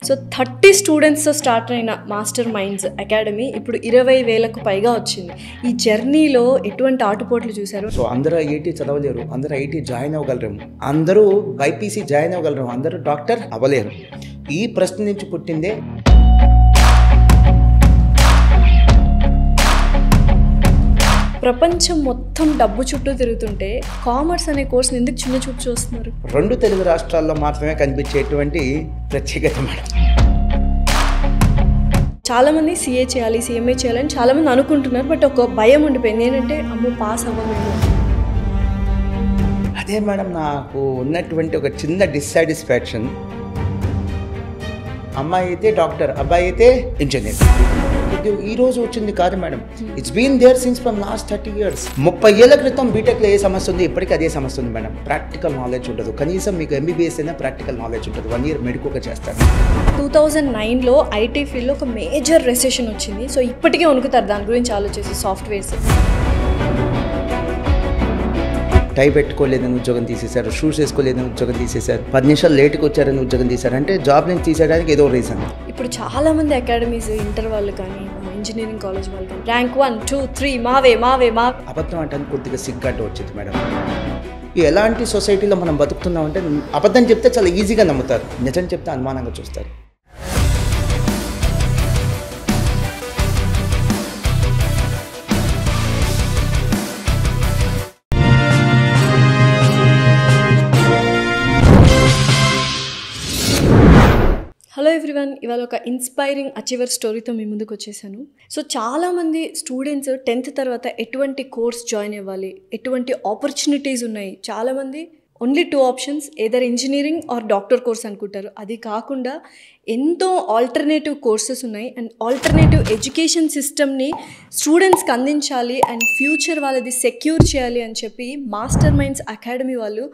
So 30 స్టూడెంట్స్తో start అయిన Master minds Academy ఇప్పుడు 20,000కు పైగా వచ్చింది. ఈ జర్నీలో ఎటువంటి ఆటుపోట్లు చూశారు? సో అందరూ ఐఐటి చదవలేరు, అందరూ ఐఐటి జాయిన్ అవ్వగలరు, అందరూ బైపీసీ జాయిన్ అవ్వగలరు, అందరూ డాక్టర్ అవ్వలేరు. ఈ ప్రశ్న నుంచి పుట్టిందే ప్రపంచం మొత్తం డబ్బు చుట్టూ తిరుగుతుంటే కామర్స్ అనే కోర్సుని ఎందుకు చిన్న చూపు చూస్తున్నారు? 2 తెలుగు రాష్ట్రాల్లో మాత్రమే కనిపించేటువంటి ప్రత్యేకత మేడం. చాలామంది సిఏ చేయాలి, సిఎంఏ చేయాలని చాలామంది అనుకుంటున్నారు. బట్ ఒక భయం ఉండిపోయింది, ఏంటంటే అమ్మో పాస్ అవ్వలేదు. అదే మేడం నాకు ఉన్నటువంటి ఒక చిన్న డిస్సాటిస్ఫాక్షన్. అమ్మాయి అయితే డాక్టర్, అబ్బాయి అయితే ఇంజనీర్. ఇది ఈ రోజు వచ్చింది కాదు madam, it's been there since from last 30 years. 30 ఏళ్ల క్రితం బీటెక్లో ఏ సమస్య ఉంది, ఇప్పటికీ అదే సమస్య ఉంది మేడం. ప్రాక్టికల్ నాలెడ్జ్ ఉండదు, కనీసం మీకు ఎంబీబీఎస్ అయినా ప్రాక్టికల్ నాలెడ్జ్ ఉంటుంది. 1 year మెడికోగా చేస్తారు. 2009లో ఐటీ ఫీల్డ్లో ఒక మేజర్ రెసెషన్ వచ్చింది. సో ఇప్పటికే వణుకుతారు దాని గురించి ఆలోచించి. సాఫ్ట్వేర్స్ టై పెట్టుకోలేదని ఉద్యోగం తీసేశారు, షూస్ వేసుకోలేదని ఉద్యోగం తీసేశారు, 10 నిమిషాలు లేట్కి వచ్చారని ఉద్యోగం తీశారు. అంటే జాబ్ నుంచి తీసేయడానికి ఏదో రీజన్. ఇప్పుడు చాలామంది అకాడమీస్, ఇంటర్ వాళ్ళు కానీ ఇంజనీరింగ్ కాలేజ్ వాళ్ళు కానీ ర్యాంక్ 1, 2, 3 మావే. అబద్ధం అంటే కొద్దిగా సిగ్గాట వచ్చింది మేడం. ఎలాంటి సొసైటీలో మనం బతుకుతున్నాం అంటే అబద్ధం చెప్తే చాలా ఈజీగా నమ్ముతారు, నిజం చెప్తే అనుమానంగా చూస్తారు. హలో ఎవ్రీవన్, ఇవాళ ఒక ఇన్స్పైరింగ్ అచీవర్ స్టోరీతో మీ ముందుకు వచ్చేసాను. సో చాలామంది స్టూడెంట్స్ 10th తర్వాత ఎటువంటి కోర్స్ జాయిన్ అవ్వాలి, ఎటువంటి ఆపర్చునిటీస్ ఉన్నాయి. చాలామంది only 2 options, either engineering or doctor course అనుకుంటారు. అది కాకుండా ఎంతో ఆల్టర్నేటివ్ కోర్సెస్ ఉన్నాయి. అండ్ ఆల్టర్నేటివ్ ఎడ్యుకేషన్ సిస్టమ్ని స్టూడెంట్స్కి అందించాలి అండ్ ఫ్యూచర్ వాళ్ళది సెక్యూర్ చేయాలి అని చెప్పి మాస్టర్ మైండ్స్ అకాడమీ వాళ్ళు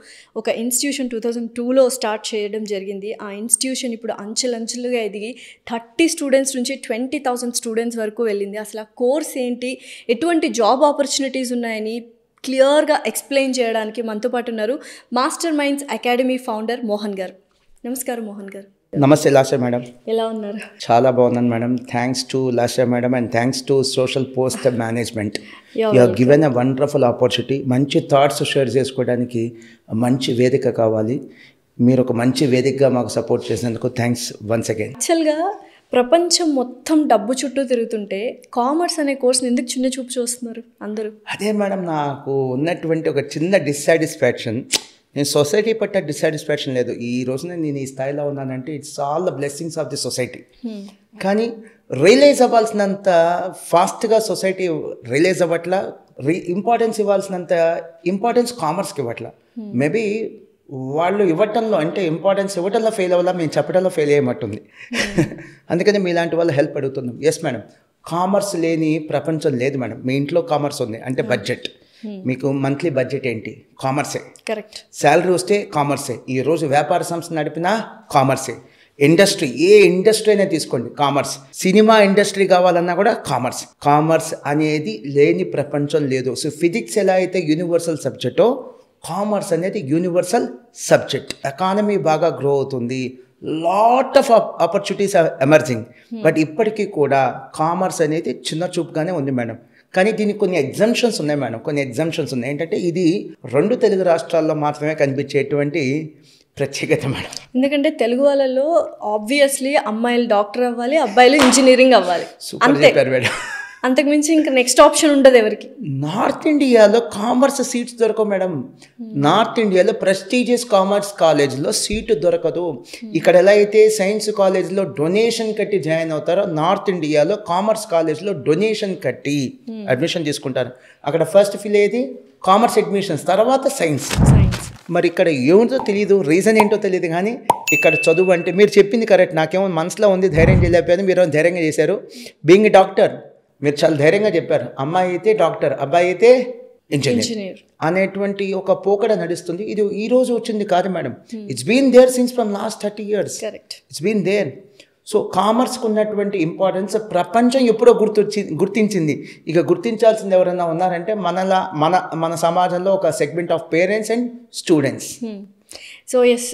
ఒక ఇన్స్టిట్యూషన్ 2002లో స్టార్ట్ చేయడం జరిగింది. ఆ ఇన్స్టిట్యూషన్ ఇప్పుడు అంచెలంచెలుగా ఎదిగి 30 స్టూడెంట్స్ నుంచి 20,000 స్టూడెంట్స్ వరకు వెళ్ళింది. అసలు ఆ కోర్స్ ఏంటి, ఎటువంటి జాబ్ ఆపర్చునిటీస్ ఉన్నాయని క్లియర్గా ఎక్స్ప్లెయిన్ చేయడానికి మనతో పాటు ఉన్నారు master minds academy founder Mohan గారు. నమస్కారం మోహన్ గారు. నమస్తే లాస్య మేడం. ఎలా ఉన్నారు? చాలా బాగున్నాను madam. Thanks to Lasya madam and thanks to social post management. You have given a wonderful opportunity. మంచి థాట్స్ షేర్ చేసుకోవడానికి మంచి వేదిక కావాలి. మీరు ఒక మంచి వేదికగా మాకు సపోర్ట్ చేసినందుకు థ్యాంక్స్ వన్స్ అగైన్. యాక్చువల్గా ప్రపంచం మొత్తం డబ్బు చుట్టూ తిరుగుతుంటే కామర్స్ అనే కోర్స్ని ఎందుకు చిన్న చూపు చూస్తున్నారు అందరూ? అదే మేడం నాకు ఉన్నటువంటి ఒక చిన్న డిస్సాటిస్ఫాక్షన్. నేను సొసైటీ పట్ల డిస్సాటిస్ఫాక్షన్ లేదు. ఈ రోజున నేను ఈ స్థాయిలో ఉన్నానంటే it's all the blessings of the society. కానీ రియలైజ్ అవ్వాల్సినంత ఫాస్ట్గా సొసైటీ రియలైజ్ అవ్వట్ల, ఇంపార్టెన్స్ ఇవ్వాల్సినంత ఇంపార్టెన్స్ కామర్స్కి ఇవ్వట్ల. మేబీ వాళ్ళు ఇవ్వటంలో అంటే ఇంపార్టెన్స్ ఇవ్వటంలో ఫెయిల్ అవ్వాలా, మేము చెప్పడంలో ఫెయిల్ అయ్యేమట్టుంది. అందుకని మీలాంటి వాళ్ళు హెల్ప్ అడుగుతున్నాం. ఎస్ మేడం, కామర్స్ లేని ప్రపంచం లేదు మేడం. మీ ఇంట్లో కామర్స్ ఉంది అంటే బడ్జెట్, మీకు మంత్లీ బడ్జెట్ ఏంటి, కామర్సే. కరెక్ట్. శాలరీ వస్తే కామర్సే. ఈరోజు వ్యాపార సంస్థ నడిపినా కామర్సే. ఇండస్ట్రీ, ఏ ఇండస్ట్రీ అయినా తీసుకోండి కామర్స్. సినిమా ఇండస్ట్రీ కావాలన్నా కూడా కామర్స్. కామర్స్ అనేది లేని ప్రపంచం లేదు. సో ఫిజిక్స్ ఎలా అయితే యూనివర్సల్ సబ్జెక్టో కామర్స్ అనేది యూనివర్సల్ సబ్జెక్ట్. ఎకానమీ బాగా గ్రో అవుతుంది, lot of opportunities are emerging. But ఇప్పటికీ కూడా కామర్స్ అనేది చిన్న చూపుగానే ఉంది మేడం. కానీ దీనికి కొన్ని ఎగ్జంప్షన్స్ ఉన్నాయి మేడం, కొన్ని ఎగ్జంప్షన్స్ ఉన్నాయి. ఏంటంటే ఇది 2 తెలుగు రాష్ట్రాల్లో మాత్రమే కనిపించేటువంటి ప్రత్యేకత మేడం. ఎందుకంటే తెలుగు వాళ్ళలో ఆబ్వియస్లీ అమ్మాయిలు డాక్టర్ అవ్వాలి, అబ్బాయిలు ఇంజనీరింగ్ అవ్వాలి. సూపర్ చెప్పారు మేడం. అంతకుమించి ఇంకా నెక్స్ట్ ఆప్షన్ ఉండదు ఎవరికి. నార్త్ ఇండియాలో కామర్స్ సీట్స్ దొరకవు మేడం. నార్త్ ఇండియాలో ప్రెస్టీజియస్ కామర్స్ కాలేజ్లో సీటు దొరకదు. ఇక్కడ ఎలా అయితే సైన్స్ కాలేజ్లో డొనేషన్ కట్టి జాయిన్ అవుతారో, నార్త్ ఇండియాలో కామర్స్ కాలేజ్లో డొనేషన్ కట్టి అడ్మిషన్ తీసుకుంటారు. అక్కడ ఫస్ట్ ఫిల్ అయ్యేది కామర్స్ అడ్మిషన్స్, తర్వాత సైన్స్. మరి ఇక్కడ ఏమిటో తెలియదు, రీజన్ ఏంటో తెలియదు. కానీ ఇక్కడ చదువు అంటే మీరు చెప్పింది కరెక్ట్. నాకేమో మనసులో ఉంది, ధైర్యం చేయలేకపోయాను, మీరు ధైర్యంగా చేశారు. బీయింగ్ డాక్టర్ మీరు చాలా ధైర్యంగా చెప్పారు. అమ్మాయి అయితే డాక్టర్, అబ్బాయి అయితే ఇంజనీర్ అనేటువంటి ఒక పోకడ నడుస్తుంది. ఇది ఈ రోజు వచ్చింది కాదు madam, it's been there since from last 30 years. It's been there. So కామర్స్కి ఉన్నటువంటి ఇంపార్టెన్స్ ప్రపంచం ఎప్పుడో గుర్తించింది. ఇక గుర్తించాల్సింది ఎవరైనా ఉన్నారంటే మన సమాజంలో ఒక segment of parents and students. So yes,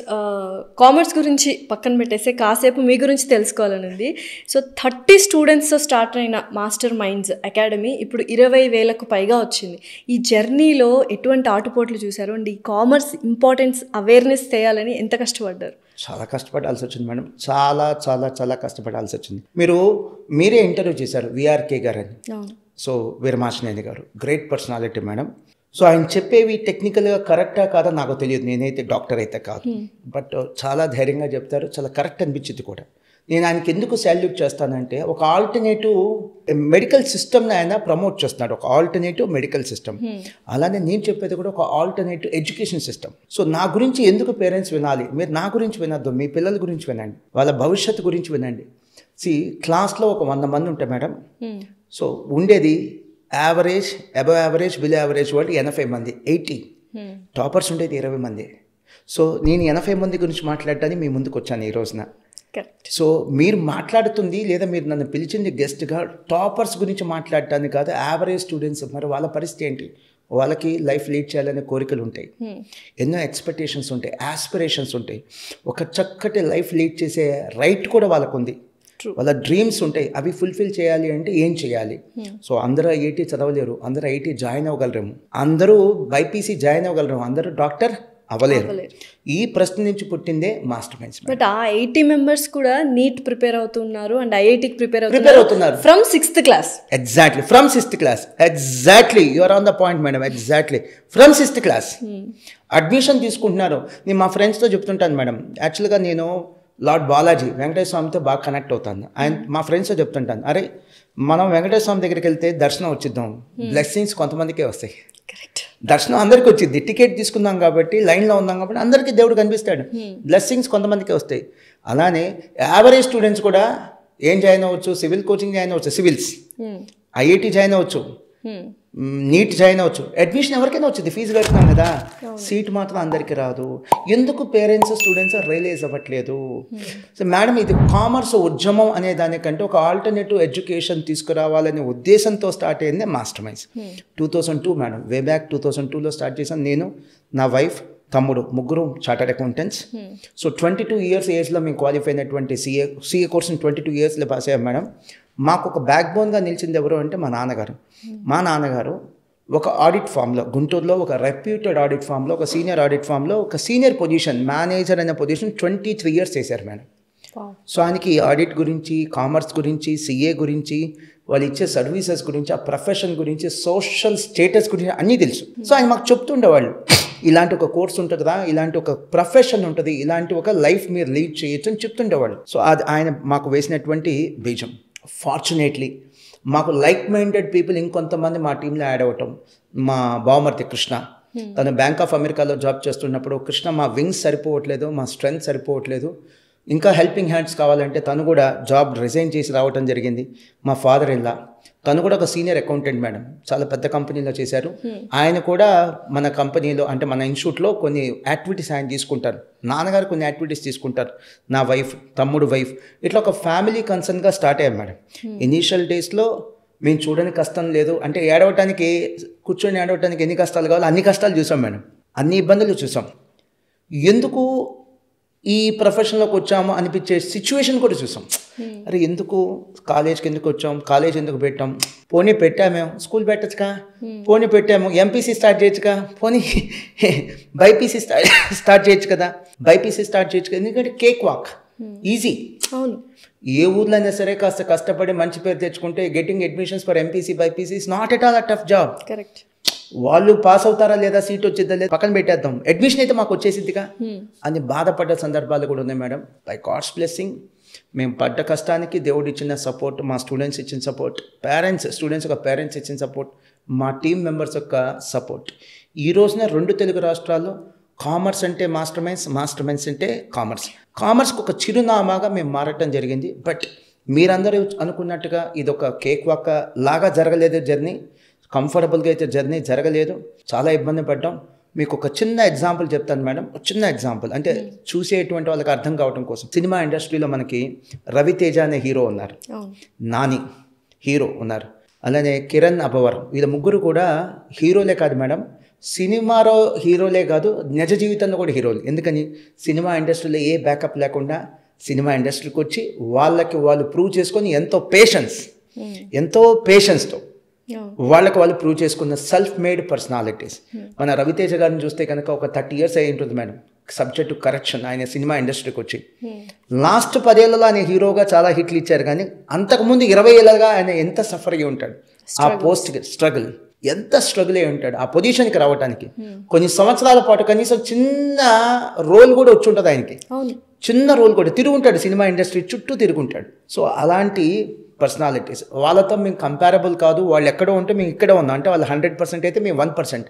commerce గురించి పక్కన పెట్టేస్తే కాసేపు మీ గురించి తెలుసుకోవాలని ఉంది. సో 30 స్టూడెంట్స్తో స్టార్ట్ అయిన మాస్టర్ మైండ్స్ అకాడమీ ఇప్పుడు 20,000కు పైగా వచ్చింది. ఈ జర్నీలో ఎటువంటి ఆటుపోట్లు చూశారు and e commerce importance awareness చేయాలని ఎంత కష్టపడ్డారు? చాలా కష్టపడాల్సి వచ్చింది మేడం, చాలా చాలా చాలా కష్టపడాల్సి వచ్చింది. మీరే ఇంటర్వ్యూ చేశారు విఆర్కే గారు అని. సో వీరమాచినేని గారు గ్రేట్ పర్సనాలిటీ మేడం. సో ఆయన చెప్పేవి టెక్నికల్గా కరెక్టా కాదా నాకు తెలియదు, నేనైతే డాక్టర్ అయితే కాదు, బట్ చాలా ధైర్యంగా చెప్తారు, చాలా కరెక్ట్ అనిపించింది కూడా. నేను ఆయనకి ఎందుకు సాల్యూట్ చేస్తానంటే ఒక ఆల్టర్నేటివ్ మెడికల్ సిస్టమ్ని ఆయన ప్రమోట్ చేస్తున్నాడు, ఒక ఆల్టర్నేటివ్ మెడికల్ సిస్టమ్. అలానే నేను చెప్పేది కూడా ఒక ఆల్టర్నేటివ్ ఎడ్యుకేషన్ సిస్టమ్. సో నా గురించి ఎందుకు పేరెంట్స్ వినాలి? మీరు నా గురించి వినొద్దు, మీ పిల్లల గురించి వినండి, వాళ్ళ భవిష్యత్తు గురించి వినండి. క్లాస్లో ఒక 100 మంది ఉంటాయి మేడం. సో ఉండేది average, above average, below average వాళ్ళు 80 మంది, 80 టాపర్స్ ఉండేది 20 మంది. సో నేను 80 మంది గురించి మాట్లాడటానికి మీ ముందుకు వచ్చాను ఈ రోజున. సో మీరు మాట్లాడుతుంది లేదా మీరు నన్ను పిలిచింది గెస్ట్గా టాపర్స్ గురించి మాట్లాడటానికి కాదు, యావరేజ్ స్టూడెంట్స్. మరి వాళ్ళ పరిస్థితి ఏంటి? వాళ్ళకి లైఫ్ లీడ్ చేయాలనే కోరికలు ఉంటాయి, ఎన్నో ఎక్స్పెక్టేషన్స్ ఉంటాయి, ఆస్పిరేషన్స్ ఉంటాయి, ఒక చక్కటి లైఫ్ లీడ్ చేసే రైట్ కూడా వాళ్ళకు ఉంది, వాళ్ళ డ్రీమ్స్ ఉంటాయి, అవి ఫుల్ఫిల్ చేయాలి అంటే ఏం చేయాలి? సో అందరూ ఐఐటి చదవలేరు, అందరూ ఐఐటి జాయిన్ అవ్వగలరేమో, అందరూ బైపీసీ జాయిన్ అవ్వగలరేమో, అందరూ డాక్టర్ అవ్వలేరు. ఈ ప్రశ్న నుంచి పుట్టిందే మాస్టర్ మైండ్స్. బట్ ఆ 80 మెంబర్స్ కూడా నీట్ ప్రిపేర్ అవుతున్నారు అండ్ ఐఐటికి ప్రిపేర్ అవుతున్నారు from 6th class. Exactly from 6th class. Exactly you're on the point madam. Exactly from 6th class admission తీసుకుంటున్నారు. నేను మా ఫ్రెండ్స్తో చెప్తుంటాను మేడం, యాక్చువల్గా నేను లార్డ్ బాలాజీ వెంకటేశ్వర స్వామితో బాగా కనెక్ట్ అవుతాను. మా ఫ్రెండ్స్తో చెప్తుంటాను, అరే మనం వెంకటేశ్వర స్వామి దగ్గరికి వెళ్తే దర్శనం వచ్చిద్దాం, బ్లెస్సింగ్స్ కొంతమందికే వస్తాయి, దర్శనం అందరికీ వచ్చింది, టికెట్ తీసుకుందాం కాబట్టి లైన్లో ఉన్నాం కాబట్టి అందరికీ దేవుడు కనిపిస్తాడు, బ్లెస్సింగ్స్ కొంతమందికే వస్తాయి. అలానే యావరేజ్ స్టూడెంట్స్ కూడా ఏం జాయిన్ అవ్వచ్చు? సివిల్ కోచింగ్ జాయిన్ అవ్వచ్చు, సివిల్స్, ఐఐటి జాయిన్ అవ్వచ్చు, నీట్ జాయిన్ అవ్వచ్చు. అడ్మిషన్ ఎవరికైనా వచ్చింది, ఫీజు కడుతున్నాం కదా, సీట్ మాత్రం అందరికీ రాదు. ఎందుకు పేరెంట్స్ స్టూడెంట్స్ రియలైజ్ అవ్వట్లేదు? సో మేడం, ఇది కామర్స్ ఉద్యమం అనే దానికంటే ఒక ఆల్టర్నేటివ్ ఎడ్యుకేషన్ తీసుకురావాలనే ఉద్దేశంతో స్టార్ట్ అయింది master minds. 2002 madam, way back 2002లో స్టార్ట్ చేశాను. నేను, నా వైఫ్, తమ్ముడు, ముగ్గురు చార్టర్డ్ అకౌంటెంట్స్. సో 22 ఇయర్స్ ఏజ్లో మేము క్వాలిఫై అయినటువంటి సిఏ కోర్స్ని 22 ఇయర్స్లో పాస్ అయ్యాం మేడం. మాకు ఒక బ్యాక్ బోన్గా నిలిచింది ఎవరు అంటే మా నాన్నగారు. మా నాన్నగారు ఒక ఆడిట్ ఫామ్లో, గుంటూరులో ఒక రెప్యూటెడ్ ఆడిట్ ఫామ్లో, ఒక సీనియర్ ఆడిట్ ఫామ్లో ఒక సీనియర్ పొజిషన్, మేనేజర్ అనే పొజిషన్ 23 ఇయర్స్ చేశారు మేడం. సో ఆయనకి ఆడిట్ గురించి, కామర్స్ గురించి, సిఏ గురించి, వాళ్ళు ఇచ్చే సర్వీసెస్ గురించి, ఆ ప్రొఫెషన్ గురించి, సోషల్ స్టేటస్ గురించి అన్నీ తెలుసు. సో ఆయన మాకు చెప్తుండేవాళ్ళు, ఇలాంటి ఒక కోర్స్ ఉంటుందా, ఇలాంటి ఒక ప్రొఫెషన్ ఉంటుంది, ఇలాంటి ఒక లైఫ్ మీరు లీడ్ చేయొచ్చు అని చెప్తుండేవాళ్ళు. సో అది ఆయన మాకు వేసినటువంటి బీజం. ఫార్చునేట్లీ మాకు లైక్ మైండెడ్ పీపుల్ ఇంకొంతమంది మా టీంలో యాడ్ అవ్వటం. మా బావమర్తి కృష్ణ, తను బ్యాంక్ ఆఫ్ అమెరికాలో జాబ్ చేస్తున్నప్పుడు, కృష్ణ మా వింగ్స్ సరిపోవట్లేదు, మా స్ట్రెంగ్త్ సరిపోవట్లేదు, ఇంకా హెల్పింగ్ హ్యాండ్స్ కావాలంటే తను కూడా జాబ్ రిజైన్ చేసి రావటం జరిగింది. మా ఫాదర్ ఇన్ లా, తను కూడా ఒక సీనియర్ అకౌంటెంట్ మేడం, చాలా పెద్ద కంపెనీలో చేశారు. ఆయన కూడా మన కంపెనీలో అంటే మన ఇన్స్టిట్యూట్లో కొన్ని యాక్టివిటీస్ ఆయన తీసుకుంటారు, నాన్నగారు కొన్ని యాక్టివిటీస్ తీసుకుంటారు, నా వైఫ్, తమ్ముడు వైఫ్, ఇట్లా ఒక ఫ్యామిలీ కన్సర్న్గా స్టార్ట్ అయ్యాం మేడం. ఇనీషియల్ డేస్లో మేము చూడని కష్టం లేదు, అంటే ఏడవటానికి, కూర్చొని ఏడవటానికి ఎన్ని కష్టాలు కావాలో అన్ని కష్టాలు చూసాం మేడం, అన్ని ఇబ్బందులు చూసాం. ఎందుకు ఈ ప్రొఫెషన్లోకి వచ్చాము అనిపించే సిచ్యువేషన్ కూడా చూసాం. అరే ఎందుకు కాలేజ్కి ఎందుకు వచ్చాం, కాలేజ్ ఎందుకు పెట్టాం, పోనీ పెట్టామేమో స్కూల్ పెట్టచ్చుగా, పోనీ పెట్టాము ఎంపీసీ స్టార్ట్ చేయొచ్చుగా, పోనీ బైపీసీ స్టార్ట్ చేయొచ్చు కదా, బైపీసీ స్టార్ట్ చేయొచ్చు కదా, ఎందుకంటే కేక్ వాక్ ఈజీ. అవును, ఏ ఊర్లో అయినా సరే కాస్త కష్టపడి మంచి పేరు తెచ్చుకుంటే getting admissions for MPC BiPC is not at all a tough job. Correct. వాళ్ళు పాస్ అవుతారా లేదా, సీట్ వచ్చిద్దా లేదా పక్కన పెట్టేద్దాం, అడ్మిషన్ అయితే మాకు వచ్చేసిద్దిగా అని బాధపడ్డ సందర్భాలు కూడా ఉన్నాయి మేడం. బై గాడ్స్ బ్లెస్సింగ్ మేము పడ్డ కష్టానికి దేవుడు ఇచ్చిన సపోర్ట్, మా స్టూడెంట్స్ ఇచ్చిన సపోర్ట్, స్టూడెంట్స్ యొక్క పేరెంట్స్ ఇచ్చిన సపోర్ట్, మా టీమ్ మెంబర్స్ యొక్క సపోర్ట్, ఈ రోజున 2 తెలుగు రాష్ట్రాల్లో కామర్స్ అంటే మాస్టర్ మైండ్స్ అంటే కామర్స్కి ఒక చిరునామాగా మేము మారటం జరిగింది. బట్ మీరందరూ అనుకున్నట్టుగా ఇది ఒక కేక్ వాక్ లాగా జరగలేదు జర్నీ, కంఫర్టబుల్గా అయితే జర్నీ జరగలేదు, చాలా ఇబ్బంది పడ్డాం. మీకు ఒక చిన్న ఎగ్జాంపుల్ చెప్తాను మేడం, ఒక చిన్న ఎగ్జాంపుల్ అంటే చూసేటువంటి వాళ్ళకి అర్థం కావడం కోసం. సినిమా ఇండస్ట్రీలో మనకి రవితేజ అనే హీరో ఉన్నారు, నాని హీరో ఉన్నారు, అలానే కిరణ్ అబవర్, వీళ్ళ ముగ్గురు కూడా హీరోలే కాదు మేడం, సినిమాలో హీరోలే కాదు, నిజ జీవితంలో కూడా హీరోలు. ఎందుకని సినిమా ఇండస్ట్రీలో ఏ బ్యాకప్ లేకుండా సినిమా ఇండస్ట్రీకి వచ్చి వాళ్ళకి వాళ్ళు ప్రూవ్ చేసుకొని ఎంతో పేషెన్స్తో వాళ్ళకి వాళ్ళు ప్రూవ్ చేసుకున్న సెల్ఫ్ మేడ్ పర్సనాలిటీస్. మన రవితేజ గారిని చూస్తే కనుక ఒక 30 years అయి ఉంటుంది మేడం సబ్జెక్టు కరెక్షన్. ఆయన సినిమా ఇండస్ట్రీకి వచ్చి లాస్ట్ 10 ఏళ్లలో ఆయన హీరోగా చాలా హిట్లు ఇచ్చారు, కానీ అంతకుముందు 20 ఏళ్ళగా ఆయన ఎంత సఫర్ అయ్యి ఉంటాడు. ఆ పోస్ట్కి ఎంత స్ట్రగుల్ అయి ఉంటాడు ఆ పొజిషన్కి రావడానికి. కొన్ని సంవత్సరాల పాటు కనీసం చిన్న రోల్ కూడా వచ్చి ఉంటుంది ఆయనకి, చిన్న రోల్ కూడా తిరుగుంటాడు, సినిమా ఇండస్ట్రీ చుట్టూ తిరుగుంటాడు. సో అలాంటి పర్సనాలిటీస్ వాళ్ళతో మేము కంపారబుల్ కాదు. వాళ్ళు ఎక్కడో ఉంటే మేము ఇక్కడే ఉన్నాం, అంటే వాళ్ళు 100% అయితే మేము 1%.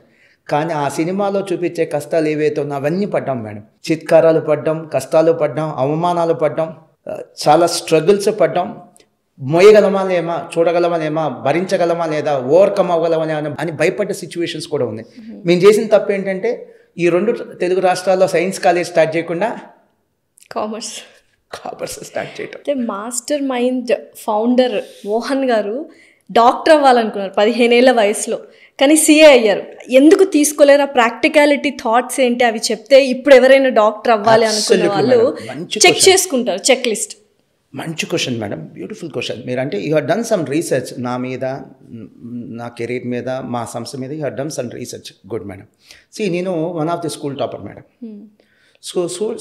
కానీ ఆ సినిమాలో చూపించే కష్టాలు ఏవైతే ఉన్నా అవన్నీ పడ్డాం మేడం. చిత్కారాలు పడ్డాం, కష్టాలు పడ్డాం, అవమానాలు పడ్డాం, చాలా స్ట్రగుల్స్ పడ్డాం. మోయగలమా లేమా, చూడగలమా, భరించగలమా లేదా, ఓవర్కమ్ అవ్వగలమా అని భయపడ్డ సిచ్యువేషన్స్ కూడా ఉన్నాయి. మేము చేసిన తప్పు ఏంటంటే ఈ 2 తెలుగు రాష్ట్రాల్లో సైన్స్ కాలేజ్ స్టార్ట్ చేయకుండా కామర్స్ స్టార్ట్ చేయటం. అంటే మాస్టర్ మైండ్ ఫౌండర్ మోహన్ గారు డాక్టర్ అవ్వాలనుకున్నారు 15 ఏళ్ల వయసులో, కానీ సీఏ అయ్యారు. ఎందుకు తీసుకోలేరు? ఆ ప్రాక్టికాలిటీ థాట్స్ ఏంటి అవి చెప్తే ఇప్పుడు ఎవరైనా డాక్టర్ అవ్వాలి అనుకునే వాళ్ళు చెక్ చేసుకుంటారు, చెక్ లిస్ట్. మంచి క్వశ్చన్ మేడం, బ్యూటిఫుల్ క్వశ్చన్. మీరు అంటే you have done some research నా మీద, నా కెరీర్ మీద, మా సంస్థ మీద you have done some research. Good madam. నేను one of the school topper madam.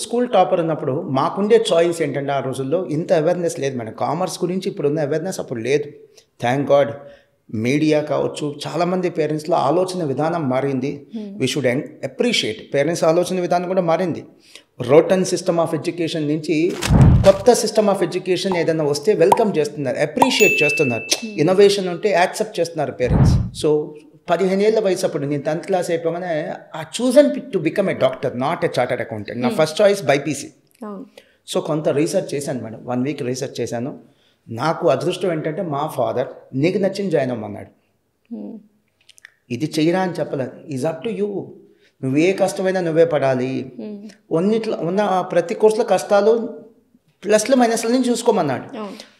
School topper ఉన్నప్పుడు మాకుండే చాయిస్ ఏంటంటే ఆ రోజుల్లో ఇంత అవేర్నెస్ లేదు మేడం. కామర్స్ గురించి ఇప్పుడున్న అవేర్నెస్ అప్పుడు లేదు. థ్యాంక్ గాడ్ మీడియా కావచ్చు, చాలామంది పేరెంట్స్లో ఆలోచన విధానం మారింది. వీ షుడ్ అప్రిషియేట్ పేరెంట్స్ ఆలోచన విధానం కూడా మారింది. రోటన్ సిస్టమ్ ఆఫ్ ఎడ్యుకేషన్ నుంచి కొత్త సిస్టమ్ ఆఫ్ ఎడ్యుకేషన్ ఏదైనా వస్తే వెల్కమ్ చేస్తున్నారు, అప్రిషియేట్ చేస్తున్నారు. ఇన్నోవేషన్ ఉంటే యాక్సెప్ట్ చేస్తున్నారు పేరెంట్స్. సో 15 ఏళ్ల వయసు అప్పుడు నేను 10th క్లాస్ అయిపోగానే ఆ chosen to become a doctor, not a chartered accountant. నా ఫస్ట్ చాయిస్ బైపీసీ. సో కొంత రీసెర్చ్ చేశాను మేడం, 1 week రీసెర్చ్ చేశాను. నాకు అదృష్టం ఏంటంటే మా ఫాదర్ నీకు నచ్చింది జాయిన్ అమ్మన్నాడు. ఇది చెయ్యరా అని చెప్పలేదు, ఈజ్ అప్ టు యూ, నువ్వే కష్టమైనా నువ్వే పడాలి. ఉన్న ప్రతి కోర్సులో కష్టాలు ప్లస్లు మైనస్ల నుంచి చూసుకోమన్నాడు.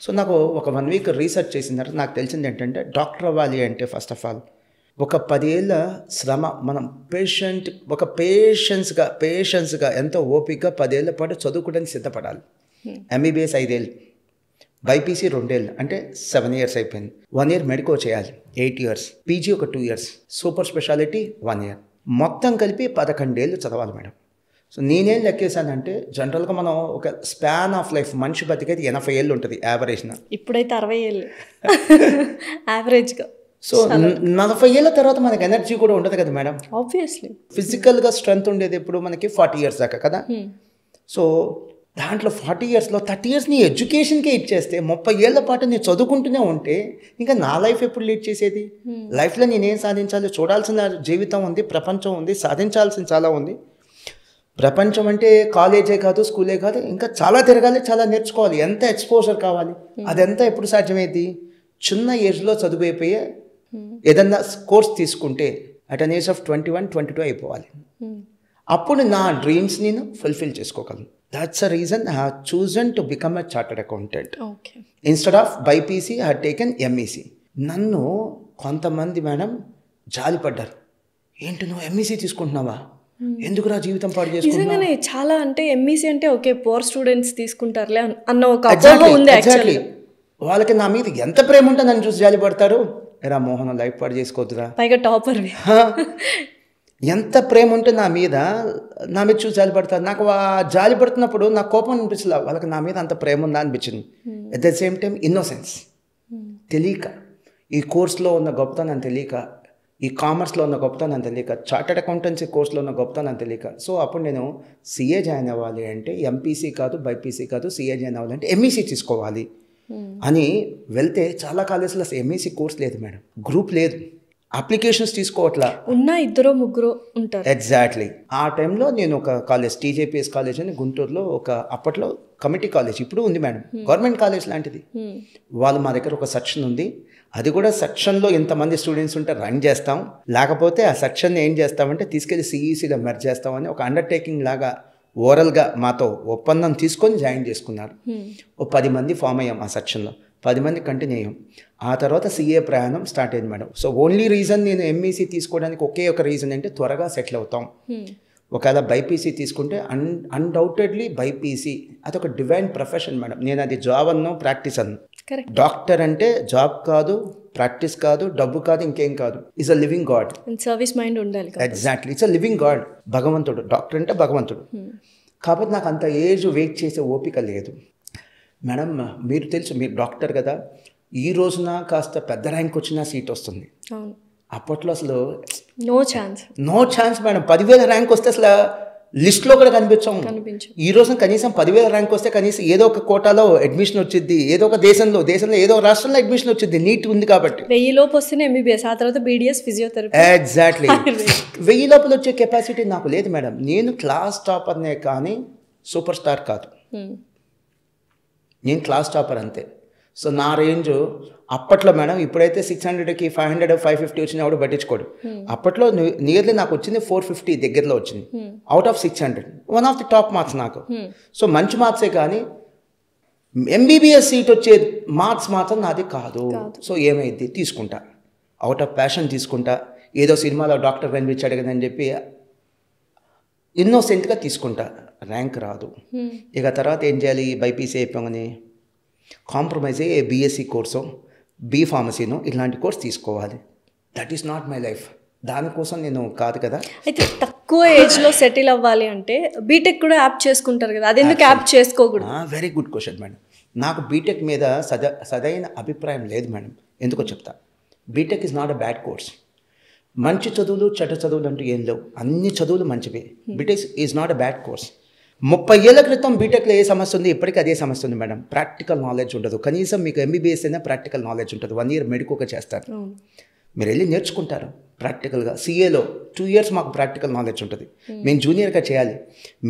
సో నాకు ఒక 1 week రీసెర్చ్ చేసిన తర్వాత నాకు తెలిసింది ఏంటంటే డాక్టర్ అవ్వాలి అంటే ఫస్ట్ ఆఫ్ ఆల్ ఒక 10 ఏళ్ళ శ్రమ, మనం పేషెన్స్గా ఎంతో ఓపికగా 10 ఏళ్ల పాటు చదువుకోవడానికి సిద్ధపడాలి. ఎంబీబీఎస్ 5 ఏళ్ళు, బైపీసీ 2 ఏళ్ళు, అంటే 7 years అయిపోయింది. 1 year మెడికో చేయాలి, 8 years, పీజీ ఒక 2 years, సూపర్ స్పెషాలిటీ 1 year, మొత్తం కలిపి 11 ఏళ్ళు చదవాలి మేడం. సో నేనేం లెక్కేసానంటే జనరల్గా మనం ఒక స్పాన్ ఆఫ్ లైఫ్ మనిషి బతికైతే 80 ఏళ్ళు ఉంటుంది యావరేజ్న. ఇప్పుడైతే 60 ఏళ్ళు యావరేజ్గా. సో 40 ఏళ్ళ తర్వాత మనకి ఎనర్జీ కూడా ఉండదు కదా మేడం. ఆబ్వియస్లీ ఫిజికల్గా స్ట్రెంగ్త్ ఉండేది ఎప్పుడు మనకి 40 years దాకా కదా. సో దాంట్లో 40 yearsలో 30 years నీ ఎడ్యుకేషన్కే ఇచ్చేస్తే 30 ఏళ్ల పాటు నేను చదువుకుంటూనే ఉంటే ఇంకా నా లైఫ్ ఎప్పుడు లీడ్ చేసేది? లైఫ్లో నేనేం సాధించాలి? చూడాల్సిన జీవితం ఉంది, ప్రపంచం ఉంది, సాధించాల్సిన చాలా ఉంది. ప్రపంచం అంటే కాలేజే కాదు, స్కూలే కాదు, ఇంకా చాలా తిరగాలి, చాలా నేర్చుకోవాలి, ఎంత ఎక్స్పోజర్ కావాలి, అదంతా ఎప్పుడు సాధ్యమైంది? చిన్న ఏజ్లో చదువు అయిపోయే ఏదన్నా కోర్స్ తీసుకుంటే అట్ అన్ ఏజ్ ఆఫ్ 21, 22 అయిపోవాలి. అప్పుడు నా డ్రీమ్స్ నేను ఫుల్ఫిల్ చేసుకోగలను. That's the reason I have chosen to become a chartered accountant. Okay. Instead of BPC, I had taken MEC. నన్ను కొంతమంది మేడం జాలిపడ్డారు, ఏంటి నువ్వు ఎంఈసీ తీసుకుంటున్నావా, ఎందుకురా జీవితం పాడు చేసుకుంటున్నావు? నిజంగానే చాలా, అంటే ఎంఈసీ అంటే ఓకే పోర్ స్టూడెంట్స్ తీసుకుంటారులే అన్న ఒక అపోహ ఉంది యాక్చువల్లీ. వాళ్ళకి నా మీద ఎంత ప్రేమ ఉంటే నన్ను చూసి జాలిపడతారు. ఎరా మోహన్ లైఫ్ పాడు చేసుకోవద్దురా, పైగా టాపర్, ఎంత ప్రేమ ఉంటే నా మీద చూసి జాలిపడతారు. నాకు జాలి పడుతున్నప్పుడు నాకు కోపం అనిపించలే, వాళ్ళకి నా మీద అంత ప్రేమ ఉందా అనిపించింది. At the same time innocence, తెలియక ఈ కోర్సులో ఉన్న గొప్పతనం తెలియక, ఈ కామర్స్లో ఉన్న గొప్పతనం తెలియక, చార్టర్డ్ అకౌంటెన్సీ కోర్సులో ఉన్న గొప్పతనం తెలియక. సో అప్పుడు నేను సిఏ జాయిన్ అవ్వాలి అంటే ఎంపీసీ కాదు, బైపీసీ కాదు, సిఏ జాయిన్ అవ్వాలి అంటే ఎంఈసీ తీసుకోవాలి అని వెళ్తే చాలా కాలేజీలో అసలు ఎంఈసీ కోర్స్ లేదు మేడం, గ్రూప్ లేదు, అప్లికేషన్స్ తీసుకోవట్లా, ఉన్న 2-3 ఉంటారు. ఎగ్జాక్ట్లీ. ఆ టైంలో నేను ఒక కాలేజ్, టీజేపీఎస్ కాలేజ్ అని గుంటూరులో, ఒక అప్పట్లో కమిటీ కాలేజ్, ఇప్పుడు ఉంది మేడం, గవర్నమెంట్ కాలేజ్ లాంటిది. వాళ్ళు మా దగ్గర ఒక సెక్షన్ ఉంది, అది కూడా సెక్షన్లో ఎంతమంది స్టూడెంట్స్ ఉంటే రన్ చేస్తాం, లేకపోతే ఆ సెక్షన్ని ఏం చేస్తామంటే తీసుకెళ్ళి సిఈసీలో మెర్జ్ చేస్తామని ఒక అండర్టేకింగ్ లాగా ఓరల్గా మాతో ఒప్పందం తీసుకొని జాయిన్ చేసుకున్నారు. ఓ 10 మంది ఫామ్ అయ్యాం ఆ సెక్షన్లో. 10 మంది కంటిన్యూ అయ్యాం. ఆ తర్వాత సిఏ ప్రయాణం స్టార్ట్ అయింది మేడం. సో ఓన్లీ రీజన్ నేను ఎంఈసీ తీసుకోవడానికి ఒకే ఒక రీజన్ అంటే త్వరగా సెటిల్ అవుతాం. ఒకవేళ బైపీసీ తీసుకుంటే అన్డౌటెడ్లీ బైపీసీ అదొక డివైన్ ప్రొఫెషన్ మేడం. నేను అది జాబ్ అన్నో ప్రాక్టీస్ అన్ను. డాక్టర్ అంటే జాబ్ కాదు, ప్రాక్టీస్ కాదు, డబ్బు కాదు, ఇంకేం కాదు. It's a living god. Service mind ఉండాలి. Exactly, it's a living god. భగవంతుడు. డాక్టర్ అంటే భగవంతుడు. కాబట్టి నాకు అంత ఏజ్ వెయిట్ చేసే ఓపిక లేదు మేడం. మీరు తెలుసు, మీరు డాక్టర్ కదా, ఈ రోజున కాస్త పెద్ద ర్యాంక్ వచ్చినా సీట్ వస్తుంది. అప్పట్లో అసలు నో ఛాన్స్ మేడం. 10,000 ర్యాంక్ వస్తే అసలు లిస్ట్లో కూడా కనిపించాం. ఈ రోజు కనీసం 10,000 ర్యాంక్ వస్తే కనీసం ఏదో ఒక కోటాలో అడ్మిషన్ వచ్చింది, ఏదో ఒక దేశంలో ఏదో ఒక రాష్ట్రంలో అడ్మిషన్ వచ్చింది. నీట్ ఉంది కాబట్టి 1000 లోపు వస్తేనే ఎంబీబీఎస్, ఆ తర్వాత బీడీఎస్, ఫిజియోథెరపీ. ఎగ్జాక్ట్లీ. 1000 లోపల వచ్చే కెపాసిటీ నాకు లేదు మేడం. నేను క్లాస్ టాపర్నే కానీ సూపర్ స్టార్ కాదు. నేను క్లాస్ టాపర్ అంతే. సో నా రేంజ్ అప్పట్లో మేడం, ఇప్పుడైతే 600కి 500 550 వచ్చినా కూడా పట్టించుకోడు. అప్పట్లో నియర్లీ నాకు వచ్చింది 450 దగ్గరలో వచ్చింది out of 600. One of the top marks నాకు. సో మంచి మార్క్సే కానీ ఎంబీబీఎస్ సీట్ వచ్చే మార్క్స్ మాత్రం నాది కాదు. సో ఏమైంది, తీసుకుంటా, అవుట్ ఆఫ్ ప్యాషన్ తీసుకుంటా. ఏదో సినిమాలో డాక్టర్ కనిపించాడు కదని చెప్పి ఇన్నోసెంట్గా తీసుకుంటా. ర్యాంక్ రాదు. ఇక తర్వాత ఏం చేయాలి, బైపీసీ అయిపోగానే కాంప్రమైజ్ అయ్యి బీఎస్సీ కోర్సు, బీ ఫార్మసీను ఇలాంటి కోర్స్ తీసుకోవాలి. That is not my life. దానికోసం నేను కాదు కదా. అయితే తక్కువ ఏజ్లో సెటిల్ అవ్వాలి అంటే బీటెక్ కూడా యాప్ చేసుకుంటారు కదా, అది ఎందుకు యాప్ చేసుకోకూడదు? Very good question madam. నాకు బీటెక్ మీద సరైన అభిప్రాయం లేదు మేడం. ఎందుకో చెప్తా. BTech is not a bad course. మంచి చదువులు చెడ్డ చదువులు అంటూ ఏం లేవు. అన్ని చదువులు మంచివే. BTech is not a bad course. 30 ఏళ్ల క్రితం బీటెక్లో ఏ సమస్య ఉంది, ఇప్పటికీ అదే సమస్య ఉంది మేడం. ప్రాక్టికల్ నాలెడ్జ్ ఉండదు. కనీసం మీకు ఎంబీబీఎస్ అయినా ప్రాక్టికల్ నాలెడ్జ్ ఉంటుంది. 1 ఇయర్ మెడికోగా చేస్తారు, మీరు వెళ్ళి నేర్చుకుంటారు ప్రాక్టికల్గా. సిఏలో 2 ఇయర్స్ మాకు ప్రాక్టికల్ నాలెడ్జ్ ఉంటుంది. మేము జూనియర్గా చేయాలి,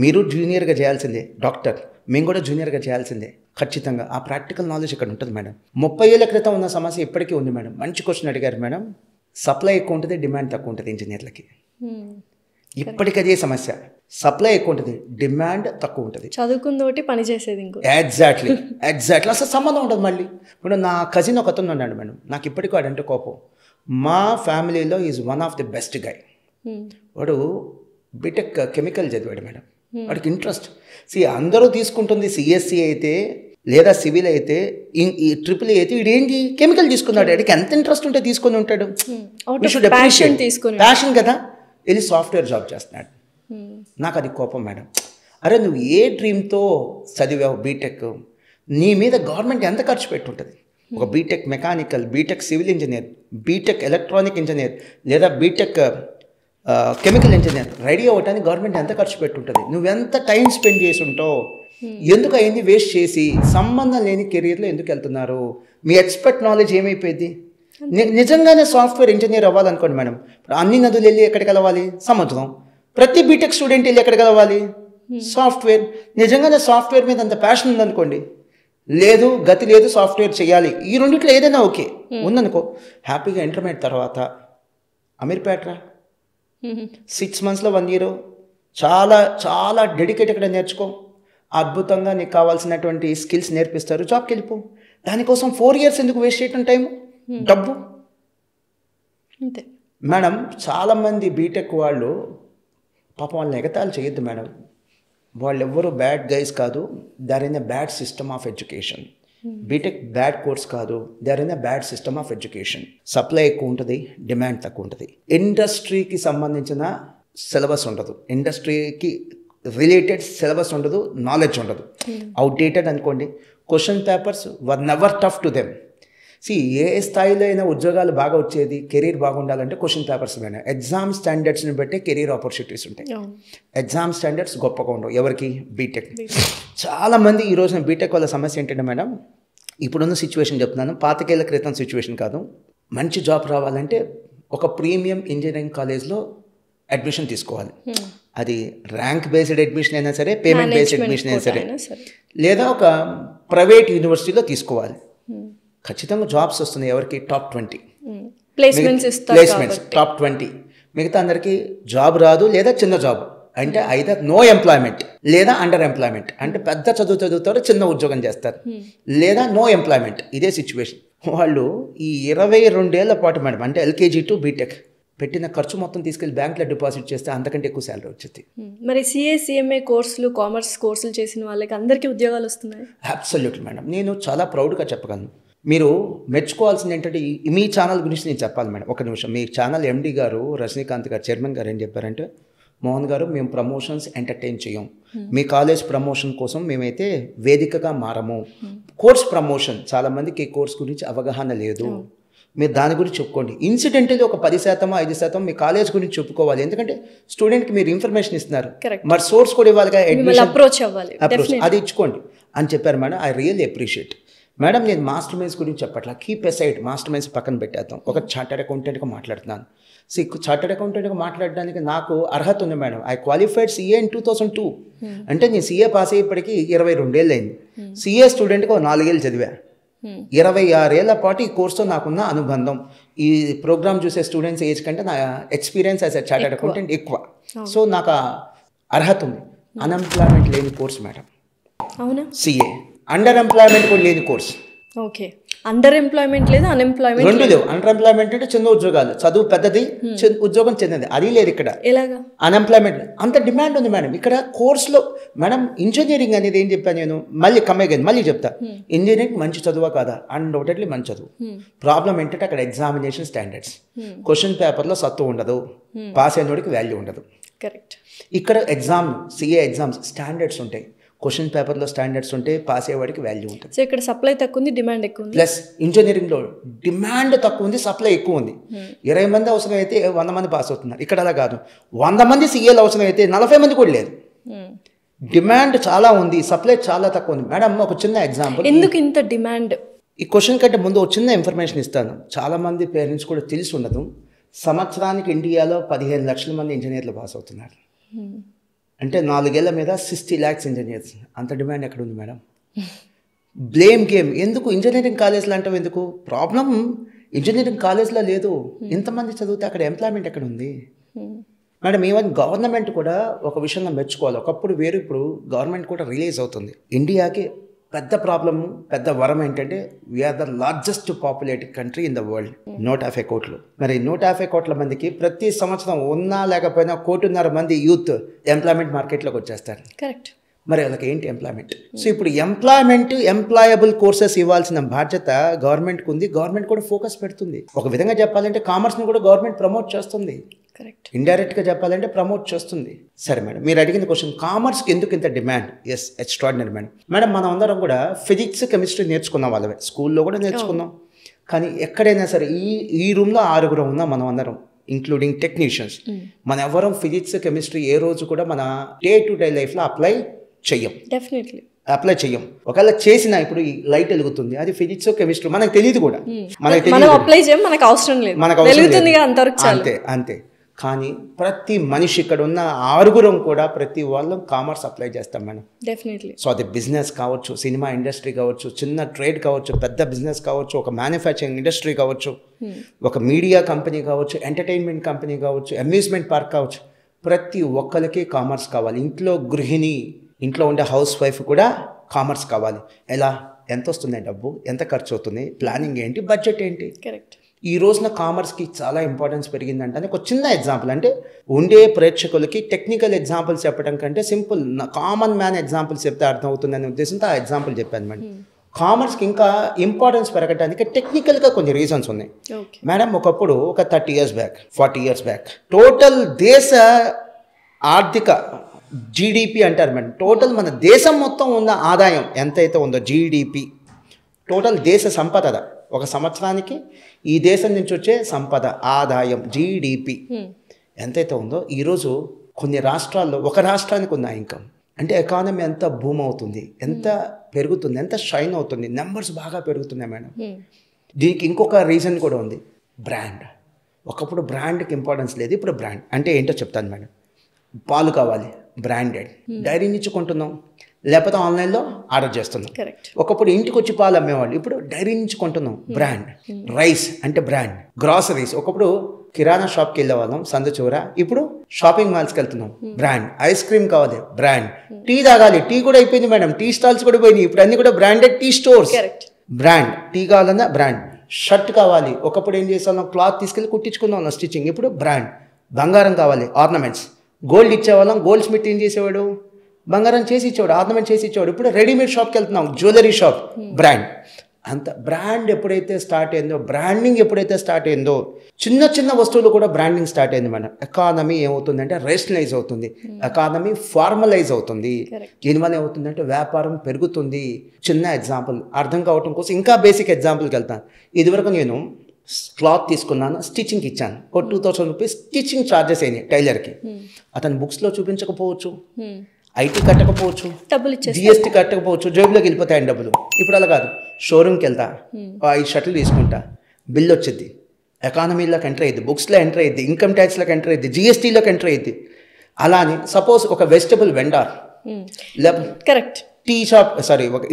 మీరు జూనియర్గా చేయాల్సిందే. డాక్టర్ మేము కూడా జూనియర్గా చేయాల్సిందే ఖచ్చితంగా. ఆ ప్రాక్టికల్ నాలెడ్జ్ ఇక్కడ ఉంటుంది మేడం. 30 ఏళ్ల క్రితం ఉన్న సమస్య ఇప్పటికీ ఉంది మేడం. మంచి క్వశ్చన్ అడిగారు మేడం. సప్లై ఎక్కువ ఉంటుంది, డిమాండ్ తక్కువ ఉంటుంది ఇంజనీర్లకి. ఇప్పటికీ అదే సమస్య. సప్లై ఎక్కువ ఉంటుంది, డిమాండ్ తక్కువ ఉంటుంది. చదువుకుందోటి పని చేసేది ఇంకో. ఎగ్జాక్ట్లీ. అసలు సంబంధం ఉండదు మళ్ళీ. ఇప్పుడు నా కజిన్ ఒక అతను ఉన్నాడు మేడం, నాకు ఇప్పటికీ వాడంటే కోపం. మా ఫ్యామిలీలో is one of the best guy. వాడు బీటెక్ కెమికల్ చదివాడు మేడం. వాడికి ఇంట్రెస్ట్. అందరూ తీసుకుంటుంది సిఎస్సి అయితే లేదా సివిల్ అయితే, ఈ ట్రిపుల్ అయితే వీడు ఏంటి కెమికల్ తీసుకున్నాడు. వాడికి ఎంత ఇంట్రెస్ట్ ఉంటే తీసుకొని ఉంటాడు. ప్యాషన్ కదా. వెళ్ళి సాఫ్ట్వేర్ జాబ్ చేస్తున్నాడు. నాకు అది కోపం మేడం. అరే నువ్వు ఏ డ్రీమ్తో చదివావు బీటెక్, నీ మీద గవర్నమెంట్ ఎంత ఖర్చు పెట్టుంటుంది. ఒక BTech mechanical, BTech civil engineer, BTech electronic engineer లేదా బీటెక్ కెమికల్ ఇంజనీర్ రెడీ అవ్వటానికి గవర్నమెంట్ ఎంత ఖర్చు పెట్టుంటుంది. నువ్వెంత టైం స్పెండ్ చేసి ఉంటావు. ఎందుకు అయింది వేస్ట్ చేసి సంబంధం లేని కెరీర్లో ఎందుకు వెళ్తున్నారు? మీ ఎక్స్పర్ట్ నాలెడ్జ్ ఏమైపోయింది? నిజంగానే సాఫ్ట్వేర్ ఇంజనీర్ అవ్వాలనుకోండి మేడం, అన్ని నదులు వెళ్ళి ఎక్కడికి వెళ్ళాలి? సముద్రం. ప్రతి బీటెక్ స్టూడెంట్ వెళ్ళి ఎక్కడికి వెళ్ళాలి? సాఫ్ట్వేర్. నిజంగానే సాఫ్ట్వేర్ మీద అంత ప్యాషన్ ఉందనుకోండి, లేదు గతి లేదు సాఫ్ట్వేర్ చేయాలి, ఈ రెండిట్లో ఏదైనా ఓకే ఉందనుకో, హ్యాపీగా ఇంటర్మీడియట్ తర్వాత అమీర్పేట 6 monthsలో 1 year చాలా చాలా డెడికేటెడ్గా నేర్చుకో. అద్భుతంగా నీకు కావాల్సినటువంటి స్కిల్స్ నేర్పిస్తారు, జాబ్కి వెళ్ళిపో. దానికోసం 4 years ఎందుకు వేస్ట్ చేయటం టైము, డబ్బు? అంతే మేడం. చాలామంది బీటెక్ వాళ్ళు పాపం వాళ్ళని ఎగతాళి చేయొద్దు మేడం. వాళ్ళు ఎవ్వరూ బ్యాడ్ గైస్ కాదు. They are in a bad system of education. BTech bad course కాదు, they are in a bad system of education. Supply ఎక్కువ ఉంటుంది, డిమాండ్ తక్కువ ఉంటుంది. ఇండస్ట్రీకి సంబంధించిన సిలబస్ ఉండదు, ఇండస్ట్రీకి రిలేటెడ్ సిలబస్ ఉండదు, నాలెడ్జ్ ఉండదు. అవుట్డేటెడ్ అనుకోండి. Question papers were never tough to them. ఏ స్థాయిలో అయినా ఉద్యోగాలు బాగా వచ్చేది, కెరీర్ బాగుండాలంటే క్వశ్చన్ పేపర్స్ మీద. ఎగ్జామ్ స్టాండర్డ్స్ని బట్టి కెరీర్ ఆపర్చునిటీస్ ఉంటాయి. ఎగ్జామ్ స్టాండర్డ్స్ గొప్పగా ఉండవు. ఎవరికి? బీటెక్. చాలామంది ఈ రోజున బీటెక్ వల్ల సమస్య ఏంటంటే మేడం, ఇప్పుడున్న సిచ్యువేషన్ చెప్తున్నాను, 25 ఏళ్ల క్రితం సిచ్యువేషన్ కాదు. మంచి జాబ్ రావాలంటే ఒక ప్రీమియం ఇంజనీరింగ్ కాలేజ్లో అడ్మిషన్ తీసుకోవాలి. అది ర్యాంక్ బేస్డ్ అడ్మిషన్ అయినా సరే, పేమెంట్ బేస్డ్ అడ్మిషన్ అయినా సరే, లేదా ఒక ప్రైవేట్ యూనివర్సిటీలో తీసుకోవాలి. ఖచ్చితంగా జాబ్స్ వస్తున్నాయి. ఎవరికి? Top 20 placements, top 20. మిగతా అందరికీ జాబ్ రాదు, లేదా చిన్న జాబ్. అంటే ఐదర్ నో ఎంప్లాయ్మెంట్ లేదా అండర్ ఎంప్లాయ్మెంట్. అంటే పెద్ద చదువు చదువుతారు, చిన్న ఉద్యోగం చేస్తారు, లేదా నో ఎంప్లాయ్మెంట్. ఇదే సిచ్యువేషన్. వాళ్ళు ఈ 22 ఏళ్ల పాటు మేడం, అంటే ఎల్కేజీ టు బీటెక్ పెట్టిన ఖర్చు మొత్తం తీసుకెళ్లి బ్యాంక్లో డిపాజిట్ చేస్తే అంతకంటే ఎక్కువ శాలరీ వచ్చింది. మరి సిఏ సిఎంఏ కోర్సులు, కామర్స్ కోర్సులు చేసిన వాళ్ళకి అందరికీ ఉద్యోగాలు వస్తున్నాయి? Absolutely madam. నేను చాలా ప్రౌడ్గా చెప్పగలను. మీరు మెచ్చుకోవాల్సింది ఏంటంటే మీ ఛానల్ గురించి నేను చెప్పాలి మేడం. ఒక నిమిషం. మీ ఛానల్ ఎండి గారు రజనీకాంత్ గారు, చైర్మన్ గారు ఏం చెప్పారంటే, మోహన్ గారు మేము ప్రమోషన్స్ ఎంటర్టైన్ చేయం, మీ కాలేజ్ ప్రమోషన్ కోసం మేమైతే వేదికగా మారము. కోర్స్ ప్రమోషన్, చాలామందికి ఈ కోర్స్ గురించి అవగాహన లేదు, మీరు దాని గురించి చెప్పుకోండి. ఇన్సిడెంటల్లీ ఒక 10%, 5% మీ కాలేజ్ గురించి చెప్పుకోవాలి. ఎందుకంటే స్టూడెంట్కి మీరు ఇన్ఫర్మేషన్ ఇస్తున్నారు, మరి సోర్స్ కూడా ఇవ్వాలిగా, అడ్మిషన్ అప్రోచ్ అవ్వాలి, అది ఇచ్చుకోండి అని చెప్పారు madam. I really appreciate madam. నేను మాస్టర్ మైండ్స్ గురించి చెప్పట్లా, కీప్ ఎసైడ్, మాస్టర్ మైండ్స్ పక్కన పెట్టేద్దాం. ఒక చార్టర్డ్ అకౌంటెంట్గా మాట్లాడుతున్నాను. చార్టర్డ్ అకౌంటెంట్గా మాట్లాడడానికి నాకు అర్హత ఉంది madam. I qualified CA in 2002. అంటే నేను సిఏ పాస్ అయ్యేప్పటికీ 22 ఏళ్ళు అయింది. సిఏ స్టూడెంట్గా 4 ఏళ్ళు చదివా. 26 ఏళ్ల పాటు ఈ కోర్సుతో నాకున్న అనుబంధం, ఈ ప్రోగ్రామ్ చూసే స్టూడెంట్స్ ఏజ్ కంటే నా experience as a chartered accountant ఎక్కువ. సో నాకు అర్హత ఉంది. అన్ఎంప్లాయ్మెంట్ లేని కోర్స్ మేడం అవునా? సిఏ. అండర్ ఎంప్లాయ్మెంట్ కూడా లేని కోర్స్. ఓకే, అండర్ ఎంప్లాయ్మెంట్ లేదు, అన్ఎంప్లాయ్మెంట్ రెండు లేవు. అండర్ ఎంప్లాయ్మెంట్ అంటే చిన్న ఉద్యోగాలు, చదువు పెద్దది, ఉద్యోగం చిన్నది, అది లేదు ఇక్కడ. ఎలాగా? అన్ఎంప్లాయ్మెంట్ అంత డిమాండ్ ఉంది మేడం ఇక్కడ కోర్సులో. మేడం ఇంజనీరింగ్ అనేది ఏం చెప్పాను నేను, మళ్ళీ మళ్ళీ చెప్తా. ఇంజనీరింగ్ మంచి చదువా కాదా? అన్డౌటెడ్లీ మంచి చదువు. ప్రాబ్లం ఏంటంటే అక్కడ ఎగ్జామినేషన్ స్టాండర్డ్స్, క్వశ్చన్ పేపర్లో సత్తు ఉండదు, పాస్ అయినోడికి వాల్యూ ఉండదు. కరెక్ట్. ఇక్కడ ఎగ్జామ్, సిఏ ఎగ్జామ్స్ స్టాండర్డ్స్ ఉంటాయి, క్వశ్చన్ పేపర్లో స్టాండర్డ్స్ ఉంటే పాస్ అయ్యేవాడికి వాల్యూ ఉంటుంది. సో ఇక్కడ సప్లై తక్కువ ఉంది, డిమాండ్ ఎక్కువ ఉంది. ప్లస్ ఇంజనీరింగ్లో డిమాండ్ తక్కువ ఉంది, సప్లై ఎక్కువ ఉంది. 20 మంది అవసరం అయితే 100 మంది పాస్ అవుతున్నారు. ఇక్కడ అలా కాదు, 100 మంది సిఏలు అవసరం అయితే 40 మంది కూడా లేదు. డిమాండ్ చాలా ఉంది, సప్లై చాలా తక్కువ ఉంది. మేడం ఒక చిన్న ఎగ్జాంపుల్. ఎందుకు ఇంత డిమాండ్? ఈ క్వశ్చన్ కంటే ముందు ఒక చిన్న ఇన్ఫర్మేషన్ ఇస్తాను. చాలామంది పేరెంట్స్ కూడా తెలిసి ఉండదు. సంవత్సరానికి ఇండియాలో 15 లక్షల మంది ఇంజనీర్లు పాస్ అవుతున్నారు. అంటే 4 ఏళ్ల మీద 60 lakhs ఇంజనీర్స్. అంత డిమాండ్ ఎక్కడ ఉంది మేడం? Blame game. ఎందుకు ఇంజనీరింగ్ కాలేజ్లో అంటావు? ఎందుకు ప్రాబ్లం ఇంజనీరింగ్ కాలేజ్లో లేదు. ఇంతమంది చదివితే అక్కడ ఎంప్లాయ్మెంట్ ఎక్కడ ఉంది మేడం? ఈవెన్ గవర్నమెంట్ కూడా ఒక విషయంలో మెచ్చుకోవాలి. ఒకప్పుడు వేరు, ఇప్పుడు గవర్నమెంట్ కూడా రిలీజ్ అవుతుంది. ఇండియాకి పెద్ద ప్రాబ్లమ్, పెద్ద వరం ఏంటంటే we're the largest populated country in the world. 150 కోట్లు. మరి 150 కోట్ల మందికి ప్రతి సంవత్సరం ఉన్నా లేకపోయినా 1.5 కోటి మంది యూత్ ఎంప్లాయ్మెంట్ మార్కెట్లోకి వచ్చేస్తారు. కరెక్ట్. మరి వాళ్ళకి ఏంటి ఎంప్లాయ్మెంట్? సో ఇప్పుడు ఎంప్లాయబుల్ కోర్సెస్ ఇవ్వాల్సిన బాధ్యత గవర్నమెంట్కి ఉంది. గవర్నమెంట్ కూడా ఫోకస్ పెడుతుంది. ఒక విధంగా చెప్పాలంటే కామర్స్ని కూడా గవర్నమెంట్ ప్రమోట్ చేస్తుంది. కరెక్ట్. ఇండైరెక్ట్గా చెప్పాలంటే ప్రమోట్ చేస్తుంది. సరే మేడం, మీరు అడిగిన క్వశ్చన్, కామర్స్కి ఎందుకు ఇంత demand? Yes, extraordinary madam. Madam మనం అందరం కూడా ఫిజిక్స్, కెమిస్ట్రీ నేర్చుకున్నాం, వాళ్ళవే స్కూల్లో కూడా నేర్చుకున్నాం. కానీ ఎక్కడైనా సరే ఈ రూమ్లో 6 ఉన్నాం మనం అందరం, ఇంక్లూడింగ్ టెక్నీషియన్స్. మన ఎవరం ఫిజిక్స్, కెమిస్ట్రీ ఏ రోజు కూడా మన డే లైఫ్లో అప్లై చెయ్యం. డెఫినెట్లీ అప్లై చెయ్యం. ఒకవేళ చేసినా ఇప్పుడు ఈ లైట్ వెలుగుతుంది, అది ఫిజిక్స్, కెమిస్ట్రీ మనకు తెలియదు కూడా. మనం అప్లై చేయం, మనకు అవసరం లేదు, అంతే. కానీ ప్రతి మనిషి, ఇక్కడ ఉన్న 6 కూడా ప్రతి వాళ్ళం కామర్స్ అప్లై చేస్తాం మేడం. డెఫినెట్లీ. సో అది బిజినెస్ కావచ్చు, సినిమా ఇండస్ట్రీ కావచ్చు, చిన్న ట్రేడ్ కావచ్చు, పెద్ద బిజినెస్ కావచ్చు, ఒక మ్యానుఫ్యాక్చరింగ్ ఇండస్ట్రీ కావచ్చు, ఒక మీడియా కంపెనీ కావచ్చు, ఎంటర్టైన్మెంట్ కంపెనీ కావచ్చు, అమ్యూజ్మెంట్ పార్క్ కావచ్చు, ప్రతి ఒక్కరికి కామర్స్ కావాలి. ఇంట్లో గృహిణి, ఇంట్లో ఉండే హౌస్ వైఫ్ కూడా కామర్స్ కావాలి. ఎలా, ఎంత వస్తుంది డబ్బు, ఎంత ఖర్చు అవుతుంది, ప్లానింగ్ ఏంటి, బడ్జెట్ ఏంటి. కరెక్ట్. ఈ రోజున కామర్స్కి చాలా ఇంపార్టెన్స్ పెరిగిందంటే ఒక చిన్న ఎగ్జాంపుల్, అంటే ఉండే ప్రేక్షకులకి టెక్నికల్ ఎగ్జాంపుల్స్ చెప్పడం కంటే సింపుల్ కామన్ మ్యాన్ ఎగ్జాంపుల్స్ చెప్తే అర్థమవుతుందనే ఉద్దేశంతో ఆ ఎగ్జాంపుల్ చెప్పాను మేడం. కామర్స్కి ఇంకా ఇంపార్టెన్స్ పెరగడానికి టెక్నికల్గా కొన్ని రీజన్స్ ఉన్నాయి మేడం. ఒకప్పుడు ఒక 30 years back, 40 years back total దేశ ఆర్థిక జీడిపి అంటారు మేడం. టోటల్ మన దేశం మొత్తం ఉన్న ఆదాయం ఎంతైతే ఉందో, జీడిపి, టోటల్ దేశ సంపద, ఒక సంవత్సరానికి ఈ దేశం నుంచి వచ్చే సంపద, ఆదాయం, జీడిపి ఎంతైతే ఉందో, ఈరోజు కొన్ని రాష్ట్రాల్లో ఒక రాష్ట్రానికి ఉన్న ఇన్కమ్, అంటే ఎకానమీ ఎంత బూమ్ అవుతుంది, ఎంత పెరుగుతుంది, ఎంత షైన్ అవుతుంది, నెంబర్స్ బాగా పెరుగుతున్నాయి మేడం. దీనికి ఇంకొక రీజన్ కూడా ఉంది, బ్రాండ్. ఒకప్పుడు బ్రాండ్కి ఇంపార్టెన్స్ లేదు, ఇప్పుడు బ్రాండ్ అంటే ఏంటో చెప్తాను మేడం. పాలు కావాలి, బ్రాండెడ్, డైరీ నుంచి కొంటున్నాం, లేకపోతే ఆన్లైన్లో ఆర్డర్ చేస్తున్నాం. ఒకప్పుడు ఇంటికి వచ్చి పాలు అమ్మేవాళ్ళు, ఇప్పుడు డైరీ నుంచి కొంటున్నాం, బ్రాండ్. రైస్ అంటే బ్రాండ్. గ్రాసరీస్, ఒకప్పుడు కిరాణా షాప్కి వెళ్ళే వాళ్ళం సందు చివర, ఇప్పుడు షాపింగ్ మాల్స్కి వెళ్తున్నాం, బ్రాండ్. ఐస్ క్రీమ్ కావాలి, బ్రాండ్. టీ తాగాలి, టీ కూడా అయిపోయింది మేడం, టీ స్టాల్స్ కూడా పోయినాయి, ఇప్పుడు అన్ని కూడా branded tea stores, brand. Tea కావాలన్నా బ్రాండ్. షర్ట్ కావాలి, ఒకప్పుడు ఏం చేసేవాళ్ళం, క్లాత్ తీసుకెళ్ళి కుట్టించుకున్నాం స్టిచ్చింగ్, ఇప్పుడు బ్రాండ్. బంగారం కావాలి, ఆర్నమెంట్స్. గోల్డ్ ఇచ్చేవాళ్ళం, గోల్డ్ స్మిత్ ఏం చేసేవాడు, బంగారం చేసి ఇచ్చేవాడు, ఆర్నమెంట్ చేసి ఇచ్చేవాడు. ఇప్పుడు రెడీమేడ్ షాప్కి వెళ్తున్నాం, జ్యువెలరీ షాప్, బ్రాండ్. అంత బ్రాండ్ ఎప్పుడైతే స్టార్ట్ అయిందో, బ్రాండింగ్ ఎప్పుడైతే స్టార్ట్ అయిందో, చిన్న చిన్న వస్తువులు కూడా బ్రాండింగ్ స్టార్ట్ అయింది మేడం. ఎకానమీ ఏమవుతుందంటే రేషనలైజ్ అవుతుంది, ఎకానమీ ఫార్మలైజ్ అవుతుంది. దీనివల్ల ఏమవుతుందంటే వ్యాపారం పెరుగుతుంది. చిన్న ఎగ్జాంపుల్ అర్థం కావటం కోసం ఇంకా బేసిక్ ఎగ్జాంపుల్కి వెళ్తాను. ఇదివరకు నేను క్లాత్ తీసుకున్నాను, స్టిచ్చింగ్కి ఇచ్చాను, ఒక 2000 రూపీస్ స్టిచ్చింగ్ ఛార్జెస్ అయినాయి టైలర్కి. అతను బుక్స్లో చూపించకపోవచ్చు, ఐటీ కట్టకపోవచ్చు, జిఎస్టీ కట్టకపోవచ్చు, జేబులోకి వెళ్ళిపోతాయని డబ్బులు. ఇప్పుడు అలా కాదు, షోరూమ్కి వెళ్తా, 5 షర్ట్లు తీసుకుంటా, బిల్ వచ్చింది, ఎకానమీలోకి ఎంటర్ అయ్యింది, బుక్స్లో ఎంటర్ అయ్యింది, ఇన్కమ్ ట్యాక్స్లోకి ఎంటర్ అయ్యింది, జిఎస్టీలోకి ఎంటర్ అయ్యింది. అలానే సపోజ్ ఒక vegetable vendor, correct, tea shop, sorry, ఒక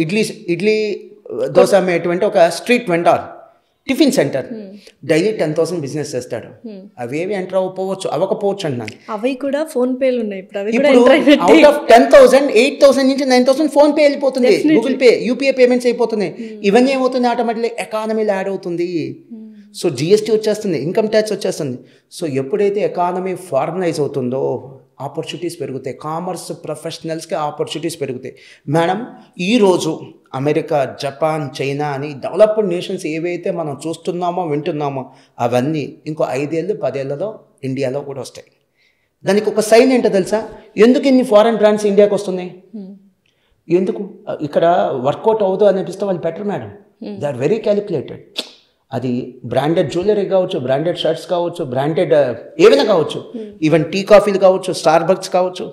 ఇడ్లీ దోశ అమ్మేటువంటి ఒక street vendor, tiffin centre, daily 10,000 business చేస్తాడు. అవేవి ఎంటర్ అవ్వకపోవచ్చు అంటున్నాను. అవి కూడా ఫోన్ పేలు ఉన్నాయి ఇప్పుడు. అవుట్ ఆఫ్ 10,000 8,000 నుంచి 9,000 ఫోన్ పే వెళ్ళిపోతుంది, గూగుల్ పే, యూపీఐ పేమెంట్స్ అయిపోతున్నాయి. ఇవన్నీ ఏమవుతుంది, ఆటోమేటిక్లీ ఎకానమీలో యాడ్ అవుతుంది. సో జిఎస్టీ వచ్చేస్తుంది, ఇన్కమ్ ట్యాక్స్ వచ్చేస్తుంది. సో ఎప్పుడైతే ఎకానమీ ఫార్మలైజ్ అవుతుందో ఆపర్చునిటీస్ పెరుగుతాయి, కామర్స్ ప్రొఫెషనల్స్కి ఆపర్చునిటీస్ పెరుగుతాయి. మేడం, ఈరోజు అమెరికా, జపాన్, చైనా అని డెవలప్డ్ నేషన్స్ ఏవైతే మనం చూస్తున్నామో వింటున్నామో అవన్నీ ఇంకో 5 ఏళ్ళు 10 ఏళ్లలో ఇండియాలో కూడా వస్తాయి. దానికి ఒక సైన్ ఏంటో తెలుసా? ఎందుకు ఇన్ని ఫారెన్ బ్రాండ్స్ ఇండియాకి వస్తున్నాయి? ఎందుకు ఇక్కడ వర్కౌట్ అవుతుంది అనిపిస్తే వాళ్ళు better madam. They are very calculated. అది బ్రాండెడ్ జ్యువెలరీ కావచ్చు, బ్రాండెడ్ షర్ట్స్ కావచ్చు, బ్రాండెడ్ ఏమైనా కావచ్చు, ఈవెన్ టీ కాఫీలు కావచ్చు, స్టార్ బక్స్ కావచ్చు.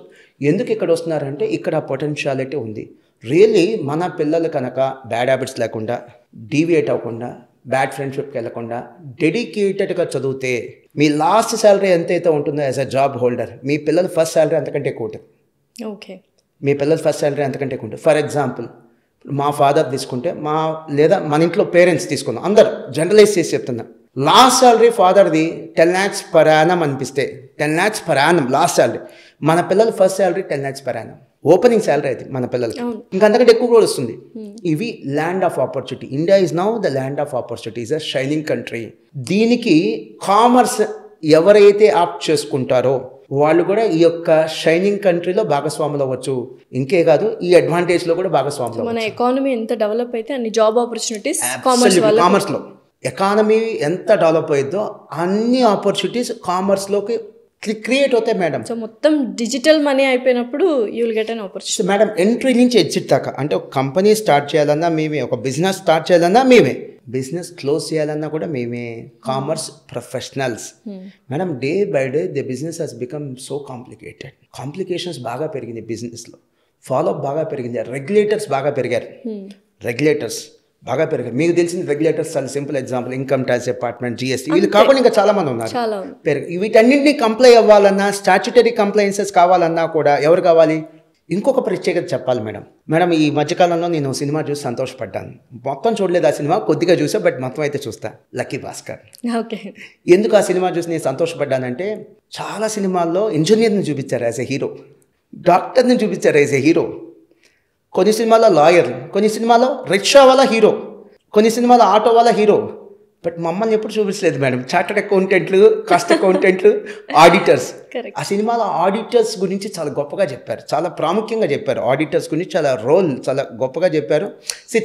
ఎందుకు ఇక్కడ వస్తున్నారంటే ఇక్కడ పొటెన్షియాలిటీ ఉంది. రియల్లీ మన పిల్లలు కనుక బ్యాడ్ హ్యాబిట్స్ లేకుండా, డీవియేట్ అవ్వకుండా, బ్యాడ్ ఫ్రెండ్షిప్కి వెళ్ళకుండా డెడికేటెడ్గా చదివితే మీ లాస్ట్ శాలరీ ఎంతైతే ఉంటుందో యాజ్ అ జాబ్ హోల్డర్, మీ పిల్లల ఫస్ట్ శాలరీ అంతకంటే ఎక్కువ ఉంటుంది. ఓకే, మీ పిల్లల ఫస్ట్ శాలరీ అంతకంటే ఎక్కువ ఉంటుంది. ఫర్ ఎగ్జాంపుల్, మా ఫాదర్ తీసుకుంటే, లేదా మన ఇంట్లో పేరెంట్స్ తీసుకుందాం, అందరు జనరలైజ్ చేసి చెప్తున్నా. లాస్ట్ శాలరీ ఫాదర్ది 10 lakhs per annum అనిపిస్తే 10 lakhs per annum last salary. మన పిల్లల first salary 10 lakhs per annum opening salary అయితే మన పిల్లలకి ఇంకంతకంటే ఎక్కువ కూడా వస్తుంది. ఇవి land of opportunity. India is now the land of opportunity, is a shining country. దీనికి కామర్స్ ఎవరైతే ఆప్ట్ చేసుకుంటారో వాళ్ళు కూడా ఈ యొక్క షైనింగ్ కంట్రీలో భాగస్వాములు అవ్వచ్చు. ఇంకే కాదు, ఈ అడ్వాంటేజ్లో కూడా భాగస్వాములు. మన ఎకానమీ ఎంత డెవలప్ అయితే అన్ని జాబ్ ఆపర్చునిటీస్ కామర్స్లో, ఎకానమీ ఎంత డెవలప్ అయ్యిద్దో అన్ని ఆపర్చునిటీస్ కామర్స్లోకి క్రియేట్ అవుతాయి మేడం. సో మొత్తం డిజిటల్ మనీ అయిపోయినప్పుడు you will get an opportunity. Madam, entry నుంచి ఎగ్జిట్ దాకా, అంటే ఒక కంపెనీ స్టార్ట్ చేయాలన్నా మేమే, ఒక బిజినెస్ స్టార్ట్ చేయాలన్నా మేమే, బిజినెస్ క్లోజ్ చేయాలన్నా కూడా మేమే. Commerce professionals madam, day by day the business has become so complicated. Complications బాగా పెరిగింది బిజినెస్లో, ఫాలోఅప్ బాగా పెరిగింది, రెగ్యులేటర్స్ బాగా పెరిగారు, రెగ్యులేటర్స్ బాగా పెరిగారు. మీకు తెలిసిన రెగ్యులేటర్స్ చాలా simple example, income tax department, GST, వీళ్ళు కాకుండా ఇంకా చాలా మంది ఉన్నారు. వీటన్నింటినీ కంప్లై అవ్వాలన్నా, స్టాచ్యుటరీ కంప్లైన్సెస్ కావాలన్నా కూడా ఎవరు కావాలి? ఇంకొక ప్రత్యేకత చెప్పాలి మేడం. ఈ మధ్యకాలంలో నేను సినిమా చూసి సంతోషపడ్డాను. మొత్తం చూడలేదు ఆ సినిమా, కొద్దిగా చూసా, బట్ మొత్తం అయితే చూస్తా. లక్కీ భాస్కర్. ఎందుకు ఆ సినిమా చూసి నేను సంతోషపడ్డానంటే, చాలా సినిమాల్లో ఇంజనీర్ని చూపించారు యాజ్ ఎ హీరో, డాక్టర్ని చూపించారు యాజ్ ఎ హీరో, కొన్ని సినిమాలో లాయర్, కొన్ని సినిమాలో రిక్షా వాళ్ళ హీరో, కొన్ని సినిమాలో ఆటో వాళ్ళ హీరో. బట్ మమ్మల్ని ఎప్పుడు చూపించలేదు మేడం. చార్టర్డ్ అకౌంటెంట్లు, కాస్ట్ అకౌంటెంట్లు, ఆడిటర్స్. ఆ సినిమాలో ఆడిటర్స్ గురించి చాలా గొప్పగా చెప్పారు, చాలా ప్రాముఖ్యంగా చెప్పారు. ఆడిటర్స్ గురించి చాలా రోల్ చాలా గొప్పగా చెప్పారు.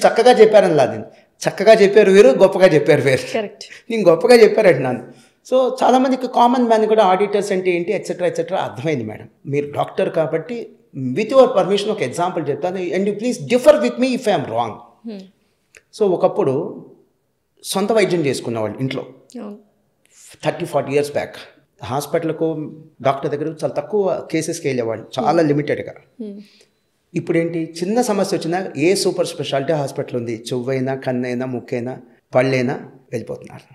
చక్కగా చెప్పారని లాది, చక్కగా చెప్పారు వేరు, గొప్పగా చెప్పారు వేరు. నేను గొప్పగా చెప్పారంటున్నాను. సో చాలామందికి కామన్ మ్యాన్ కూడా ఆడిటర్స్ అంటే ఏంటి ఎట్సెట్రా ఎట్సెట్రా అర్థమైంది మేడం. మీరు డాక్టర్ కాబట్టి విత్ యువర్ పర్మిషన్ ఒక ఎగ్జాంపుల్ చెప్తాను, and you please differ with me if I'm wrong. So ఒకప్పుడు సొంత వైద్యం చేసుకునేవాళ్ళు ఇంట్లో 30-40 years బ్యాక్. హాస్పిటల్కు డాక్టర్ దగ్గర చాలా తక్కువ కేసెస్కి వెళ్ళేవాళ్ళు, చాలా లిమిటెడ్గా. ఇప్పుడేంటి, చిన్న సమస్య వచ్చినా ఏ సూపర్ స్పెషాలిటీ హాస్పిటల్ ఉంది, చెవ్వైనా, కన్నైనా, ముక్కైనా, పళ్ళైనా వెళ్ళిపోతున్నారు.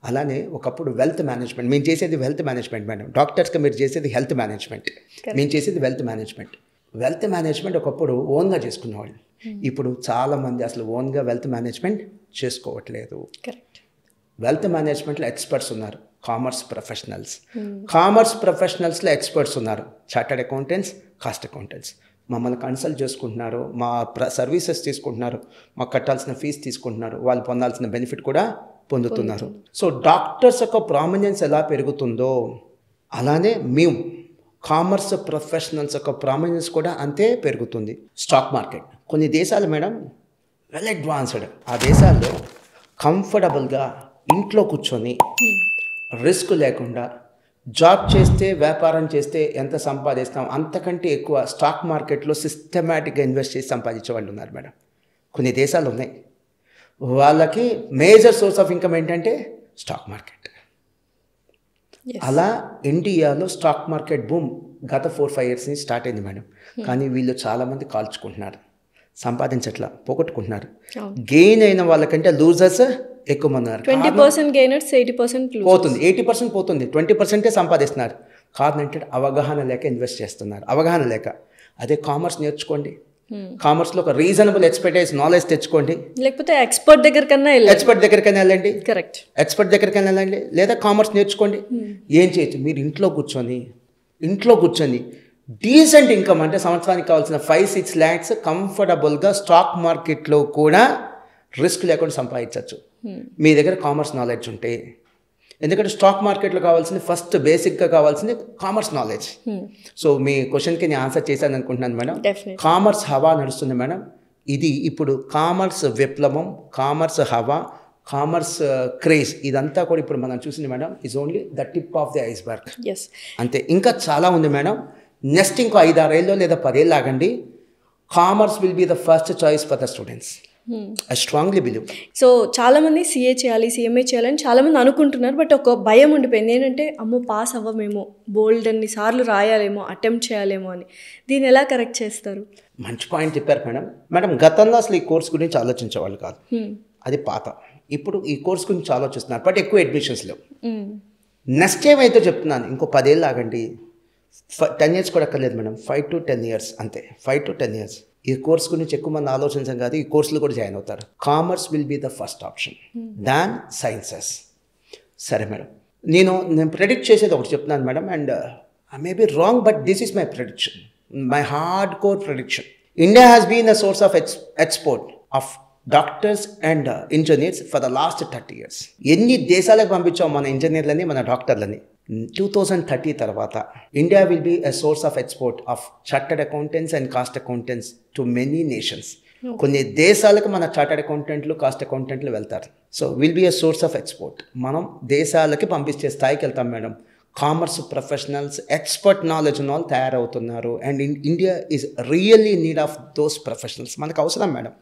అలానే ఒకప్పుడు వెల్త్ మేనేజ్మెంట్, మేము చేసేది వెల్త్ మేనేజ్మెంట్ మేడం. డాక్టర్స్కి మీరు చేసేది హెల్త్ మేనేజ్మెంట్, మేము చేసేది వెల్త్ మేనేజ్మెంట్. వెల్త్ మేనేజ్మెంట్ ఒకప్పుడు ఓన్గా చేసుకునేవాళ్ళు. ఇప్పుడు చాలామంది అసలు ఓన్గా వెల్త్ మేనేజ్మెంట్ చేసుకోవట్లేదు. వెల్త్ మేనేజ్మెంట్లో ఎక్స్పర్ట్స్ ఉన్నారు, కామర్స్ ప్రొఫెషనల్స్. కామర్స్ ప్రొఫెషనల్స్లో ఎక్స్పర్ట్స్ ఉన్నారు, చార్టర్డ్ అకౌంటెంట్స్, కాస్ట్ అకౌంటెంట్స్. మమ్మల్ని కన్సల్ట్ చేసుకుంటున్నారు, మా సర్వీసెస్ తీసుకుంటున్నారు, మాకు కట్టాల్సిన ఫీజు తీసుకుంటున్నారు, వాళ్ళు పొందాల్సిన బెనిఫిట్ కూడా పొందుతున్నారు. సో డాక్టర్స్ యొక్క ప్రామినెన్స్ ఎలా పెరుగుతుందో అలానే మేము కామర్స్ ప్రొఫెషనల్స్ యొక్క ప్రామినెన్స్ కూడా అంతే పెరుగుతుంది. స్టాక్ మార్కెట్ కొన్ని దేశాలు మేడం వెల్ అడ్వాన్స్డ్, ఆ దేశాల్లో కంఫర్టబుల్గా ఇంట్లో కూర్చొని రిస్క్ లేకుండా జాబ్ చేస్తే, వ్యాపారం చేస్తే ఎంత సంపాదిస్తాం అంతకంటే ఎక్కువ స్టాక్ మార్కెట్లో సిస్టమేటిక్గా ఇన్వెస్ట్ చేసి సంపాదించే వాళ్ళు ఉన్నారు మేడం. కొన్ని దేశాలు ఉన్నాయి, వాళ్ళకి మేజర్ సోర్స్ ఆఫ్ ఇన్కమ్ ఏంటంటే స్టాక్ మార్కెట్. అలా ఇండియాలో స్టాక్ మార్కెట్ బూమ్ గత 4-5 years నుంచి స్టార్ట్ అయింది మేడం. కానీ వీళ్ళు చాలామంది కాల్చుకుంటున్నారు, సంపాదించట్లా, పోగొట్టుకుంటున్నారు. గెయిన్ అయిన వాళ్ళకంటే లూజర్స్ ఎక్కువ మంది ఉన్నారు. 20% గెయినర్స్ 80% పోతుంది, 80% పోతుంది, 20% సంపాదిస్తున్నారు. కారణం ఏంటంటే అవగాహన లేక ఇన్వెస్ట్ చేస్తున్నారు, అవగాహన లేక. అదే కామర్స్ నేర్చుకోండి, కామర్స్లో ఒక రీజనబుల్ ఎక్స్పర్టైజ్ నాలెడ్జ్ తెచ్చుకోండి, లేకపోతే ఎక్స్పర్ట్ దగ్గరకన్నా వెళ్ళండి, కరెక్ట్, ఎక్స్పర్ట్ దగ్గరికైనా వెళ్ళండి, లేదా కామర్స్ నేర్చుకోండి. ఏం చేయొచ్చు, మీరు ఇంట్లో కూర్చొని డీసెంట్ ఇన్కమ్ అంటే సంవత్సరానికి కావాల్సిన 5-6 lakhs కంఫర్టబుల్గా స్టాక్ మార్కెట్లో కూడా రిస్క్ లేకుండా సంపాదించవచ్చు మీ దగ్గర కామర్స్ నాలెడ్జ్ ఉంటే. ఎందుకంటే స్టాక్ మార్కెట్లో కావాల్సింది ఫస్ట్ బేసిక్గా కావాల్సింది కామర్స్ నాలెడ్జ్. సో మీ క్వశ్చన్కి నేను ఆన్సర్ చేశాను అనుకుంటున్నాను మేడం. కామర్స్ హవా నడుస్తుంది మేడం. ఇది ఇప్పుడు కామర్స్ విప్లవం, కామర్స్ హవా, కామర్స్ క్రేజ్, ఇదంతా కూడా ఇప్పుడు మనం చూసింది madam is only the tip of the iceberg. అంతే, ఇంకా చాలా ఉంది మేడం. నెక్స్ట్ ఇంకో 5-6 ఏళ్ళు లేదా 10 ఏళ్ళు ఆగండి, commerce will be the first choice for the students. I strongly believe. So చాలామంది CA చేయాలి, CMA చేయాలని చాలామంది అనుకుంటున్నారు. బట్ ఒక భయం ఉండిపోయింది ఏంటంటే అమ్మో పాస్ అవ్వమేమో, బోల్డ్ అన్ని సార్లు రాయాలేమో, అటెంప్ట్ చేయాలేమో అని. దీన్ని ఎలా కరెక్ట్ చేస్తారు? మంచి పాయింట్ చెప్పారు మేడం. గతంలో అసలు ఈ కోర్స్ గురించి ఆలోచించేవాళ్ళు కాదు, అది పాత. ఇప్పుడు ఈ కోర్స్ గురించి ఆలోచిస్తున్నారు, బట్ ఎక్కువ అడ్మిషన్స్ లేవు. నెక్స్ట్ ఏమైతే చెప్తున్నాను, ఇంకో 10 ఏళ్ళు ఆగండి, 10 years కూడా అక్కర్లేదు మేడం, 5 to 10 years అంతే, 5 to 10 years. ఈ కోర్స్ గురించి ఎక్కువ మంది ఆలోచించం కాదు, ఈ కోర్సులు కూడా జాయిన్ అవుతారు. Commerce will be the first option than sciences. సరే మేడం, నేను ప్రెడిక్ట్ చేసేది ఒకటి చెప్తున్నాను madam, and I may be wrong, but this is my prediction, my hardcore prediction. India has been a source of export of doctors and engineers for the last 30 years. ఎన్ని దేశాలకు పంపించాం మన ఇంజనీర్లని, మన డాక్టర్లని. 2030 తర్వాత India will be a source of export of chartered accountants and cost accountants to many nations. కొన్ని దేశాలకు మన చార్టర్డ్ అకౌంటెంట్లు, కాస్ట్ అకౌంటెంట్లు వెళ్తారు. So will be a source of export. మనం దేశాలకి పంపించే స్థాయికి వెళ్తాం madam. Commerce professionals, expert knowledge ఉన్న వాళ్ళు తయారవుతున్నారు. And India is really need of those professionals, మనకు అవసరం మేడం.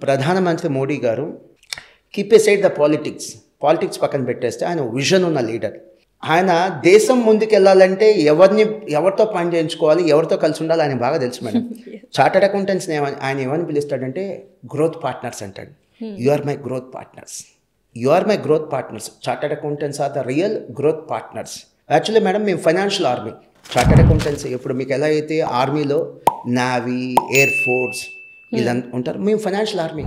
ప్రధానమంత్రి Modi garu keep a side the politics పక్కన పెట్టేస్తే ఆయన విజన్ ఉన్న లీడర్. ఆయన దేశం ముందుకు వెళ్ళాలంటే ఎవరితో పని చేయించుకోవాలి, ఎవరితో కలిసి ఉండాలి ఆయన బాగా తెలుసు మేడం. చార్టర్డ్ అకౌంటెంట్స్ని ఆయన ఏమని పిలుస్తాడంటే గ్రోత్ పార్ట్నర్స్ అంటాడు. You are my growth partners. Chartered accountants are the real growth partners. Actually madam మేము ఫైనాన్షియల్ ఆర్మీ. చార్టర్డ్ అకౌంటెంట్స్ ఇప్పుడు మీకు ఎలా అయితే ఆర్మీలో నావీ, ఎయిర్ ఫోర్స్ వీళ్ళంతా ఉంటారు, మేము ఫైనాన్షియల్ ఆర్మీ.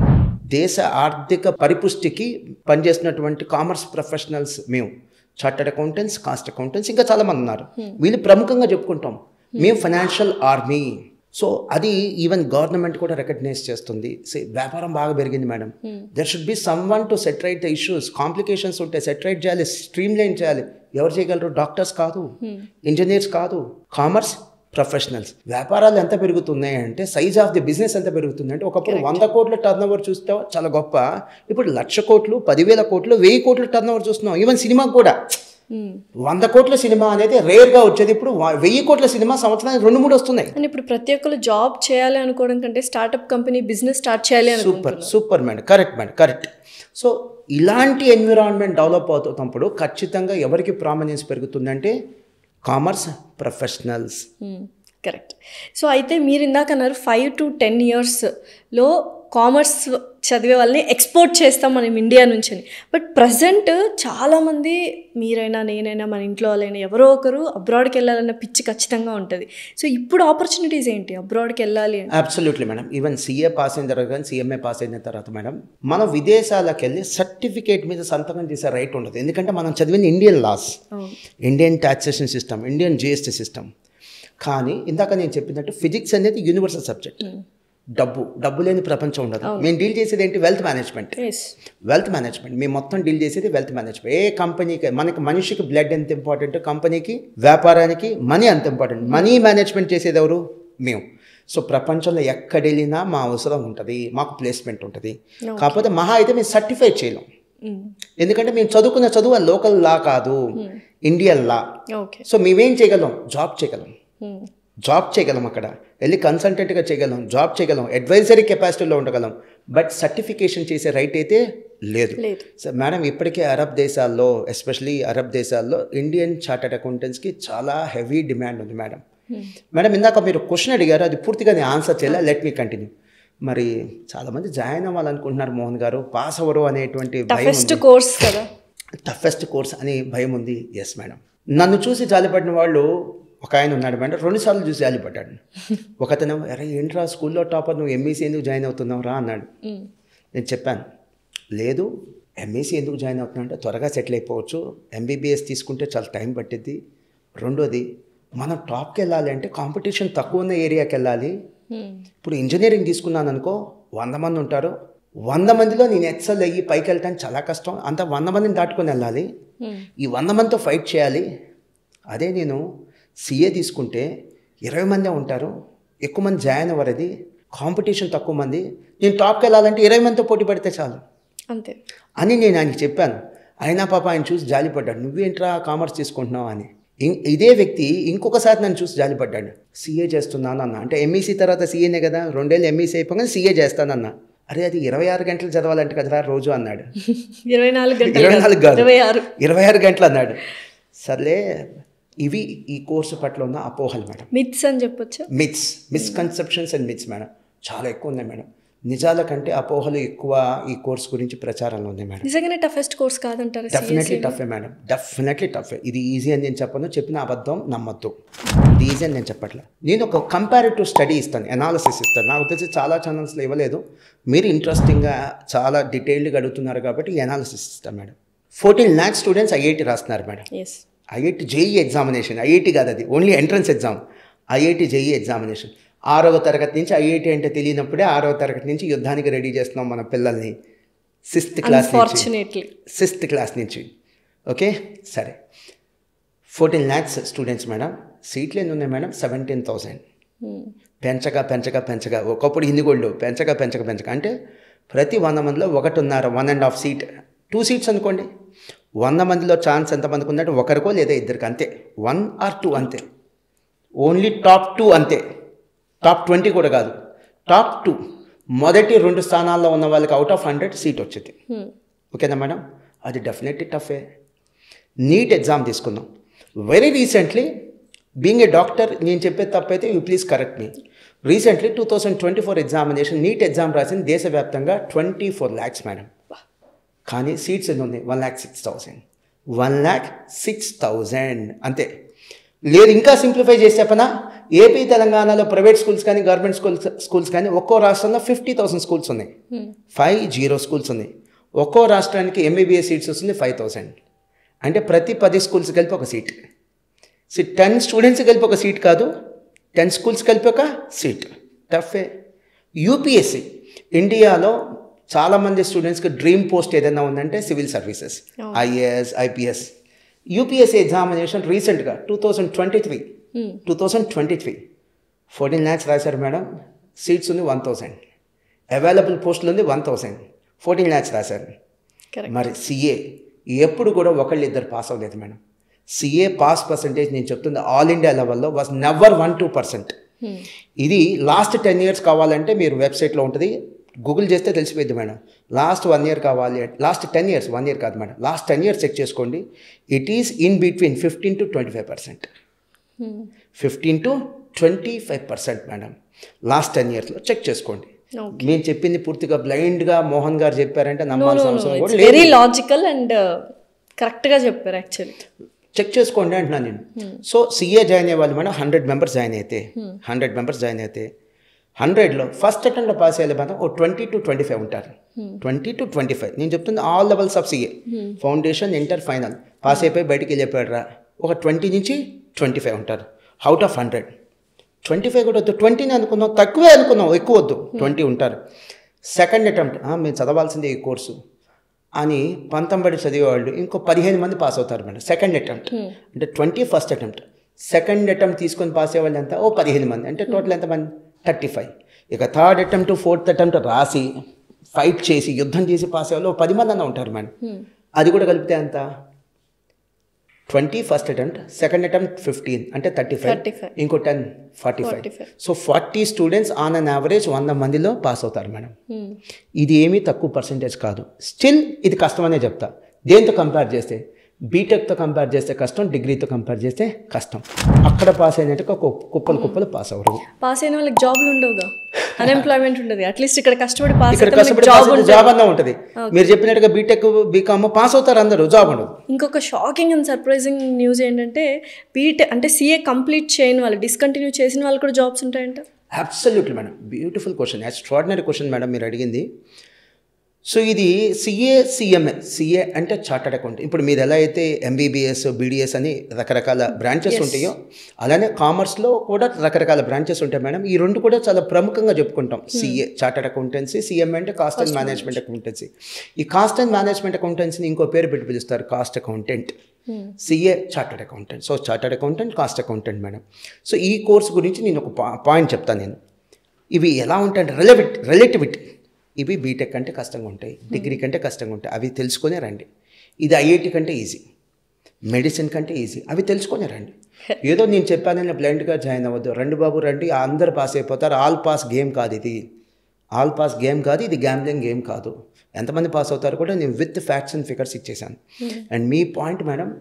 దేశ ఆర్థిక పరిపుష్టికి పనిచేస్తున్నటువంటి కామర్స్ ప్రొఫెషనల్స్ మేము. చార్టర్డ్ అకౌంటెంట్స్, కాస్ట్ అకౌంటెంట్స్, ఇంకా చాలామంది ఉన్నారు. వీళ్ళు ప్రముఖంగా చెప్పుకుంటాం మేము ఫైనాన్షియల్ ఆర్మీ. సో అది ఈవెన్ గవర్నమెంట్ కూడా రికగ్నైజ్ చేస్తుంది. వ్యాపారం బాగా పెరిగింది madam. There should be some one to set right the issues. Complications ఉంటాయి, సెట్ రైట్ చేయాలి, స్ట్రీమ్ లైన్ చేయాలి. ఎవరు చేయగలరు? డాక్టర్స్ కాదు, ఇంజనీర్స్ కాదు, కామర్స్ ప్రొఫెషనల్స్. వ్యాపారాలు ఎంత పెరుగుతున్నాయి అంటే సైజ్ ఆఫ్ ది బిజినెస్ ఎంత పెరుగుతుంది అంటే ఒకప్పుడు 100 కోట్ల టర్నోవర్ చూస్తే చాలా గొప్ప, ఇప్పుడు 1,00,000 కోట్లు, 10,000 కోట్లు, 1000 కోట్ల టర్నోవర్ చూస్తున్నాం. ఈవెన్ సినిమాకి కూడా 100 కోట్ల సినిమా అనేది రేర్గా వచ్చేది, ఇప్పుడు 1000 కోట్ల సినిమా సంవత్సరానికి 2-3 వస్తున్నాయి. అని ఇప్పుడు ప్రతి ఒక్కరు జాబ్ చేయాలి అనుకోవడం కంటే స్టార్ట్అప్ కంపెనీ బిజినెస్ స్టార్ట్ చేయాలి. Super madam, correct. సో ఇలాంటి ఎన్విరాన్మెంట్ డెవలప్ అవుతున్నప్పుడు ఖచ్చితంగా ఎవరికి ప్రామినెన్స్ పెరుగుతుందంటే కామర్స్ ప్రొఫెషనల్స్. కరెక్ట్. సో అయితే మీరు ఇందాక అన్నారు 5 to 10 yearsలో కామర్స్ చదివే వాళ్ళని ఎక్స్పోర్ట్ చేస్తాం మనం ఇండియా నుంచి అని. బట్ ప్రజెంట్ చాలామంది, మీరైనా నేనైనా మన ఇంట్లో వాళ్ళైనా ఎవరో ఒకరు అబ్రాడ్కి వెళ్ళాలన్న పిచ్చి ఖచ్చితంగా ఉంటుంది. సో ఇప్పుడు ఆపర్చునిటీస్ ఏంటి అబ్రాడ్కి వెళ్ళాలి అని? Absolutely madam. Even CA pass అయిన తర్వాత కానీ సిఎంఏ పాస్ అయిన తర్వాత మేడం, మనం విదేశాలకు వెళ్ళి సర్టిఫికేట్ మీద సంతకం చేసే రైట్ ఉండదు. ఎందుకంటే మనం చదివిన Indian loss, Indian taxation system, Indian GST system. కానీ ఇందాక నేను చెప్పినట్టు ఫిజిక్స్ అనేది యూనివర్సల్ సబ్జెక్ట్. డబ్బు లేని ప్రపంచం ఉండదు. మేము డీల్ చేసేది ఏంటి? Wealth management. మేము మొత్తం డీల్ చేసేది వెల్త్ మేనేజ్మెంట్. ఏ కంపెనీకి, మనకి మనిషికి బ్లడ్ ఎంత ఇంపార్టెంట్, కంపెనీకి వ్యాపారానికి మనీ అంత ఇంపార్టెంట్. మనీ మేనేజ్మెంట్ చేసేది ఎవరు? మేము. సో ప్రపంచంలో ఎక్కడ వెళ్ళినా మా అవసరం ఉంటుంది, మాకు ప్లేస్మెంట్ ఉంటుంది. కాకపోతే మహా అయితే మేము సర్టిఫై చేయలేం. ఎందుకంటే మేము చదువుకున్న చదువు లోకల్ లా కాదు, ఇండియన్ లా. సో మేమేం చేయగలం? జాబ్ చేయగలం, అక్కడ వెళ్ళి కన్సల్టెంట్గా చేయగలం, జాబ్ చేయగలం, అడ్వైజరీ కెపాసిటీలో ఉండగలం. బట్ సర్టిఫికేషన్ చేసే రైట్ అయితే లేదు. సో మేడం, ఇప్పటికే అరబ్ దేశాల్లో, ఎస్పెషలీ అరబ్ దేశాల్లో ఇండియన్ చార్టర్డ్ అకౌంటెంట్స్కి చాలా హెవీ డిమాండ్ ఉంది మేడం. మేడం, ఇందాక మీరు క్వశ్చన్ అడిగారు, అది పూర్తిగా నేను ఆన్సర్ చేయాలి. Let me continue. మరి చాలామంది జాయిన్ అవ్వాలనుకుంటున్నారు మోహన్ గారు, పాస్ అవ్వరు అనేటువంటి టఫెస్ట్ కోర్స్ కదా, టఫెస్ట్ కోర్స్ అని భయం ఉంది. Yes madam. నన్ను చూసి జాలిపడిన వాళ్ళు ఒక ఆయన ఉన్నాడు మేడం, 2 సార్లు చూసి జాలిపడ్డాడు. ఒకతను, అరే ఏంట్రా స్కూల్లో టాపర్, నువ్వు ఎంఈసీ ఎందుకు జాయిన్ అవుతున్నావు రా అన్నాడు. నేను చెప్పాను, లేదు ఎంఈసీ ఎందుకు జాయిన్ అవుతున్నా అంటే త్వరగా సెటిల్ అయిపోవచ్చు, ఎంబీబీఎస్ తీసుకుంటే చాలా టైం పట్టిద్ది. రెండోది, మనం టాప్కి వెళ్ళాలి అంటే కాంపిటీషన్ తక్కువ ఉన్న ఏరియాకి వెళ్ళాలి. ఇప్పుడు ఇంజనీరింగ్ తీసుకున్నాను అనుకో, 100 మంది ఉంటారు, 100 మందిలో నేను ఎక్సెల్ అయ్యి పైకి వెళ్ళటానికి చాలా కష్టం. అంత 100 మందిని దాటుకొని వెళ్ళాలి, ఈ 100 మందితో ఫైట్ చేయాలి. అదే నేను సిఏ తీసుకుంటే 20 మందే ఉంటారు, ఎక్కువ మంది జాయిన్ అవ్వరది, కాంపిటీషన్ తక్కువ మంది, నేను టాప్కి వెళ్ళాలంటే 20 మందితో పోటీ పడితే చాలు అంతే అని నేను ఆయనకి చెప్పాను. అయినా పాప ఆయన చూసి జాలిపడ్డాడు, నువ్వేంట్రా కామర్స్ తీసుకుంటున్నావు అని. ఇదే వ్యక్తి ఇంకొకసారి నన్ను చూసి జాలిపడ్డాడు, సిఏ చేస్తున్నాను అన్న. అంటే ఎంఈసీ తర్వాత సిఏనే కదా, 2 ఏళ్ళు ఎంఈసీ అయిపోగానే సిఏ చేస్తానన్నా. అరే అది 26 గంటలు చదవాలంటే కదరా రోజు అన్నాడు. 26 గంటలు అన్నాడు. సర్లే, ఇవి ఈ కోర్సు పట్ల ఉన్న అపోహలు మేడం. మిత్స్ అని చెప్పొచ్చు. మిస్కన్సెప్షన్స్ అండ్ మిత్స్ మేడం చాలా ఎక్కువ ఉన్నాయి మేడం. నిజాల కంటే అపోహలు ఎక్కువ ఈ కోర్స్ గురించి ప్రచారంలో ఉన్నాయి మేడం. నిజంగానే టఫెస్ట్ కోర్స్ కాదంటారు? డెఫినెట్లీ టఫే మేడం, డెఫినెట్లీ టఫే. ఇది ఈజీ అని నేను చెప్పను, చెప్పిన అబద్ధం నమ్మద్దు. ఇది ఈజీ అని నేను చెప్పట్లే. నేను ఒక కంపారిటివ్ స్టడీ ఇస్తాను, అనాలిసిస్ ఇస్తాను. నాకు తెలిసి చాలా ఛానల్స్లో ఇవ్వలేదు, మీరు ఇంట్రెస్టింగ్గా చాలా డీటెయిల్డ్గా అడుగుతున్నారు కాబట్టి ఈ అనాలిసిస్ ఇస్తాను మేడం. 14 lakh స్టూడెంట్స్ ఐఐటి రాస్తున్నారు madam. IIT JEE examination, IIT కాదు అది, only entrance exam. IIT JEE examination 6వ తరగతి నుంచి, ఐఐటి అంటే తెలియనప్పుడే 6వ తరగతి నుంచి యుద్ధానికి రెడీ చేస్తున్నాం మన పిల్లల్ని. 6th క్లాస్ నుంచి. ఓకే సరే, 14 lakhs స్టూడెంట్స్ మేడం. సీట్లు ఎన్ని ఉన్నాయి మేడం? 17,000. పెంచగా ఒకప్పుడు హిందీగోళ్ళు పెంచగా అంటే ప్రతి 100 మందిలో 1.5, 1.5 సీట్, 2 సీట్స్ అనుకోండి. 100 మందిలో ఛాన్స్ ఎంతమందికి ఉన్నట్టు, ఒకరికో లేదా ఇద్దరికి, అంతే. 1 or 2 అంతే. ఓన్లీ టాప్ 2 అంతే, టాప్ 20 కూడా కాదు, టాప్ 2. మొదటి 2 స్థానాల్లో ఉన్న వాళ్ళకి అవుట్ ఆఫ్ 100 సీట్ వచ్చింది. ఓకేనా మేడం? అది డెఫినెట్లీ టఫే. నీట్ ఎగ్జామ్ తీసుకుందాం. Very recently, being a doctor, నేను చెప్పేది తప్పైతే you please correct me. Recently 2024 examination NEET exam రాసింది దేశవ్యాప్తంగా 24 lakhs మేడం. కానీ సీట్స్ ఎన్ని ఉన్నాయి? 1,06,000. 1,06,000 అంతే. లేదు ఇంకా సింప్లిఫై చేసి చెప్పనా, ఏపీ తెలంగాణలో ప్రైవేట్ స్కూల్స్ కానీ గవర్నమెంట్ స్కూల్స్ కానీ ఒక్కో రాష్ట్రంలో 50,000 స్కూల్స్ ఉన్నాయి, 50 స్కూల్స్ ఉన్నాయి. ఒక్కో రాష్ట్రానికి ఎంబీబీఎస్ సీట్స్ వస్తుంది 5,000. అంటే ప్రతి 10 స్కూల్స్ కలిపి ఒక సీట్. 10 స్టూడెంట్స్ కలిపి ఒక సీట్ కాదు, 10 స్కూల్స్ కలిపి ఒక సీట్. టఫే. యూపీఎస్సీ, ఇండియాలో చాలామంది స్టూడెంట్స్కి డ్రీమ్ పోస్ట్ ఏదైనా ఉందంటే civil services, IAS, IPS. UPSC examination రీసెంట్గా 2023 14 lakhs రాశారు మేడం. సీట్స్ ఉంది 1,000, అవైలబుల్ పోస్టులు ఉంది 1,000, 14 lakhs రాశారు. మరి సిఏ ఎప్పుడు కూడా ఒకళ్ళు ఇద్దరు పాస్ అవ్వలేదు మేడం. సిఏ పాస్ పర్సంటేజ్ నేను చెప్తుంది ఆల్ ఇండియా లెవెల్లో వాజ్ నెవర్ 1-2%. ఇది లాస్ట్ 10 years కావాలంటే మీరు వెబ్సైట్లో ఉంటుంది, గూగుల్ చేస్తే తెలిసిపోయింది మేడం. లాస్ట్ 1 year కావాలి, లాస్ట్ 10 years, 1 year కాదు మేడం, లాస్ట్ 10 years చెక్ చేసుకోండి. It is in between 15 to 25%. 15 to 25% madam, last 10 yearsలో చెక్ చేసుకోండి. మేము చెప్పింది పూర్తిగా బ్లైండ్గా మోహన్ గారు చెప్పారంటే నమ్మాల్సిన అవసరం కూడా వెరీ లాజికల్ అండ్ కరెక్ట్గా చెప్పారు యాక్చువల్లీ. చెక్ చేసుకోండి అంటున్నాను నేను. సో సిఏ జాయిన్ అయ్యే వాళ్ళు మనం 100 మెంబర్స్ జాయిన్ అయితే 100లో ఫస్ట్ అటెంప్ట్లో పాస్ అయ్యే మనం 20 to 25 ఉంటారు. 20 to 25 నేను చెప్తుంది all levels of CA, foundation, inter, final pass అయిపోయి బయటికి వెళ్ళిపోయారా ఒక 20 నుంచి 25 ఉంటారు అవుట్ ఆఫ్ 100. 25 కూడా వద్దు, 20 అనుకున్నాం, తక్కువే అనుకున్నాం, ఎక్కువ వద్దు, 20 ఉంటారు. సెకండ్ అటెంప్ట్ మేము చదవాల్సిందే ఈ కోర్సు అని 19 చదివేవాళ్ళు ఇంకో 15 మంది పాస్ అవుతారు మేడం. సెకండ్ అటెంప్ట్ అంటే 20 ఫస్ట్ అటెంప్ట్, సెకండ్ అటెంప్ట్ తీసుకొని పాస్ అయ్యే వాళ్ళు ఎంత 15 మంది, అంటే టోటల్ ఎంతమంది 35. ఇక థర్డ్ అటెంప్ట్, ఫోర్త్ అటెంప్ట్ రాసి ఫైట్ చేసి యుద్ధం చేసి పాస్ అయ్యే వాళ్ళు 10 మంది అన్న ఉంటారు మేడం. అది కూడా కలిపితే ఎంత 20 ఫస్ట్ అటెంప్ట్, సెకండ్ అటెంప్ట్ 15 అంటే 35, ఇంకో 10 45. So 40 students on an average 100 మందిలో పాస్ అవుతారు మేడం. ఇది ఏమీ తక్కువ పర్సంటేజ్ కాదు. స్టిల్ ఇది కష్టమనే చెప్తా. దేంతో కంపేర్ చేస్తే బీటెక్తో కంపేర్ చేస్తే కష్టం, డిగ్రీతో కంపేర్ చేస్తే కష్టం. అక్కడ పాస్ అయినట్టు కుప్పలు పాస్ అవ్వరు. పాస్ అయిన వాళ్ళకి జాబ్లు ఉండవుగా, అన్ఎంప్లాయ్మెంట్ ఉంటుంది. అట్లీస్ట్ ఇక్కడ కష్టపడి జాబ్ అన్నా ఉంటుంది. మీరు చెప్పినట్టుగా బీటెక్ బీకామ్ పాస్ అవుతారు అందరూ, జాబ్ ఉండదు. ఇంకొక షాకింగ్ అండ్ సర్ప్రైజింగ్ న్యూస్ ఏంటంటే బీటెక్ అంటే సిఏ కంప్లీట్ చేయని వాళ్ళు, డిస్కంటిన్యూ చేసిన వాళ్ళు కూడా జాబ్స్ ఉంటాయంట. Absolutely madam, beautiful question, extraordinary question madam మీరు అడిగింది. సో ఇది సిఏ అంటే చార్టర్డ్ అకౌంట్. ఇప్పుడు మీరు ఎలా అయితే ఎంబీబీఎస్, బీడీఎస్ అని రకరకాల బ్రాంచెస్ ఉంటాయో అలానే కామర్స్లో కూడా రకరకాల బ్రాంచెస్ ఉంటాయి మేడం. ఈ రెండు కూడా చాలా ప్రముఖంగా చెప్పుకుంటాం. సిఏ చార్టర్డ్ అకౌంటెన్సీ, సిఎంఏ అంటే కాస్ట్ అండ్ మేనేజ్మెంట్ అకౌంటెన్సీ. ఈ కాస్ట్ అండ్ మేనేజ్మెంట్ అకౌంటెన్సీని ఇంకో పేరు పెట్టి పిలుస్తారు, cost accountant. CA chartered accountant. So chartered accountant, cost accountant madam. So ఈ కోర్స్ గురించి నేను ఒక పాయింట్ చెప్తాను. నేను ఇవి ఎలా ఉంటాయంటే రిలేటివిటీ. ఇవి బీటెక్ కంటే కష్టంగా ఉంటాయి, డిగ్రీ కంటే కష్టంగా ఉంటాయి. అవి తెలుసుకొనే రండి. ఇది ఐఐటి కంటే ఈజీ, మెడిసిన్ కంటే ఈజీ. అవి తెలుసుకొనే రండి. ఏదో నేను చెప్పానని బ్లైండ్గా జాయిన్ అవ్వద్దు. రండి బాబు రండి, అందరు పాస్ అయిపోతారు. ఆల్ పాస్ గేమ్ కాదు ఇది, ఆల్ పాస్ గేమ్ కాదు ఇది, గ్యాంబ్లింగ్ గేమ్ కాదు. ఎంతమంది పాస్ అవుతారు కూడా నేను విత్ ఫ్యాక్ట్స్ అండ్ ఫిగర్స్ ఇచ్చేసాను. అండ్ మీ పాయింట్ మేడం,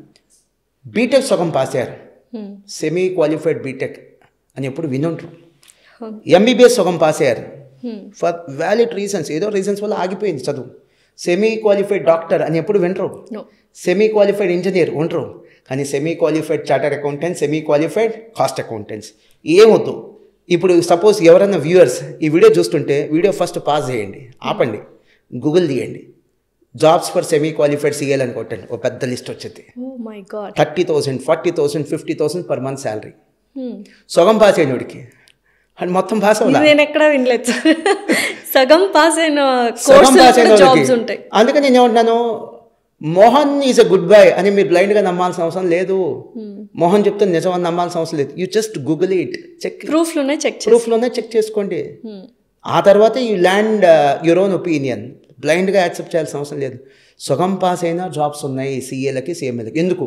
బీటెక్ సగం పాస్ అయ్యారు, సెమీ క్వాలిఫైడ్ బీటెక్ అని ఎప్పుడు వినుంటారు. ఎంబీబీఎస్ సగం పాస్ అయ్యారు ఫర్ వ్యాలిడ్ రీజన్స్, ఏదో రీజన్స్ వల్ల ఆగిపోయింది చదువు. సెమీ క్వాలిఫైడ్ డాక్టర్ అని ఎప్పుడు వింటరు, సెమీ క్వాలిఫైడ్ ఇంజనీర్ ఉండరు. కానీ semi qualified chartered accountants, semi qualified cost accountants ఏమొద్దు. ఇప్పుడు సపోజ్ ఎవరైనా వ్యూవర్స్ ఈ వీడియో చూస్తుంటే వీడియో ఫస్ట్ పాజ్ చేయండి, ఆపండి, గూగుల్ తీయండి, jobs for semi qualified CL అని కొట్టండి. ఒక పెద్ద లిస్ట్ వచ్చేది. 30,000, 40,000, 50,000 పర్ మంత్ శాలరీ. సగం పాస్ అయినోడికి అండ్ మొత్తం పాస్ అవ్వాలి. నేను ఎక్కడ వినలేదు సగం పాస్ అయిన జాబ్స్ ఉంటాయి. అందుకని నేను ఏమంటున్నాను, Mohan is a good boy అని మీరు బ్లైండ్గా నమ్మాల్సిన అవసరం లేదు. మోహన్ చెప్తే నిజం అని నమ్మాల్సిన అవసరం లేదు. You just Google it, check, ప్రూఫ్లోనే చెక్ చేసుకోండి. ఆ తర్వాత you land your own opinion. బ్లైండ్గా యాక్సెప్ట్ చేయాల్సిన అవసరం లేదు. సగం పాస్ అయినా జాబ్స్ ఉన్నాయి సిఏలకి, సిఎంఏలకి. ఎందుకు?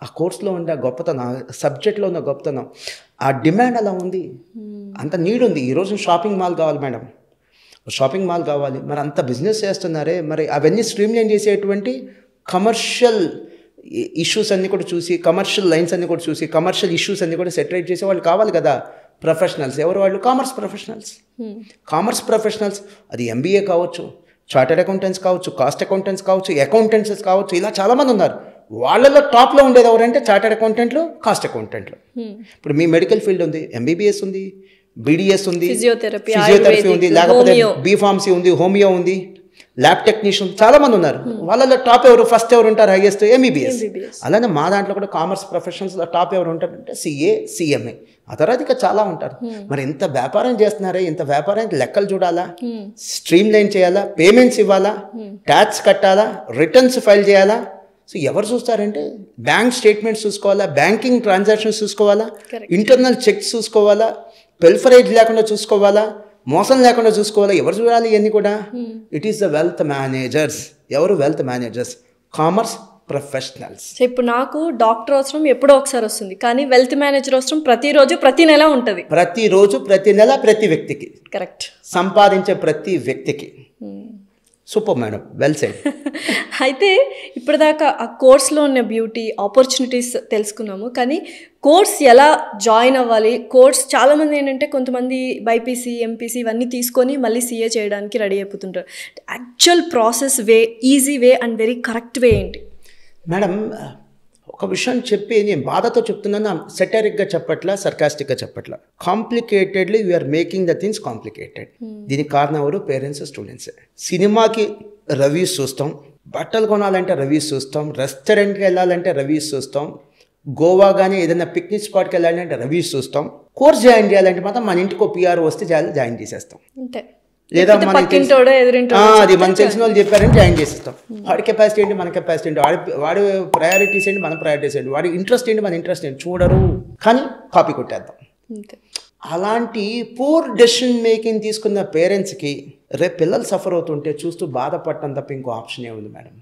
ఆ కోర్సులో ఉండే గొప్పతనం, సబ్జెక్ట్లో ఉన్న గొప్పతనం, ఆ డిమాండ్ అలా ఉంది, అంత నీడ్ ఉంది. ఈరోజు షాపింగ్ మాల్ కావాలి మేడం, షాపింగ్ మాల్ కావాలి. మరి అంత బిజినెస్ చేస్తున్నారే, మరి అవన్నీ స్ట్రీమ్లైన్ చేసేటువంటి కమర్షియల్ ఇష్యూస్ అన్నీ కూడా చూసి, కమర్షియల్ లైన్స్ అన్నీ కూడా చూసి, కమర్షియల్ ఇష్యూస్ అన్నీ కూడా సెటరేట్ చేసే వాళ్ళు కావాలి కదా ప్రొఫెషనల్స్. ఎవరు వాళ్ళు? Commerce professionals. అది ఎంబీఏ కావచ్చు, చార్టర్డ్ అకౌంటెంట్స్ కావచ్చు, కాస్ట్ అకౌంటెంట్స్ కావచ్చు, అకౌంటెంట్స్ కావచ్చు, ఇలా చాలామంది ఉన్నారు. వాళ్ళలో టాప్లో ఉండేది ఎవరంటే చార్టర్డ్ అకౌంటెంట్లు, కాస్ట్ అకౌంటెంట్లు. ఇప్పుడు మీ మెడికల్ ఫీల్డ్ ఉంది, ఎంబీబీఎస్ ఉంది, బీడీఎస్ ఉంది, ఫిజియోథెరపీ ఉంది, లేకపోతే బీఫార్మసీ ఉంది, హోమియో ఉంది, ల్యాబ్ టెక్నీషియన్, చాలామంది ఉన్నారు. వాళ్ళలో టాప్ ఎవరు, ఫస్ట్ ఎవరు ఉంటారు? Highest MBBS. అలానే మా దాంట్లో కూడా కామర్స్ ప్రొఫెషనల్స్లో టాప్ ఎవరు ఉంటారంటే సిఏ, సిఎంఏ. ఆ తర్వాత ఇక చాలా ఉంటారు. మరి ఇంత వ్యాపారం చేస్తున్నారే, ఇంత వ్యాపారానికి లెక్కలు చూడాలా, స్ట్రీమ్ లైన్ చేయాలా, పేమెంట్స్ ఇవ్వాలా, ట్యాక్స్ కట్టాలా, రిటర్న్స్ ఫైల్ చేయాలా. సో ఎవరు చూస్తారంటే బ్యాంక్ స్టేట్మెంట్స్ చూసుకోవాలా, బ్యాంకింగ్ ట్రాన్సాక్షన్స్ చూసుకోవాలా, ఇంటర్నల్ చెక్స్ చూసుకోవాలా, పెల్ఫరేజ్ లేకుండా చూసుకోవాలా, మోసం లేకుండా చూసుకోవాలా. ఎవరు చూడాలి ఇవన్నీ కూడా? It is the wealth managers. ఎవరు? Wealth managers, commerce professionals. ఇప్పుడు నాకు డాక్టర్ అవసరం ఎప్పుడో ఒకసారి వస్తుంది, కానీ వెల్త్ మేనేజర్ అవసరం ప్రతిరోజు, ప్రతి నెల ఉంటుంది. ప్రతిరోజు, ప్రతి నెల, ప్రతి వ్యక్తికి. కరెక్ట్. సంపాదించే ప్రతి వ్యక్తికి. Super madam, well said. అయితే ఇప్పటిదాకా ఆ కోర్స్లో ఉన్న బ్యూటీ ఆపర్చునిటీస్ తెలుసుకున్నాము, కానీ కోర్స్ ఎలా జాయిన్ అవ్వాలి, కోర్స్ చాలామంది ఏంటంటే కొంతమంది బైపీసీ ఎంపీసీ ఇవన్నీ తీసుకొని మళ్ళీ సీఏ చేయడానికి రెడీ అయిపోతుంటారు. Actual process way, easy way and very correct way ఏంటి? మేడం ఒక విషయం చెప్పి నేను బాధతో చెప్తున్నాను, సెటరిక్గా చెప్పట్లా, సర్కాస్టిక్గా చెప్పట్లా. Complicatedly we are making the things complicated. దీనికి కారణం ఎవరు? Parents, students. సినిమాకి రివ్యూస్ చూస్తాం, బట్టలు కొనాలంటే రివ్యూస్ చూస్తాం, రెస్టారెంట్కి వెళ్ళాలంటే రివ్యూస్ చూస్తాం, గోవా కానీ ఏదైనా పిక్నిక్ స్పాట్కి వెళ్ళాలంటే రివ్యూస్ చూస్తాం. కోర్స్ జాయిన్ చేయాలంటే మాత్రం మన ఇంటికి పిఆర్ వస్తే జాయిన్ చేసేస్తాం. అంతే. లేదా అది మన తెలిసిన వాళ్ళు చెప్పారని జాయిన్ చేసేస్తాం. వాడి కెపాసిటీ ఏంటి, మన కెపాసిటీ ఏంటి, వాడి ప్రయారిటీస్ ఏంటి, మన ప్రయారిటీస్ ఏంటి, వాడి ఇంట్రెస్ట్ ఏంటి, మన ఇంట్రెస్ట్ ఏంటి చూడరు, కానీ కాపీ కొట్టేద్దాం. అలాంటి పూర్ డెసిషన్ మేకింగ్ తీసుకున్న పేరెంట్స్కి రేపు పిల్లలు సఫర్ అవుతుంటే చూస్తూ బాధపడటం తప్ప ఇంకో ఆప్షన్ ఏముంది మేడం?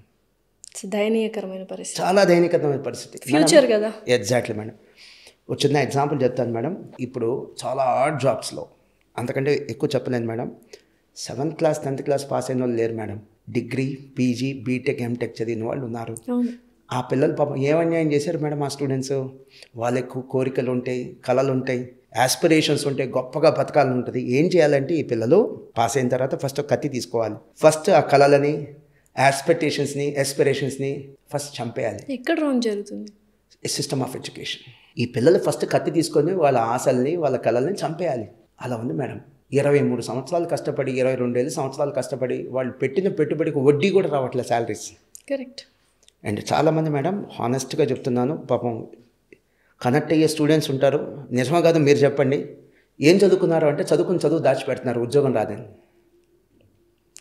దయనీయకరమైన పరిస్థితి, చాలా దయనీయకరమైన పరిస్థితి. ఫ్యూచర్ కదా. Exactly madam. ఒక చిన్న ఎగ్జాంపుల్ చెప్తాను మేడం. ఇప్పుడు చాలా హార్డ్ జాబ్స్లో, అంతకంటే ఎక్కువ చెప్పలేను madam, 7th class 10th class pass అయిన వాళ్ళు లేరు madam. Degree, PG, BTech, MTech చదివిన వాళ్ళు ఉన్నారు. ఆ పిల్లలు పాపం ఏమన్యాయం చేశారు మేడం ఆ స్టూడెంట్స్? వాళ్ళకు కోరికలు ఉంటాయి, కళలు ఉంటాయి, ఆస్పిరేషన్స్ ఉంటాయి, గొప్పగా బతకాలని ఉంటుంది. ఏం చేయాలంటే ఈ పిల్లలు పాస్ అయిన తర్వాత ఫస్ట్ ఒక కత్తి తీసుకోవాలి. ఫస్ట్ ఆ కళలని, ఆస్పిరేషన్స్ని ఫస్ట్ చంపేయాలి. ఎక్కడ రాంగ్ జరుగుతుంది? System of education. ఈ పిల్లలు ఫస్ట్ కత్తి తీసుకొని వాళ్ళ ఆశల్ని, వాళ్ళ కళల్ని చంపేయాలి. అలా ఉంది మేడం. 23 సంవత్సరాలు కష్టపడి, 22 సంవత్సరాలు కష్టపడి వాళ్ళు పెట్టిన పెట్టుబడికి వడ్డీ కూడా రావట్లేదు శాలరీస్. కరెక్ట్. అండ్ చాలామంది మేడం, హానెస్ట్గా చెప్తున్నాను, పాపం కనెక్ట్ అయ్యే స్టూడెంట్స్ ఉంటారు. నిజమా కాదు మీరు చెప్పండి. ఏం చదువుకున్నారు అంటే చదువు దాచిపెడుతున్నారు, ఉద్యోగం రాదని.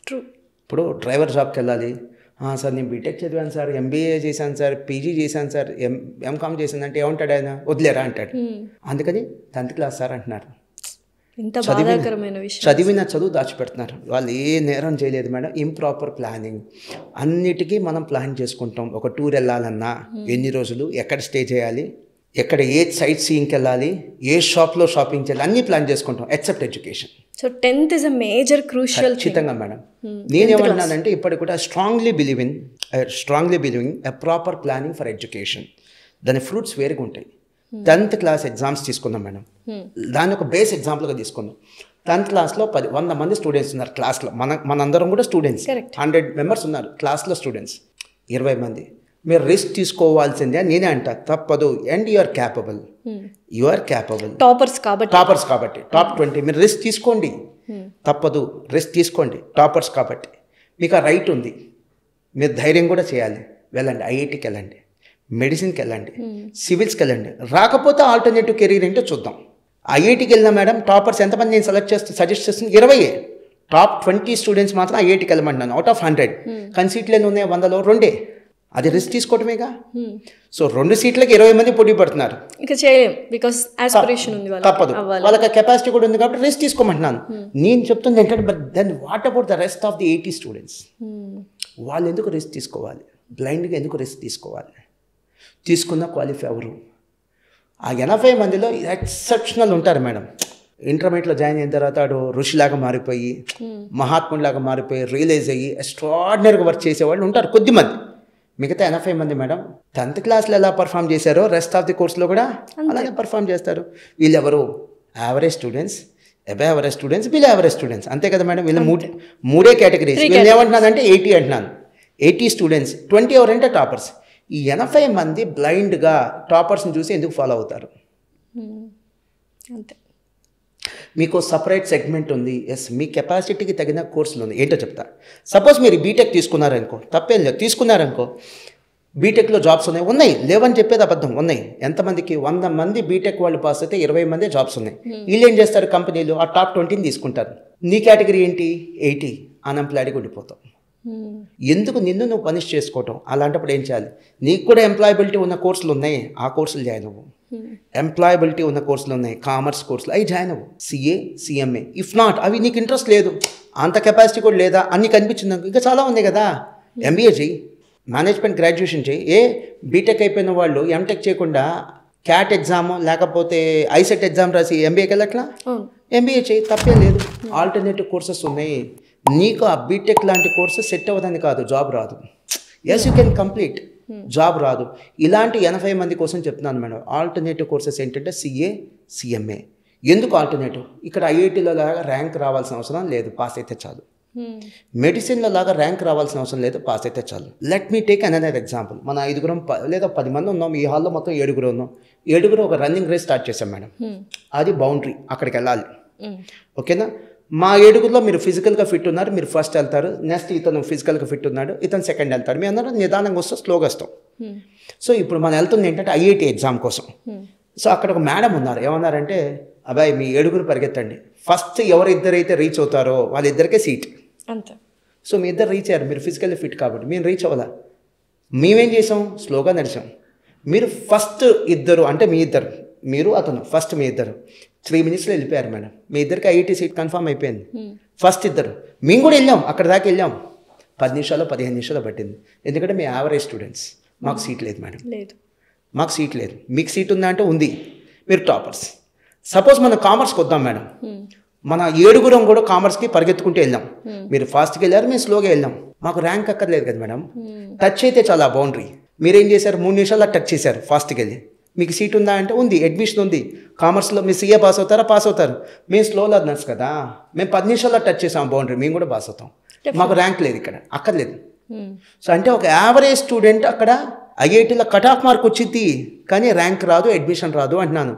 ట్రూ. ఇప్పుడు డ్రైవర్ జాబ్కి వెళ్ళాలి, సార్ నేను బీటెక్ చదివాను సార్, ఎంబీఏ చేశాను సార్, పీజీ చేశాను సార్, ఎంకామ్ చేశాను అంటే ఏమంటాడు ఆయన? వదిలేరా అంటాడు. అందుకని 10th క్లాస్ సార్ అంటున్నారు. చదివిన చదువు దాచిపెడుతున్నారు. వాళ్ళు ఏ నేరం చేయలేదు మేడం. Improper planning. అన్నిటికీ మనం ప్లాన్ చేసుకుంటాం. ఒక టూర్ వెళ్ళాలన్నా ఎన్ని రోజులు, ఎక్కడ స్టే చేయాలి, ఎక్కడ ఏ సైట్ సీయింగ్కి వెళ్ళాలి, ఏ షాప్లో షాపింగ్ చేయాలి, అన్నీ ప్లాన్ చేసుకుంటాం except education. So 10th is a major crucial. ఖచ్చితంగా మేడం. నేనేమన్నానంటే ఇప్పటికి కూడా strongly believing a proper planning for education. దాని ఫ్రూట్స్ వేరుగా ఉంటాయి. 10th క్లాస్ ఎగ్జామ్స్ తీసుకుందాం మేడం. దాన్ని ఒక బేస్ ఎగ్జాంపుల్గా తీసుకుందాం. 10th క్లాస్లో 100 మంది స్టూడెంట్స్ ఉన్నారు క్లాస్లో. మనందరం కూడా స్టూడెంట్స్. 100 మెంబర్స్ ఉన్నారు క్లాస్లో స్టూడెంట్స్. 20 మంది. మీరు రిస్క్ తీసుకోవాల్సిందే నేనే అంట, తప్పదు. And you are capable. Toppers కాబట్టి టాప్ 20 మీరు రిస్క్ తీసుకోండి, తప్పదు. రిస్క్ తీసుకోండి, టాపర్స్ కాబట్టి మీకు ఆ రైట్ ఉంది. మీరు ధైర్యం కూడా చేయాలి. వెళ్ళండి, ఐఐటికి వెళ్ళండి, మెడిసిన్కి వెళ్ళండి, సివిల్స్కి వెళ్ళండి. రాకపోతే ఆల్టర్నేటివ్ కెరీర్ ఏంటో చూద్దాం. ఐఐటికి వెళ్ళినా మేడం టాపర్స్ ఎంతమంది నేను సజెస్ట్ చేస్తుంది? 20. టాప్ 20 స్టూడెంట్స్ మాత్రం ఐఐటికి వెళ్ళమంటున్నాను అవుట్ ఆఫ్ 100. కానీ సీట్లు ఎన్ని ఉన్నాయి? 100లో 2. అది రిస్క్ తీసుకోవటమేగా. సో 2 సీట్లకి 20 మంది పోటీ పడుతున్నారు. తప్పదు, వాళ్ళకి కెపాసిటీ కూడా ఉంది కాబట్టి రిస్క్ తీసుకోమంటున్నాను. నేను చెప్తుంది ఏంటంటే, then what about the rest of the 80 students? వాళ్ళు ఎందుకు రిస్క్ తీసుకోవాలి? బ్లైండ్గా ఎందుకు రిస్క్ తీసుకోవాలి? తీసుకున్న క్వాలిఫై ఎవరు? ఆ 80 మందిలో ఎక్సెప్షనల్ ఉంటారు మేడం. ఇంటర్మీడియట్లో జాయిన్ అయిన తర్వాత వాడు ఋషిలాగా మారిపోయి, మహాత్ముడిలాగా మారిపోయి, రియలైజ్ అయ్యి ఎక్స్ట్రాడినరీగా వర్క్ చేసేవాళ్ళు ఉంటారు కొద్దిమంది. మిగతా 80 మంది మేడం 10th క్లాస్లో ఎలా పర్ఫామ్ చేశారో రెస్ట్ ఆఫ్ ది కోర్స్లో కూడా అలాగే పర్ఫామ్ చేస్తారు. వీళ్ళెవరు? Average students, above average students, below average students. అంతే కదా మేడం? వీళ్ళ మూడే కేటగిరీస్. వీళ్ళు ఏమంటున్నానంటే 80 అంటున్నాను. 80 స్టూడెంట్స్, 20 ఎవరంటే టాపర్స్. ఈ 80 మంది బ్లైండ్గా టాపర్స్ని చూసి ఎందుకు ఫాలో అవుతారు? అంతే. మీకు సపరేట్ సెగ్మెంట్ ఉంది. ఎస్, మీ కెపాసిటీకి తగిన కోర్సులు ఉంది. ఏంటో చెప్తా. సపోజ్ మీరు బీటెక్ తీసుకున్నారనుకో, తప్పేం లేదు. తీసుకున్నారనుకో, బీటెక్లో జాబ్స్ ఉన్నాయి లేవని చెప్పేది అబద్ధం. ఉన్నాయి. ఎంతమందికి? 100 మంది బీటెక్ వాళ్ళు పాస్ అయితే 20 మంది జాబ్స్ ఉన్నాయి. వీళ్ళు ఏం చేస్తారు? కంపెనీలు ఆ టాప్ 20ని తీసుకుంటారు. నీ కేటగిరీ ఏంటి? 80. అన్ఎంప్లాయిడ్గా ఉండిపోతావు. ఎందుకు నిన్ను నువ్వు పనిష్ చేసుకోవటం? అలాంటప్పుడు ఏం చేయాలి? నీకు కూడా ఎంప్లాయబిలిటీ ఉన్న కోర్సులు ఉన్నాయి, ఆ కోర్సులు జాయిన్ అవ్వు. ఎంప్లాయబిలిటీ ఉన్న కోర్సులు ఉన్నాయి, కామర్స్ కోర్సులు, అవి జాయిన్ అవ్వు. CA, CMA. ఇఫ్ నాట్, అవి నీకు ఇంట్రెస్ట్ లేదు, అంత కెపాసిటీ కూడా లేదా అని కనిపించింది, ఇంకా చాలా ఉంది కదా. ఎంబీఏ చేయి, మేనేజ్మెంట్ గ్రాడ్యుయేషన్ చేయి. బీటెక్ అయిపోయిన వాళ్ళు ఎంటెక్ చేయకుండా క్యాట్ ఎగ్జామ్ లేకపోతే ఐసెట్ ఎగ్జామ్ రాసి ఎంబీఏకి వెళ్ళట్లా? ఎంబీఏ చేయి, తప్పేం లేదు. ఆల్టర్నేటివ్ కోర్సెస్ ఉన్నాయి. నీకు ఆ బీటెక్ లాంటి కోర్సు సెట్ అవ్వదని కాదు, జాబ్ రాదు. Yes you can complete, job రాదు. ఇలాంటి 80 మంది కోసం చెప్తున్నాను మేడం. ఆల్టర్నేటివ్ కోర్సెస్ ఏంటంటే సిఏ, సిఎంఏ. ఎందుకు ఆల్టర్నేటివ్? ఇక్కడ ఐఐటీలో లాగా ర్యాంక్ రావాల్సిన అవసరం లేదు, పాస్ అయితే చాలు. మెడిసిన్లో లాగా ర్యాంక్ రావాల్సిన అవసరం లేదు, పాస్ అయితే చాలు. Let me take another example. మన 5 లేదా 10 మంది ఉన్నాం, ఈ హాల్లో మొత్తం 7 ఉన్నాం. 7 ఒక రన్నింగ్ రేస్ స్టార్ట్ చేశాం మేడం. అది బౌండరీ, అక్కడికి వెళ్ళాలి. ఓకేనా? మా 7లో మీరు ఫిజికల్గా ఫిట్ ఉన్నారు, మీరు ఫస్ట్ వెళ్తారు. నెక్స్ట్ ఇతను ఫిజికల్గా ఫిట్ ఉన్నాడు, ఇతను సెకండ్ వెళ్తాడు. మీ అందరూ నిదానంగా వస్తాం, స్లోగా వస్తాం. సో ఇప్పుడు మనం వెళ్తుంది ఏంటంటే ఐఐటి ఎగ్జామ్ కోసం. సో అక్కడ ఒక మేడం ఉన్నారు, ఏమన్నారంటే అబ్బాయి మీ 7 పరిగెత్తండి, ఫస్ట్ ఎవరిద్దరైతే రీచ్ అవుతారో వాళ్ళిద్దరికే సీట్ అంతే. సో మీ ఇద్దరు రీచ్ అయ్యారు, మీరు ఫిజికల్లీ ఫిట్ కాబట్టి. మేము రీచ్ అవ్వాలా? మేమేం చేసాం? స్లోగా నడిచాం. మీరు ఫస్ట్ ఇద్దరు అంటే మీ ఇద్దరు, మీరు అతను ఫస్ట్ మీ ఇద్దరు 3 minutesలో వెళ్ళిపోయారు మేడం. మీ ఇద్దరికి ఐఐటి సీట్ కన్ఫర్మ్ అయిపోయింది. ఫస్ట్ ఇద్దరు. మేము కూడా వెళ్ళాం, అక్కడ దాకా వెళ్ళాం. 10 నిమిషాలు 15 నిమిషాలు పట్టింది. ఎందుకంటే మీ యావరేజ్ స్టూడెంట్స్. మాకు సీట్ లేదు మేడం, మాకు సీట్ లేదు. మీకు సీట్ ఉందా అంటే ఉంది, మీరు టాపర్స్. సపోజ్ మనం కామర్స్కి వద్దాం మేడం. మన 7 కూడా కామర్స్కి పరిగెత్తుకుంటూ వెళ్ళాం. మీరు ఫాస్ట్గా వెళ్ళారు, మేము స్లోగా వెళ్ళాం. మాకు ర్యాంక్ అక్కర్లేదు కదా మేడం, టచ్ అయితే చాలా బౌండరీ. మీరేం చేశారు? 3 నిమిషాల్లో టచ్ చేశారు ఫాస్ట్కి వెళ్ళి. మీకు సీట్ ఉందా అంటే ఉంది, అడ్మిషన్ ఉంది. కామర్స్లో మీరు సీఏ పాస్ అవుతారా? పాస్ అవుతారు. మేము స్లో లర్నర్స్ కదా, మేము 10 నిమిషాల్లో టచ్ చేసాం బౌండరీ, మేము కూడా పాస్ అవుతాం. మాకు ర్యాంక్ లేదు ఇక్కడ, అక్కర్లేదు. సో అంటే ఒక యావరేజ్ స్టూడెంట్ అక్కడ ఐఐటీలో కట్ ఆఫ్ మార్క్ వచ్చింది కానీ ర్యాంక్ రాదు, అడ్మిషన్ రాదు అంటున్నాను.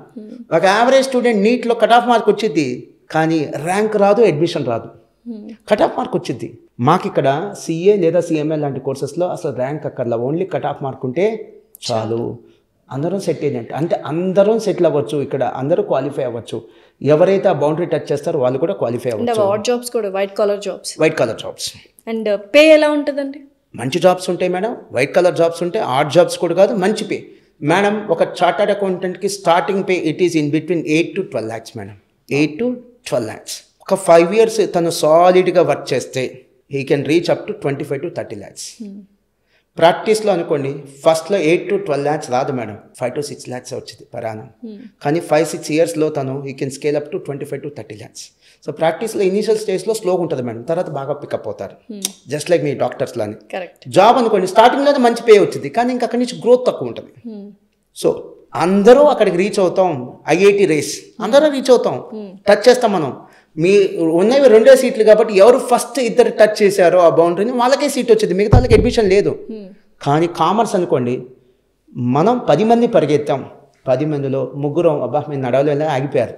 ఒక యావరేజ్ స్టూడెంట్ నీట్లో కట్ ఆఫ్ మార్క్ వచ్చింది కానీ ర్యాంక్ రాదు, అడ్మిషన్ రాదు. కట్ ఆఫ్ మార్క్ వచ్చింది. మాకు ఇక్కడ సిఏ లేదా సిఎంఏ లాంటి కోర్సెస్లో అసలు ర్యాంక్ అక్కర్లా, ఓన్లీ కట్ ఆఫ్ మార్క్ ఉంటే చాలు. అందరం సెట్ అయ్యిందంటే అంటే అందరం సెటిల్ అవ్వచ్చు, ఇక్కడ అందరూ క్వాలిఫై అవ్వచ్చు. ఎవరైతే ఆ బౌండరీ టచ్ చేస్తారో వాళ్ళు కూడా క్వాలిఫై అవ్వచ్చు. జాబ్స్ కూడా white collar jobs. And pay ఎలా ఉంటుందండి? మంచి జాబ్స్ ఉంటాయి మేడం, వైట్ కలర్ జాబ్స్ ఉంటాయి. ఆర్ట్ జాబ్స్ కూడా కాదు, మంచి పే మేడం. ఒక చార్టర్డ్ అకౌంటెంట్కి starting pay it is in between 8 to 12 lakhs madam. 8 to 12 lakhs. ఒక 5 years తను సాలిడ్గా వర్క్ చేస్తే he can reach up to 25 to 30 lakhs. ప్రాక్టీస్లో అనుకోండి ఫస్ట్లో 8 to 12 lakhs రాదు మేడం, 5 to 6 lakhs వచ్చింది per annum. కానీ 5-6 yearsలో తను he can scale up to 25 to 30 lakhs. So ప్రాక్టీస్లో ఇనీషియల్ స్టేజ్లో స్లోగా ఉంటుంది మేడం, తర్వాత బాగా పికప్ అవుతారు. జస్ట్ లైక్ మీ డాక్టర్స్లోని. జాబ్ అనుకోండి స్టార్టింగ్లోనే మంచి పే వచ్చింది కానీ ఇంకా అక్కడి నుంచి గ్రోత్ తక్కువ ఉంటుంది. సో అందరూ అక్కడికి రీచ్ అవుతాం. ఐఐటి రేస్ అందరూ రీచ్ అవుతాం, టచ్ చేస్తాం మనం. మీ ఉన్నవి 2 సీట్లు కాబట్టి ఎవరు ఫస్ట్ ఇద్దరు టచ్ చేశారో ఆ బౌండరీని వాళ్ళకే సీట్ వచ్చింది, మిగతా వాళ్ళకి అడ్మిషన్ లేదు. కానీ కామర్స్ అనుకోండి మనం 10 మంది పరిగెత్తాం, 10 మందిలో 3 అబ్బా మేము నడవలే ఆగిపోయారు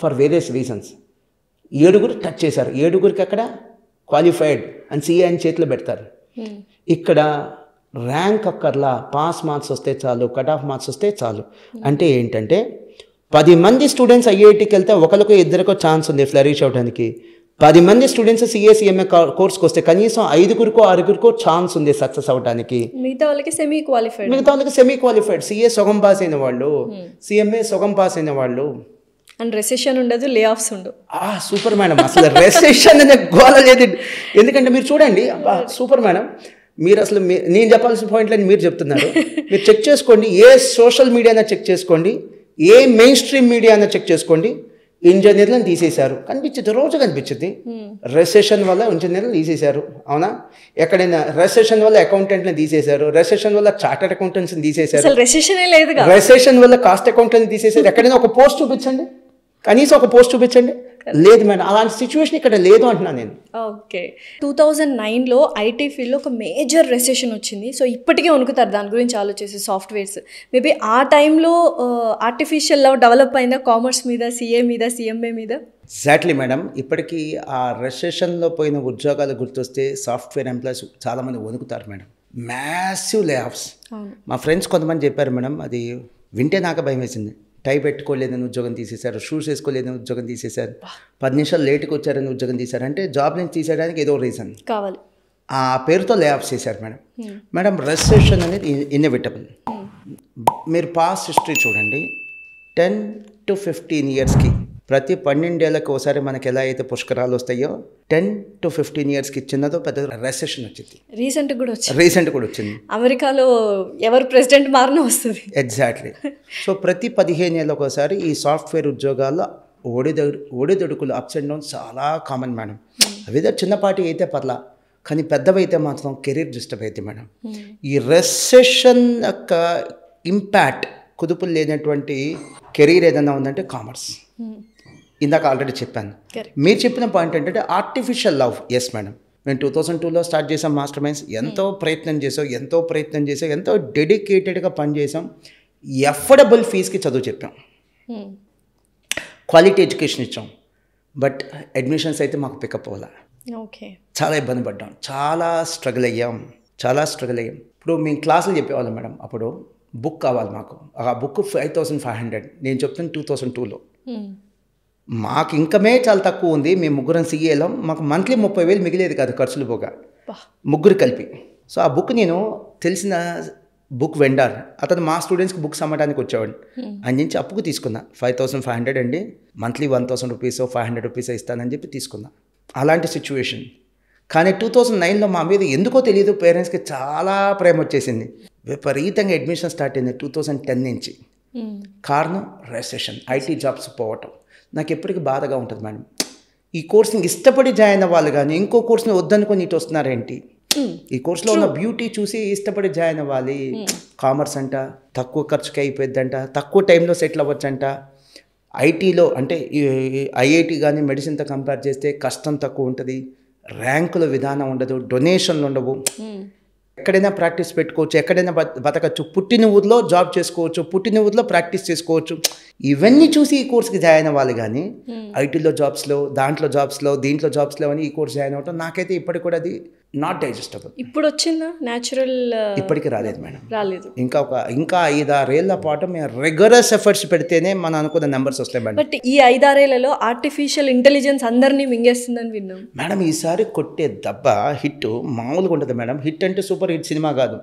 ఫర్ వేరియస్ రీజన్స్. 7 టచ్ చేశారు, 7 అక్కడ క్వాలిఫైడ్ అని సిఏ అని చేతిలో పెడతారు. ఇక్కడ ర్యాంక్ అక్కర్లా, పాస్ మార్క్స్ వస్తే చాలు, కట్ ఆఫ్ మార్క్స్ వస్తే చాలు. అంటే ఏంటంటే 10 మంది స్టూడెంట్స్ ఐఐటికి వెళ్తే ఒకరికో ఇద్దరికో ఛాన్స్ ఉంది ఫ్లరిష్ అవడానికి. 10 మంది స్టూడెంట్స్ సిఏ సిఎంఏ కోర్స్కి వస్తే కనీసం 5కో 6కో ఛాన్స్ ఉంది సక్సెస్ అవ్వడానికి. మిగతా వాళ్ళకి సెమీ క్వాలిఫైడ్. సిఏ సగం పాస్ అయిన వాళ్ళు, సిఎంఏ సగం పాస్ అయిన వాళ్ళు. అండ్ రెసెషన్ ఉండదు, లే ఆఫ్స్ ఉండవు. సూపర్ మేడం, అసలు రెసెషన్ అనే గోల లేదు. ఎందుకంటే మీరు చూడండి, సూపర్ మేడం. మీరు అసలు నేను చెప్పాల్సిన పాయింట్లని మీరు చెప్తున్నారు. మీరు చెక్ చేసుకోండి, ఏ సోషల్ మీడియానా చెక్ చేసుకోండి, ఏ మెయిన్ స్ట్రీమ్ మీడియా అయినా చెక్ చేసుకోండి, ఇంజనీర్లను తీసేశారు కనిపించింది, రోజు కనిపించింది. రెసెషన్ వల్ల ఇంజనీర్లు తీసేశారు, అవునా? ఎక్కడైనా రెసెషన్ వల్ల అకౌంటెంట్ని తీసేశారు, రెసెషన్ వల్ల చార్టర్డ్ అకౌంటెంట్స్ని తీసేశారు, రెసెషన్ వల్ల కాస్ట్ అకౌంటెంట్ని తీసేశారు. ఎక్కడైనా ఒక పోస్ట్ చూపించండి, కనీసం ఒక పోస్ట్ చూపించండి. లేదు మేడం, అలాంటి సిచ్యువేషన్ ఇక్కడ లేదు అంటున్నాను నేను. ఓకే, 2009లో ఐటీ ఫీల్డ్లో ఒక మేజర్ రెసెషన్ వచ్చింది. సో ఇప్పటికే వణుకుతారు దాని గురించి ఆలోచిస్తే సాఫ్ట్వేర్స్. మేబీ ఆ టైంలో ఆర్టిఫిషియల్ లవ్ డెవలప్ అయిందా కామర్స్ మీద, సిఏ మీద, సిఎంఏ మీద? Exactly madam. ఇప్పటికీ ఆ రెసెషన్లో పోయిన ఉద్యోగాలు గుర్తొస్తే సాఫ్ట్వేర్ ఎంప్లాయీస్ చాలామంది వణుకుతారు మేడం. మ్యాసివ్ లే ఆఫ్స్. మా ఫ్రెండ్స్ కొంతమంది చెప్పారు మేడం, అది వింటే నాకు భయం వేసింది. టై పెట్టుకోలేదని ఉద్యోగం తీసేశారు, షూస్ వేసుకోలేదని ఉద్యోగం తీసేశారు, 10 నిమిషాలు లేట్కి వచ్చారని ఉద్యోగం తీశారు. అంటే జాబ్ నుంచి తీసేయడానికి ఏదో రీజన్ కావాలి, ఆ పేరుతో లే ఆఫ్ చేశారు మేడం. మేడం రెసెషన్ అనేది ఇన్ఎవిటబుల్. మీరు పాస్ట్ హిస్టరీ చూడండి, 10 to 15 yearsకి ప్రతి 12 ఏళ్ళకి ఒకసారి మనకి ఎలా అయితే పుష్కరాలు వస్తాయో 10 to 15 yearsకి చిన్నదో పెద్ద రెసెషన్ వచ్చింది. రీసెంట్ కూడా వచ్చింది. అమెరికాలో ఎవరు ప్రెసిడెంట్ మారినా వస్తుంది. ఎగ్జాక్ట్లీ. సో ప్రతి 15 ఏళ్ళకి ఒకసారి ఈ సాఫ్ట్వేర్ ఉద్యోగాల్లో ఒడిదొడుకులు అప్స్ అండ్ డౌన్స్ చాలా కామన్ మేడం. అవేదో చిన్నపాటి అయితే పర్లా, కానీ పెద్దవైతే మాత్రం కెరీర్ డిస్టర్బ్ అయితే మేడం. ఈ రెసెషన్ యొక్క ఇంపాక్ట్, కుదుపులు లేనటువంటి కెరీర్ ఏదైనా ఉందంటే కామర్స్. ఇందాక ఆల్రెడీ చెప్పాను. మీరు చెప్పిన పాయింట్ ఏంటంటే ఆర్టిఫిషియల్ లవ్. ఎస్ మేడం, మేము 2002లో స్టార్ట్ చేసాం మాస్టర్ మైండ్స్. ఎంతో ప్రయత్నం చేసాం, ఎంతో డెడికేటెడ్గా పనిచేసాం. ఎఫర్డబుల్ ఫీజుకి చదువు చెప్పాం, క్వాలిటీ ఎడ్యుకేషన్ ఇచ్చాం. బట్ అడ్మిషన్స్ అయితే మాకు పికప్ అవ్వాలా. ఓకే, చాలా ఇబ్బంది పడ్డాం, చాలా స్ట్రగుల్ అయ్యాం. ఇప్పుడు మేము క్లాసులు చెప్పేవాళ్ళం మేడం. అప్పుడు బుక్ కావాలి మాకు. ఆ బుక్ 5500, నేను చెప్తాను 2002లో. మాకు ఇన్కమే చాలా తక్కువ ఉంది, మేము ముగ్గురం సీఏలం. మాకు మంత్లీ 30,000 మిగిలేదు కాదు ఖర్చులు పోగా, ముగ్గురు కలిపి. సో ఆ బుక్ నేను తెలిసిన బుక్ వెండర్, అతను మా స్టూడెంట్స్కి బుక్స్ అమ్మడానికి వచ్చేవాడు. ఆయన నుంచి అప్పుకు తీసుకున్నా. 5500 అండి, మంత్లీ 1000 రూపీస్ 500 రూపీస్ ఇస్తానని చెప్పి తీసుకున్నా. అలాంటి సిచ్యువేషన్. కానీ 2009లో మా మీద ఎందుకో తెలియదు పేరెంట్స్కి చాలా ప్రేమ వచ్చేసింది. విపరీతంగా అడ్మిషన్ స్టార్ట్ అయింది 2010 నుంచి. కారణం రెసెషన్, ఐటీ జాబ్స్ పోవటం. నాకు ఎప్పటికీ బాధగా ఉంటుంది మేడం. ఈ కోర్స్ని ఇష్టపడి జాయిన్ అవ్వాలి, కానీ ఇంకో కోర్స్ని వద్దనుకొని ఇటు వస్తున్నారేంటి? ఈ కోర్సులో ఉన్న బ్యూటీ చూసి ఇష్టపడి జాయిన్ అవ్వాలి. కామర్స్ అంట, తక్కువ ఖర్చుకి అయిపోద్దంట, తక్కువ టైంలో సెటిల్ అవ్వచ్చంట. ఐటీలో అంటే ఐఐటి కానీ మెడిసిన్తో కంపేర్ చేస్తే కష్టం తక్కువ ఉంటుంది, ర్యాంకుల విధానం ఉండదు, డొనేషన్లు ఉండవు, ఎక్కడైనా ప్రాక్టీస్ పెట్టుకోవచ్చు, ఎక్కడైనా బతకచ్చు, పుట్టిన ఊర్లో జాబ్ చేసుకోవచ్చు, పుట్టిన ఊర్లో ప్రాక్టీస్ చేసుకోవచ్చు. ఇవన్నీ చూసి ఈ కోర్స్కి జాయిన్ అవ్వాలి, కానీ ఐటీలో జాబ్స్లో, దీంట్లో జాబ్స్లో అని ఈ కోర్స్ జాయిన్ అవ్వటం నాకైతే ఇప్పటికి కూడా అది నాట్ డైజెస్టబుల్. ఇప్పుడు వచ్చిందా న్యాచురల్? ఇప్పటికీ రాలేదు మేడం, రాలేదు. ఇంకా 5-6 ఏళ్ల పాటు మేము రెగ్యులర్ ఎఫర్ట్స్ పెడితేనే మనం అనుకున్న నెంబర్స్ వస్తాయి మేడం. బట్ ఈ 5-6 ఏళ్లలో ఆర్టిఫిషియల్ ఇంటెలిజెన్స్ అందరినీ మింగేస్తుందని విన్నాం మేడం. ఈసారి కొట్టే దెబ్బ హిట్ మామూలుగా ఉంటుంది మేడం. హిట్ అంటే సూపర్ హిట్ సినిమా కాదు,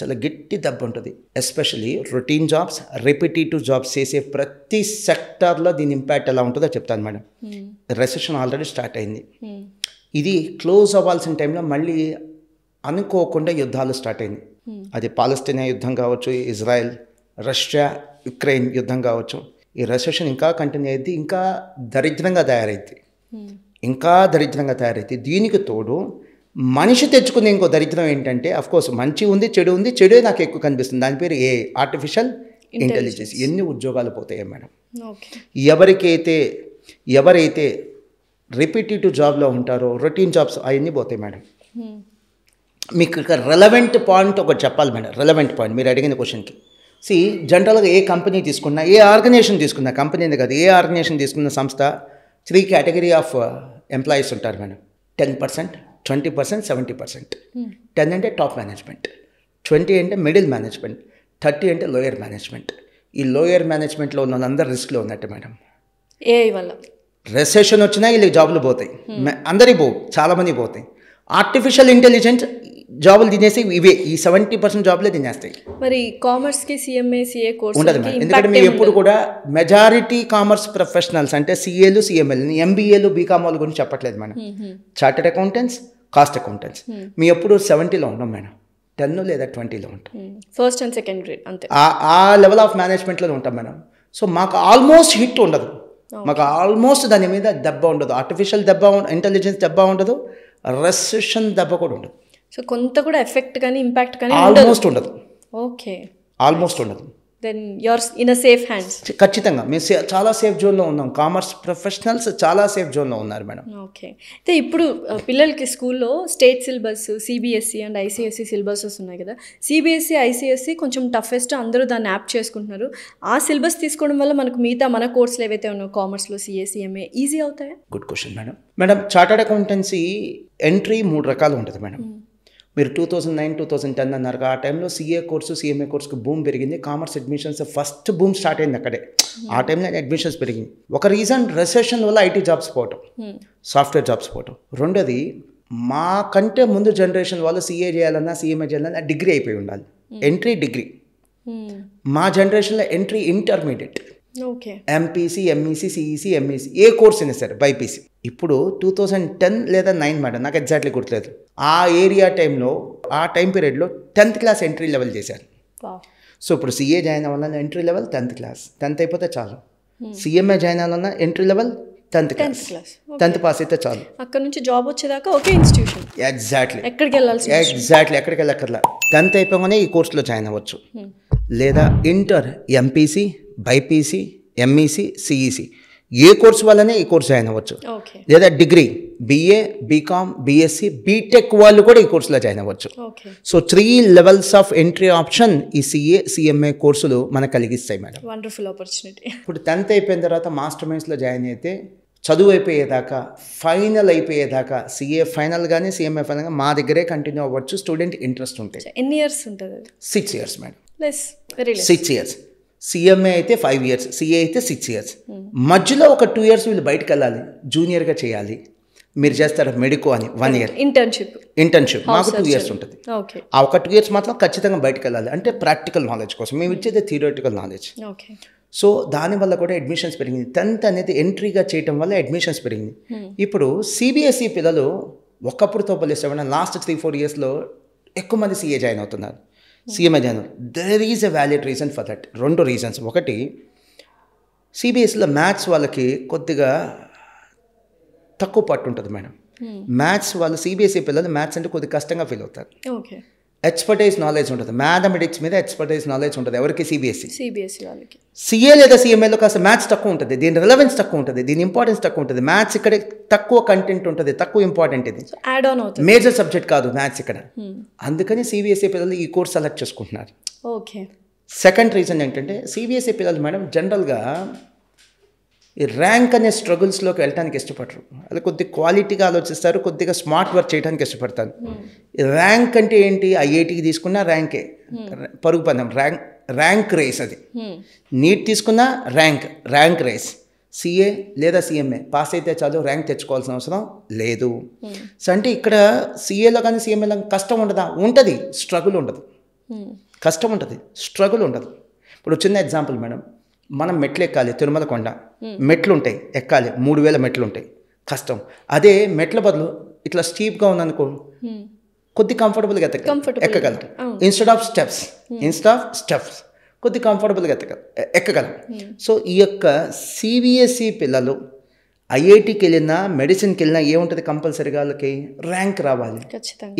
చాలా గట్టి దెబ్బ ఉంటుంది. Especially routine jobs, repetitive jobs చేసే ప్రతి సెక్టార్లో దీని ఇంపాక్ట్ ఎలా ఉంటుందో చెప్తాను మేడం. రెసెషన్ ఆల్రెడీ స్టార్ట్ అయింది. ఇది క్లోజ్ అవ్వాల్సిన టైంలో మళ్ళీ అనుకోకుండా యుద్ధాలు స్టార్ట్ అయింది. అది పాలస్తీనా యుద్ధం కావచ్చు, ఇజ్రాయెల్, రష్యా, యుక్రెయిన్ యుద్ధం కావచ్చు. ఈ రెసెషన్ ఇంకా కంటిన్యూ అయ్యింది, ఇంకా దరిద్రంగా తయారైంది. దీనికి తోడు మనిషి తెచ్చుకునే ఇంకో దరిద్రం ఏంటంటే, అఫ్కోర్స్ మంచి ఉంది, చెడు ఉంది. చెడే నాకు ఎక్కువ కనిపిస్తుంది. దాని పేరు ఆర్టిఫిషియల్ ఇంటెలిజెన్స్. ఎన్ని ఉద్యోగాలు పోతాయి మేడం. ఎవరైతే రిపిటేటివ్ జాబ్లో ఉంటారో, రొటీన్ జాబ్స్ అవన్నీ పోతాయి మేడం. మీకు ఇక రెలవెంట్ పాయింట్ ఒకటి చెప్పాలి మేడం. రెలవెంట్ పాయింట్ మీరు అడిగిన క్వశ్చన్కి. జనరల్గా ఏ కంపెనీ తీసుకున్నా, ఏ ఆర్గనైజేషన్ తీసుకున్నా, కంపెనీ కాదు, ఏ ఆర్గనైజేషన్ తీసుకున్న సంస్థ 3 కేటగిరీ ఆఫ్ ఎంప్లాయీస్ ఉంటారు మేడం. 10%, 20%, 70%. 10 అంటే టాప్ మేనేజ్మెంట్, 20 అంటే మిడిల్ మేనేజ్మెంట్, 30 అంటే లోయర్ మేనేజ్మెంట్. ఈ లోయర్ మేనేజ్మెంట్లో ఉన్న వాళ్ళందరూ రిస్క్లో ఉన్నట్టు మేడం. ఏఐ వల్ల రెసెషన్ వచ్చినా వీళ్ళకి జాబులు పోతాయి, అందరికీ పోవు, చాలామంది పోతాయి. ఆర్టిఫిషియల్ ఇంటెలిజెన్స్ జాబులు తినేసి ఇవే ఈ 70% జాబులే తినేస్తాయి. మరి కామర్స్కి CMA CA కోర్స్ ఉండదు మేడం. ఎందుకంటే మీరు ఎప్పుడు కూడా మెజారిటీ కామర్స్ ప్రొఫెషనల్స్ అంటే CAలు CML, MBAలు బీకామ్ వాళ్ళ గురించి చెప్పట్లేదు madam. Chartered accountants, cost accountants మీ ఎప్పుడు 70లో ఉంటాం మేడం, 10 లేదా 20లో ఉంటాం. ఫస్ట్ అండ్ సెకండ్ గ్రేడ్ అంతే. ఆ లెవెల్ ఆఫ్ మేనేజ్మెంట్లో ఉంటాం మేడం. సో మాకు ఆల్మోస్ట్ హిట్ ఉండదు, మాకు ఆల్మోస్ట్ దాని మీద దెబ్బ ఉండదు. ఆర్టిఫిషియల్ ఇంటెలిజెన్స్ దెబ్బ ఉండదు, రెసెషన్ దెబ్బ కూడా ఉండదు. సో కొంత కూడా ఎఫెక్ట్ కానీ ఇంపాక్ట్ కానీ ఆల్మోస్ట్ ఉండదు. ఓకే, ఆల్మోస్ట్ ఉండదు. Then you are in a safe hands. ఖచ్చితంగా మేము చాలా సేఫ్ జోన్లో ఉన్నాం. కామర్స్ ప్రొఫెషనల్స్ చాలా సేఫ్ జోన్లో ఉన్నారు మేడం. ఓకే, అయితే ఇప్పుడు పిల్లలకి స్కూల్లో state syllabus, CBSE and ICSE syllabuses ఉన్నాయి కదా. CBSE, ICSE కొంచెం టఫెస్ట్, అందరూ దాన్ని యాప్ చేసుకుంటున్నారు. ఆ సిలబస్ తీసుకోవడం వల్ల మనకు మిగతా మన కోర్సులు ఏవైతే ఉన్నాయో కామర్స్లో CA, CMA ఈజీ అవుతాయా? Good question madam. Chartered accountancy entry 3 రకాలు ఉంటుంది మేడం. మీరు 2009, 2010 అన్నారు. ఆ టైంలో CA కోర్సు, CMA కోర్సుకు బూమ్ పెరిగింది. Commerce admissions first boom start అయింది అక్కడే. ఆ టైంలో అడ్మిషన్స్ పెరిగింది. ఒక రీజన్ రెసెషన్ వల్ల IT జాబ్స్ పోవటం, సాఫ్ట్వేర్ జాబ్స్ పోవటం. రెండోది మా కంటే ముందు జనరేషన్ వాళ్ళు CA చేయాలన్నా, CMA చేయాలన్నా డిగ్రీ అయిపోయి ఉండాలి, ఎంట్రీ డిగ్రీ. మా జనరేషన్లో entry intermediate, MPC, MEC, CEC, MEC ఏ కోర్స్ అయినా సరే, బైపీసీ. ఇప్పుడు 2010 లేదా 9 మేడం, నాకు ఎగ్జాక్ట్లీ గుర్తులేదు. ఆ ఏరియా టైంలో, ఆ టైం పీరియడ్లో 10th క్లాస్ ఎంట్రీ లెవెల్ చేశారు. సో ఇప్పుడు CA జాయిన్ అవ్వాలని entry level 10th class. 10th అయిపోతే చాలు. సిఎంఏ జాయిన్ అవ్వాలన్నా entry level 10th class, 10th pass అయితే చాలు. అక్కడ నుంచి జాబ్ వచ్చేదాకా ఒకే ఇన్స్టిట్యూషన్. ఎగ్జాక్ట్లీ ఎక్కడికి వెళ్ళక్కర్లా. 10th అయిపోగానే ఈ కోర్సులో జాయిన్ అవ్వచ్చు. లేదా inter MPC, BiPC, MEC, CEC ఏ కోర్సు వల్లనే ఈ కోర్సు జాయిన్ అవ్వచ్చు. లేదా degree BA, BCom, BSc, BTech వాళ్ళు కూడా ఈ కోర్సులో జాయిన్ అవ్వచ్చు. So 3 levels of entry option ఈ సిఏ, సిఎంఏ కోర్సులు మనకు కలిగిస్తాయి మేడం. Wonderful opportunity. ఇప్పుడు 10th అయిపోయిన తర్వాత మాస్టర్ మైండ్స్లో జాయిన్ అయితే చదువు అయిపోయేదాకా, ఫైనల్ అయిపోయేదాకా సిఏ ఫైనల్ కానీ సిఎంఏ ఫైనల్ కానీ మా దగ్గరే కంటిన్యూ అవ్వచ్చు. స్టూడెంట్ ఇంట్రెస్ట్ ఉంటాయి. ఎన్ని ఇయర్స్ ఉంటుంది? 6 years మేడం. 6 years. సిఎంఏ అయితే 5 years, సిఏ అయితే 6 years. మధ్యలో ఒక 2 years వీళ్ళు బయటకు వెళ్ళాలి, జూనియర్గా చేయాలి. మీరు చేస్తారు మెడికో అని 1 year ఇంటర్న్షిప్ మాకు 2 years ఉంటుంది. ఆ ఒక 2 years మాత్రం ఖచ్చితంగా బయటకు వెళ్ళాలి. అంటే ప్రాక్టికల్ నాలెడ్జ్ కోసం, మేము ఇచ్చేది థియరిటికల్ నాలెడ్జ్. సో దానివల్ల కూడా అడ్మిషన్స్ పెరిగింది. 10th అనేది ఎంట్రీగా చేయటం వల్ల అడ్మిషన్స్ పెరిగింది. ఇప్పుడు సిబిఎస్ఈ పిల్లలు ఒకప్పుడుతో పోలిస్తే లాస్ట్ 3-4 yearsలో ఎక్కువ మంది సిఏ జాయిన్ అవుతున్నారు, సిఎంఏ జాయిన్ అవుతున్నారు. There is a valid reason for that. 2 reasons. ఒకటి, సిబిఎస్ఈలో మ్యాథ్స్ వాళ్ళకి కొద్దిగా తక్కువ పట్టు ఉంటుంది మేడం. మ్యాథ్స్ వాళ్ళు సిబిఎస్ఈ పిల్లలు మ్యాథ్స్ అంటే కొద్దిగా కష్టంగా ఫీల్ అవుతారు. ఎక్స్పర్టైజ్ నాలెడ్జ్ ఉంటుంది, మ్యాథమెటిక్స్ మీద ఎక్స్పర్టైజ్ నాలెడ్జ్ ఉంటుంది ఎవరికి? సిబిఎస్ఈ వాళ్ళకి. సిఏ లేదా సిఎంఏలో కాస్త మ్యాథ్స్ తక్కువ ఉంటుంది, దీని రిలవెన్స్ తక్కువ ఉంటుంది, దీని ఇంపార్టెన్స్ తక్కువ ఉంటుంది. మ్యాథ్స్ ఇక్కడ తక్కువ కంటెంట్ ఉంటుంది, తక్కువ ఇంపార్టెంట్. ఇది మేజర్ సబ్జెక్ట్ కాదు మ్యాథ్స్ ఇక్కడ. అందుకని సిబిఎస్ఈ పిల్లలు ఈ కోర్స్ సెలెక్ట్ చేసుకుంటున్నారు. సెకండ్ రీజన్ ఏంటంటే, సిబిఎస్ఈ పిల్లలు మేడం జనరల్గా ఈ ర్యాంక్ అనే స్ట్రగుల్స్లోకి వెళ్ళడానికి ఇష్టపడరు. అది కొద్దిగా క్వాలిటీగా ఆలోచిస్తారు, కొద్దిగా స్మార్ట్ వర్క్ చేయడానికి ఇష్టపడతారు. ర్యాంక్ అంటే ఏంటి? ఐఐటికి తీసుకున్న ర్యాంకే, పరుగు పందెం, ర్యాంక్ రేస్. అది నీట్ తీసుకున్న ర్యాంక్ రేస్. సిఏ లేదా సిఎంఏ పాస్ అయితే చాలు, ర్యాంక్ తెచ్చుకోవాల్సిన అవసరం లేదు. సో అంటే ఇక్కడ సిఏలో కానీ సిఎంఏలో కష్టం ఉండదా? ఉంటుంది, స్ట్రగుల్ ఉండదు. కష్టం ఉంటుంది, స్ట్రగుల్ ఉండదు. ఇప్పుడు చిన్న ఎగ్జాంపుల్ మేడం, మనం మెట్లు ఎక్కాలి, తిరుమల కొండ మెట్లు ఉంటాయి, ఎక్కాలి, 3000 మెట్లు ఉంటాయి, కష్టం. అదే మెట్ల బదులు ఇట్లా స్టీప్గా ఉందనుకో, కొద్ది కంఫర్టబుల్గా ఎక్కగలం. ఇన్స్టెడ్ ఆఫ్ స్టెప్స్ కొద్ది కంఫర్టబుల్గా ఎక్కగలం. సో ఈ యొక్క సిబిఎస్ఈ పిల్లలు ఐఐటికి వెళ్ళినా, మెడిసిన్కి వెళ్ళినా ఏముంటుంది? కంపల్సరీగా వాళ్ళకి ర్యాంక్ రావాలి.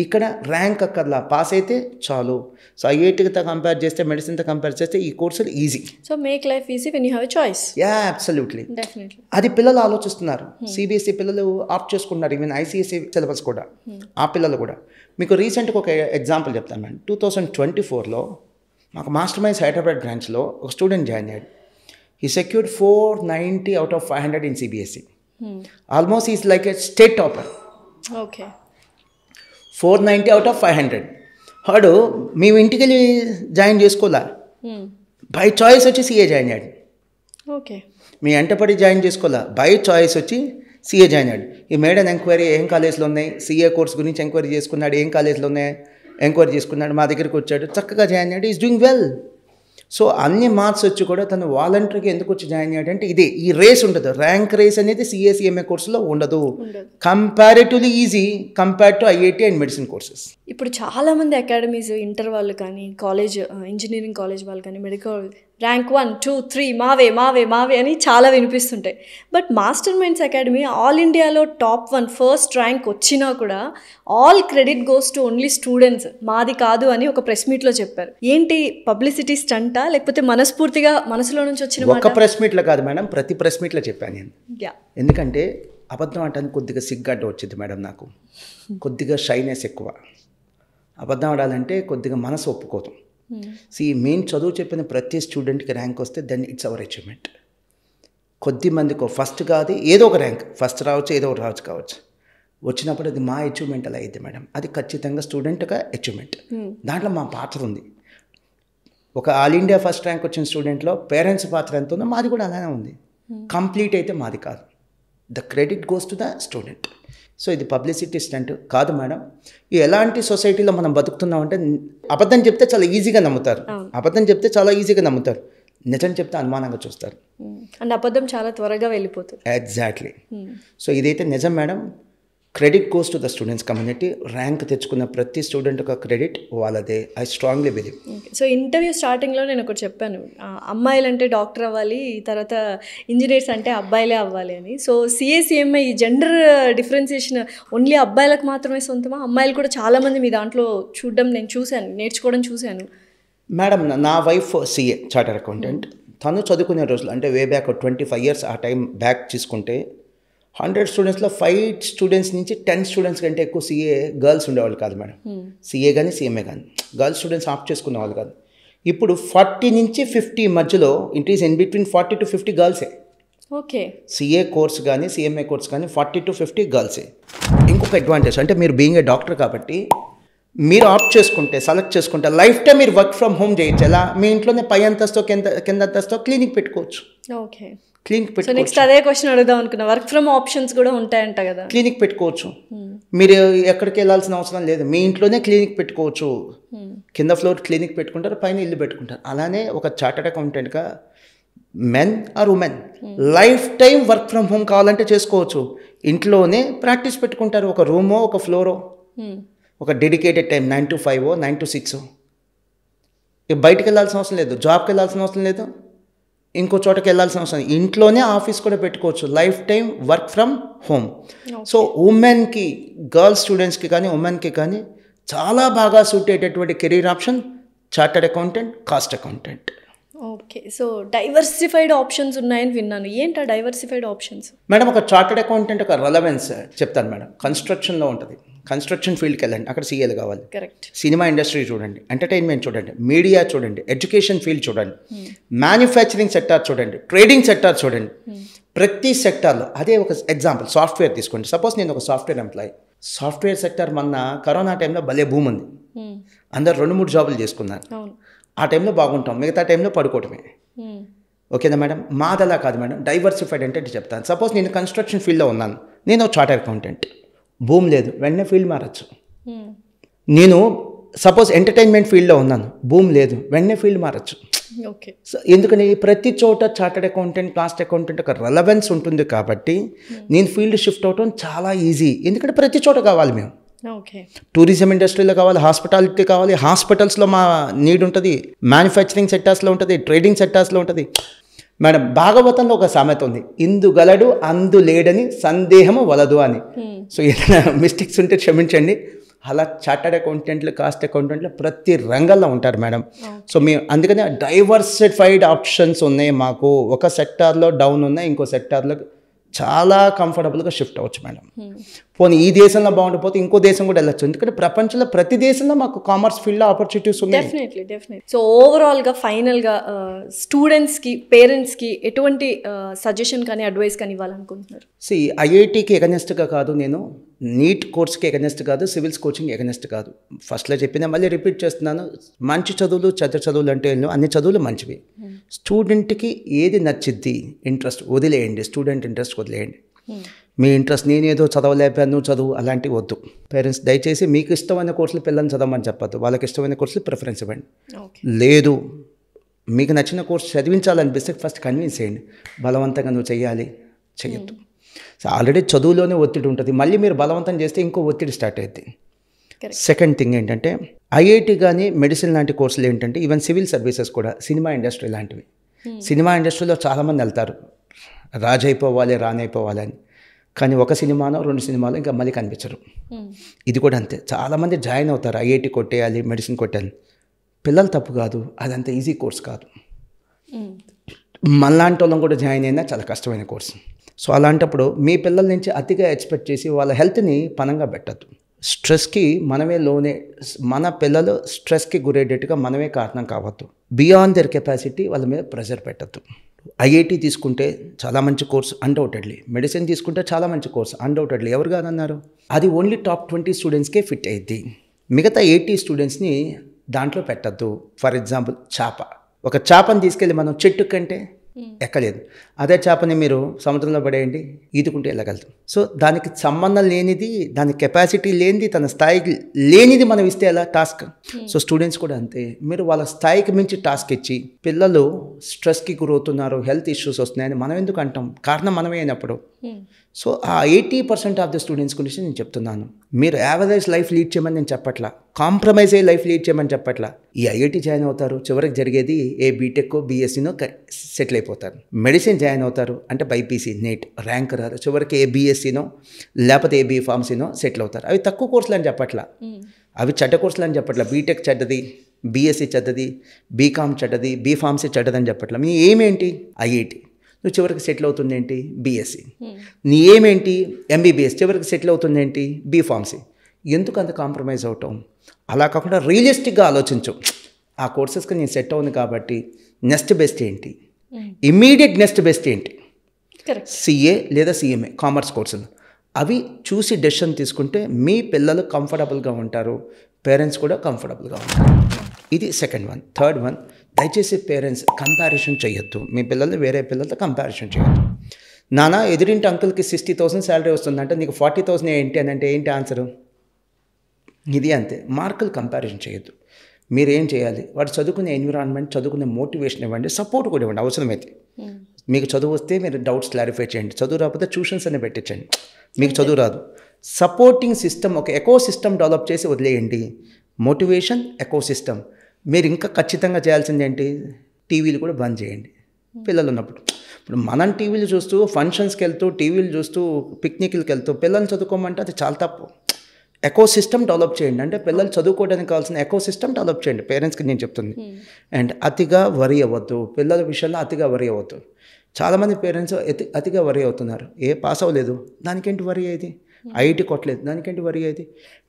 ఇక్కడ ర్యాంక్ అక్కర్లా, పాస్ అయితే చాలు. సో ఐఐటితో కంపేర్ చేస్తే, మెడిసిన్తో కంపేర్ చేస్తే ఈ కోర్సులు easy. So make life easy when you have a choice. Absolutely. అది పిల్లలు ఆలోచిస్తున్నారు. సిబిఎస్ఈ పిల్లలు ఆప్ట్ చేసుకుంటున్నారు, ఈవెన్ ఐసిఎస్ఈ సిలబస్ కూడా. ఆ పిల్లలు కూడా. మీకు రీసెంట్గా ఒక ఎగ్జాంపుల్ చెప్తాను మేడం. 2024లో మాకు మాస్టర్ మైండ్స్ హైదరాబాద్ బ్రాంచ్లో ఒక స్టూడెంట్ జాయిన్ అయ్యాడు. He secured 490 out of 500 in CBSE. Almost he's like a state topper. 490 out of 500. వాడు మేము ఇంటికి వెళ్ళి జాయిన్ చేసుకోలే, బై చాయిస్ వచ్చి సిఏ జాయిన్ అయ్యాడు. మీ ఎంటపడి జాయిన్ చేసుకోలే, బై చాయిస్ వచ్చి సిఏ జాయిన్ అయ్యాడు. ఈ మేడం ఎంక్వైరీ ఏం కాలేజ్లో ఉన్నాయి, సిఏ కోర్స్ గురించి ఎంక్వైరీ చేసుకున్నాడు, ఏం కాలేజ్లో ఉన్నాయి ఎంక్వైరీ చేసుకున్నాడు, మా దగ్గరికి వచ్చాడు, చక్కగా జాయిన్ అయ్యాడు. Is doing well. సో అన్ని మార్క్స్ వచ్చి కూడా తను వాలంటరీగా ఎందుకు వచ్చి జాయిన్ అయ్యాడంటే ఇదే, ఈ రేస్ ఉండదు. ర్యాంక్ రేస్ అనేది సిఎస్ఈఎంఏ కోర్సులో ఉండదు. Comparatively easy compared to IIT and medicine courses. ఇప్పుడు చాలామంది అకాడమీస్, ఇంటర్ వాళ్ళు కానీ, కాలేజ్ ఇంజనీరింగ్ కాలేజ్ వాళ్ళు కానీ, మెడికల్ ర్యాంక్ 1, 2, 3 మావే అని చాలా వినిపిస్తుంటాయి. But master minds academy all ఇండియాలో టాప్ 1 ఫస్ట్ ర్యాంక్ వచ్చినా కూడా all credit goes to only students, మాది కాదు అని ఒక ప్రెస్ మీట్లో చెప్పారు. ఏంటి పబ్లిసిటీ స్టంటా, లేకపోతే మనస్ఫూర్తిగా మనసులో నుంచి వచ్చిన? ఒక ప్రెస్ మీట్లో కాదు మేడం, ప్రతి ప్రెస్ మీట్లో చెప్పాను నేను. ఎందుకంటే అబద్ధం అంటానికి కొద్దిగా సిగ్గడ్డ వచ్చింది మేడం నాకు, కొద్దిగా షైనెస్ ఎక్కువ. అబద్ధం ఆడాలంటే కొద్దిగా మనసు ఒప్పుకోదు. మేము చదువు చెప్పిన ప్రతి స్టూడెంట్కి ర్యాంక్ వస్తే దెన్ ఇట్స్ అవర్ అచీవ్మెంట్. కొద్ది మందికి ఫస్ట్ కాదు, ఏదో ఒక ర్యాంక్, ఫస్ట్ రావచ్చు, ఏదో ఒకటి రావచ్చు కావచ్చు, వచ్చినప్పుడు అది మా అచీవ్మెంట్ అలా అయితే మేడం, అది ఖచ్చితంగా స్టూడెంట్గా అచీవ్మెంట్. దాంట్లో మా పాత్ర ఉంది. ఒక ఆల్ ఇండియా ఫస్ట్ ర్యాంక్ వచ్చిన స్టూడెంట్లో పేరెంట్స్ పాత్ర ఎంత ఉందో మాది కూడా అలానే ఉంది. కంప్లీట్ అయితే మాది కాదు, the credit goes to the student. So ఇది పబ్లిసిటీ స్టంట్ కాదు మేడం. ఎలాంటి సొసైటీలో మనం బతుకుతున్నామంటే, అబద్ధం చెప్తే చాలా ఈజీగా నమ్ముతారు, నిజం చెప్తే అనుమానంగా చూస్తారు, అండ్ అబద్ధం చాలా త్వరగా వెళ్ళిపోతుంది. ఎగ్జాక్ట్లీ. సో ఇదైతే నిజం madam. Credit goes to the students community. Rank తెచ్చుకున్న ప్రతి స్టూడెంట్ ఒక క్రెడిట్ వాళ్ళదే. I strongly believe. So interview స్టార్టింగ్లో నేను ఒకటి చెప్పాను, అమ్మాయిలు అంటే డాక్టర్ అవ్వాలి, తర్వాత ఇంజనీర్స్ అంటే అబ్బాయిలే అవ్వాలి అని. సో సిఏసిఎంఐ ఈ జెండర్ డిఫరెన్సియేషన్ ఓన్లీ అబ్బాయిలకు మాత్రమే సొంతమా? అమ్మాయిలు కూడా చాలామంది మీ దాంట్లో చూడడం నేను చూశాను, నేర్చుకోవడం చూశాను. మేడం, నా వైఫ్ సిఏ చార్టర్డ్ అకౌంటెంట్. తను చదువుకునే రోజులు అంటే వే బ్యాక్ 25 years ఆ టైం బ్యాక్ తీసుకుంటే 100 స్టూడెంట్స్లో 5 స్టూడెంట్స్ నుంచి 10 స్టూడెంట్స్ కంటే ఎక్కువ సిఏ గర్ల్స్ ఉండేవాళ్ళు కాదు మేడం. సిఏ కానీ సిఎంఏ కానీ గర్ల్స్ స్టూడెంట్స్ ఆప్ట్ చేసుకునే వాళ్ళు కాదు. ఇప్పుడు 40 నుంచి 50 మధ్యలో it is in between 40 to 50 గర్ల్సే. ఓకే. సిఏ కోర్స్ కానీ సిఎంఏ కోర్స్ కానీ 40 to 50 గర్ల్సే. ఇంకొక అడ్వాంటేజ్ అంటే మీరు బీయింగ్ ఏ డాక్టర్ కాబట్టి మీరు ఆప్ట్ చేసుకుంటే, సెలెక్ట్ చేసుకుంటే లైఫ్ టైం మీరు వర్క్ ఫ్రమ్ హోమ్ చేయొచ్చు. ఎలా? మీ ఇంట్లోనే పై అంతస్తో కింద అంతస్తో క్లినిక్ పెట్టుకోవచ్చు. ఓకే. క్లినిక్ పెట్టుకోవచ్చు. నెక్స్ట్ అదే క్వశ్చన్ అడుగుదాం అనుకున్నా, వర్క్ ఫ్రమ్ ఆప్షన్స్ కూడా ఉంటాయంట కదా? క్లినిక్ పెట్టుకోవచ్చు. మీరు ఎక్కడికి వెళ్ళాల్సిన అవసరం లేదు, మీ ఇంట్లోనే క్లినిక్ పెట్టుకోవచ్చు. కింద ఫ్లోర్ క్లినిక్ పెట్టుకుంటారు, పైన ఇల్లు పెట్టుకుంటారు. అలానే ఒక చార్టర్డ్ అకౌంటెంట్గా men or women life time work from home కావాలంటే చేసుకోవచ్చు. ఇంట్లోనే ప్రాక్టీస్ పెట్టుకుంటారు, ఒక రూమో ఒక ఫ్లోరో, ఒక డెడికేటెడ్ టైం 9 to 5 9 to 6. బయటకు వెళ్ళాల్సిన అవసరం లేదు, జాబ్కి వెళ్ళాల్సిన అవసరం లేదు, ఇంకో చోటకి వెళ్ళాల్సిన అవసరం లేదు. ఇంట్లోనే ఆఫీస్ కూడా పెట్టుకోవచ్చు. Life time work from home. So ఉమెన్కి, గర్ల్స్ స్టూడెంట్స్కి కానీ ఉమెన్కి కానీ చాలా బాగా సూట్ అయ్యేటటువంటి career option chartered accountant, cost accountant. Okay. So diversified options ఉన్నాయని విన్నాను. ఏంటా డైవర్సిఫైడ్ ఆప్షన్స్? మేడం, ఒక చార్టర్డ్ అకౌంటెంట్ ఒక రెలవెన్స్ చెప్తాను మేడం. కన్స్ట్రక్షన్లో ఉంటుంది, కన్స్ట్రక్షన్ ఫీల్డ్కి వెళ్ళండి, అక్కడ సీఏలు కావాలి. కరెక్ట్. సినిమా ఇండస్ట్రీ చూడండి, ఎంటర్టైన్మెంట్ చూడండి, మీడియా చూడండి, ఎడ్యుకేషన్ ఫీల్డ్ చూడండి, మ్యానుఫ్యాక్చరింగ్ సెక్టార్ చూడండి, ట్రేడింగ్ సెక్టార్ చూడండి. ప్రతి సెక్టార్లో అదే. ఒక ఎగ్జాంపుల్ సాఫ్ట్వేర్ తీసుకోండి. సపోజ్ నేను ఒక సాఫ్ట్వేర్ ఎంప్లాయీ. సాఫ్ట్వేర్ సెక్టార్ మొన్న కరోనా టైంలో భలే భూమి ఉంది, అందరు 2-3 జాబులు చేసుకున్నారు. ఆ టైంలో బాగుంటాం, మిగతా టైంలో పడుకోవటమే. ఓకేనా మేడం? మాదలా కాదు మేడం. డైవర్సిఫైడ్ అంటే చెప్తాను. సపోజ్ నేను కన్స్ట్రక్షన్ ఫీల్డ్లో ఉన్నాను, నేను చార్టర్డ్ అకౌంటెంట్, భూమి లేదు, వెంటనే ఫీల్డ్ మారచ్చు. నేను సపోజ్ ఎంటర్టైన్మెంట్ ఫీల్డ్లో ఉన్నాను, భూమి లేదు, వెంటనే ఫీల్డ్ మారచ్చు. ఓకే. సో ఎందుకని ప్రతి చోట చార్టర్డ్ అకౌంటెంట్, కాస్ట్ అకౌంటెంట్ ఒక రెలవెన్స్ ఉంటుంది కాబట్టి నేను ఫీల్డ్ షిఫ్ట్ అవటం చాలా ఈజీ. ఎందుకంటే ప్రతి చోట కావాలి మేము. ఓకే. టూరిజం ఇండస్ట్రీలో కావాలి, హాస్పిటాలిటీ కావాలి, హాస్పిటల్స్లో మా నీడ్ ఉంటుంది, మ్యానుఫ్యాక్చరింగ్ సెక్టార్స్లో ఉంటుంది, ట్రేడింగ్ సెక్టార్స్లో ఉంటుంది. మేడం, భాగవతంలో ఒక సామెత ఉంది, ఇందు గలడు అందు లేడని సందేహము వలదు అని. సో ఏదైనా మిస్టేక్స్ ఉంటే క్షమించండి. అలా చార్టర్డ్ అకౌంటెంట్లు, కాస్ట్ అకౌంటెంట్లు ప్రతి రంగంలో ఉంటారు మేడం. సో మేము అందుకనే డైవర్సిఫైడ్ ఆప్షన్స్ ఉన్నాయి మాకు. ఒక సెక్టార్లో డౌన్ ఉన్నాయి, ఇంకో సెక్టార్లో చాలా కంఫర్టబుల్గా షిఫ్ట్ అవ్వచ్చు మేడం. పోనీ ఈ దేశంలో బాగుండిపోతే ఇంకో దేశం కూడా వెళ్ళచ్చు. ఎందుకంటే ప్రపంచంలో ప్రతి దేశంలో మాకు కామర్స్ ఫీల్డ్లో ఆపర్చునిటీస్ ఉన్నాయి. డెఫినెట్లీ. సో ఓవరాల్గా ఫైనల్గా స్టూడెంట్స్కి, పేరెంట్స్కి ఎటువంటి సజెషన్ కానీ అడ్వైస్ కానీ ఇవ్వాలనుకుంటున్నారు? ఐఐటికి ఎగనెస్ట్గా కాదు, నేను నీట్ కోర్స్కి ఎగనెస్ట్ కాదు, సివిల్స్ కోచింగ్ ఎగనెస్ట్ కాదు. ఫస్ట్లో చెప్పినా మళ్ళీ రిపీట్ చేస్తున్నాను, మంచి చదువులు, చదువులు అంటే అన్ని చదువులు మంచివి. స్టూడెంట్కి ఏది నచ్చిద్ది, ఇంట్రెస్ట్ వదిలేయండి, స్టూడెంట్ ఇంట్రెస్ట్ వదిలేయండి. మీ ఇంట్రెస్ట్ నేనేదో చదవలేకపోయాను నువ్వు చదువు అలాంటివి వద్దు. పేరెంట్స్ దయచేసి మీకు ఇష్టమైన కోర్సులు పిల్లల్ని చదవమని చెప్పద్దు, వాళ్ళకి ఇష్టమైన కోర్సులు ప్రిఫరెన్స్ ఇవ్వండి. లేదు మీకు నచ్చిన కోర్సు చదివించాలనిపిస్తే ఫస్ట్ కన్విన్స్ చేయండి, బలవంతంగా నువ్వు చేయొద్దు. సో ఆల్రెడీ చదువులోనే ఒత్తిడి ఉంటుంది, మళ్ళీ మీరు బలవంతం చేస్తే ఇంకో ఒత్తిడి స్టార్ట్ అవుతుంది. సెకండ్ థింగ్ ఏంటంటే ఐఐటి కానీ మెడిసిన్ లాంటి కోర్సులు ఏంటంటే ఈవెన్ సివిల్ సర్వీసెస్ కూడా, సినిమా ఇండస్ట్రీ లాంటివి. సినిమా ఇండస్ట్రీలో చాలామంది వెళ్తారు రాజైపోవాలి, రానైపోవాలి అని. కానీ ఒక సినిమానో 2 సినిమాలో ఇంకా మళ్ళీ కనిపించరు. ఇది కూడా అంతే. చాలామంది జాయిన్ అవుతారు, ఐఐటి కొట్టేయాలి, మెడిసిన్ కొట్టేయాలి. పిల్లలు తప్పు కాదు, అదంత ఈజీ కోర్స్ కాదు. మనలాంటి వాళ్ళం కూడా జాయిన్ అయినా చాలా కష్టమైన కోర్సు. సో అలాంటప్పుడు మీ పిల్లల నుంచి అతిగా ఎక్స్పెక్ట్ చేసి వాళ్ళ హెల్త్ని పనంగా పెట్టద్దు. స్ట్రెస్కి మన పిల్లలు స్ట్రెస్కి గురయ్యేటట్టుగా మనమే కారణం కావద్దు. బియాండ్ దర్ కెపాసిటీ వాళ్ళ మీద ప్రెషర్ పెట్టద్దు. ఐఐటి తీసుకుంటే చాలా మంచి కోర్స్ అన్డౌటెడ్లీ, మెడిసిన్ తీసుకుంటే చాలా మంచి కోర్స్ అన్డౌటెడ్లీ. ఎవరు కాదన్నారు? అది ఓన్లీ టాప్ 20 స్టూడెంట్స్కే ఫిట్ అయ్యిద్ది. మిగతా 80 స్టూడెంట్స్ని దాంట్లో పెట్టద్దు. ఫర్ ఎగ్జాంపుల్ ఒక చేపని తీసుకెళ్ళి మనం చెట్టు కంటే ఎక్కలేదు, అదే చేపని మీరు సముద్రంలో పడేయండి, ఈదుకుంటే వెళ్ళగలదు. సో దానికి సంబంధం లేనిది, దాని కెపాసిటీ లేనిది, తన స్థాయికి లేనిది మనం ఇస్తే ఎలా టాస్క్. సో స్టూడెంట్స్ కూడా అంతే, మీరు వాళ్ళ స్థాయికి మించి టాస్క్ ఇచ్చి పిల్లలు స్ట్రెస్కి గురవుతున్నారు, హెల్త్ ఇష్యూస్ వస్తున్నాయని మనం ఎందుకు అంటాం? కారణం మనమే అయినప్పుడు. సో ఆ 80% ఆఫ్ ద స్టూడెంట్స్ గురించి నేను చెప్తున్నాను. మీరు యావరేజ్ లైఫ్ లీడ్ చేయమని నేను చెప్పట్లా, కాంప్రమైజ్ అయ్యే లైఫ్ లీడ్ చేయమని చెప్పట్లా. ఈ ఐఐటి జాయిన్ అవుతారు, చివరికి జరిగేది ఏ బీటెక్ బీఎస్సీనో సెటిల్ అయిపోతారు. మెడిసిన్ జాయిన్ అవుతారు అంటే బైపీసీ నీట్ ర్యాంక్ రాదు, చివరికి ఏ బీఎస్సీనో లేకపోతే ఏ బీ ఫార్మసీనో సెటిల్ అవుతారు. అవి తక్కువ కోర్సులు అని చెప్పట్లా, అవి చెడ్డ కోర్సులు అని చెప్పట్లా. బీటెక్ చెడ్డది, బీఎస్సీ చెడ్డది, బీకామ్ చెడ్డది, బీ ఫార్మసీ చెడ్డదని చెప్పట్లా. మీ ఏమేంటి ఐఐటి, నువ్వు చివరికి సెటిల్ అవుతుంది ఏంటి బీఎస్సీ. నీ ఏమేంటి ఎంబీబీఎస్, చివరికి సెటిల్ అవుతుంది ఏంటి బీ ఫార్మసీ. ఎందుకు అంత కాంప్రమైజ్ అవటం? అలా కాకుండా రియలిస్టిక్గా ఆలోచించు. ఆ కోర్సెస్కి నేను సెట్ అవును కాబట్టి నెక్స్ట్ బెస్ట్ ఏంటి, ఇమ్మీడియట్ నెక్స్ట్ బెస్ట్ ఏంటి, సిఏ లేదా సిఎంఏ కామర్స్ కోర్సులు అవి చూసి డెసిషన్ తీసుకుంటే మీ పిల్లలు కంఫర్టబుల్గా ఉంటారు, పేరెంట్స్ కూడా కంఫర్టబుల్గా ఉంటారు. ఇది సెకండ్ వన్. థర్డ్ వన్, దయచేసి పేరెంట్స్ కంపారిజన్ చేయొద్దు. మీ పిల్లలు వేరే పిల్లలతో కంపారిజన్ చేయొద్దు. నానా ఎదురింటి అంకుల్కి 60,000 శాలరీ వస్తుందంటే నీకు 40,000 ఏంటి అని అంటే ఏంటి ఆన్సరు? ఇది అంతే. మార్కులు కంపారిజన్ చేయొద్దు. మీరేం చేయాలి, వాడు చదువుకునే ఎన్విరాన్మెంట్, చదువుకునే మోటివేషన్ ఇవ్వండి, సపోర్ట్ కూడా ఇవ్వండి అవసరమైతే. మీకు చదువు వస్తే మీరు డౌట్స్ క్లారిఫై చేయండి, చదువు రాకపోతే ట్యూషన్స్ అనే పెట్టించండి. మీకు చదువు రాదు, సపోర్టింగ్ సిస్టమ్, ఒక ఎకో సిస్టమ్ డెవలప్ చేసి వదిలేయండి. Motivation, eco system. మీరు ఇంకా ఖచ్చితంగా చేయాల్సింది ఏంటి, టీవీలు కూడా బంద్ చేయండి పిల్లలు ఉన్నప్పుడు. ఇప్పుడు మనం టీవీలు చూస్తూ ఫంక్షన్స్కి వెళ్తూ, టీవీలు చూస్తూ, పిక్నిక్లకి వెళ్తూ పిల్లల్ని చదువుకోమంటే అది చాలా తప్పు. ఎకో సిస్టమ్ డెవలప్ చేయండి, అంటే పిల్లలు చదువుకోవడానికి కావాల్సిన ఎకో సిస్టమ్ డెవలప్ చేయండి. పేరెంట్స్కి నేను చెప్తుంది. అండ్ అతిగా వరి అవ్వద్దు, పిల్లల విషయంలో అతిగా వరి అవ్వద్దు. చాలామంది పేరెంట్స్ అతిగా వరి అవుతున్నారు. పాస్ అవ్వలేదు దానికేంటి వరి అయ్యేది, ఐఐటి కొట్టలేదు దానికేంటి వరి అయ్యేది,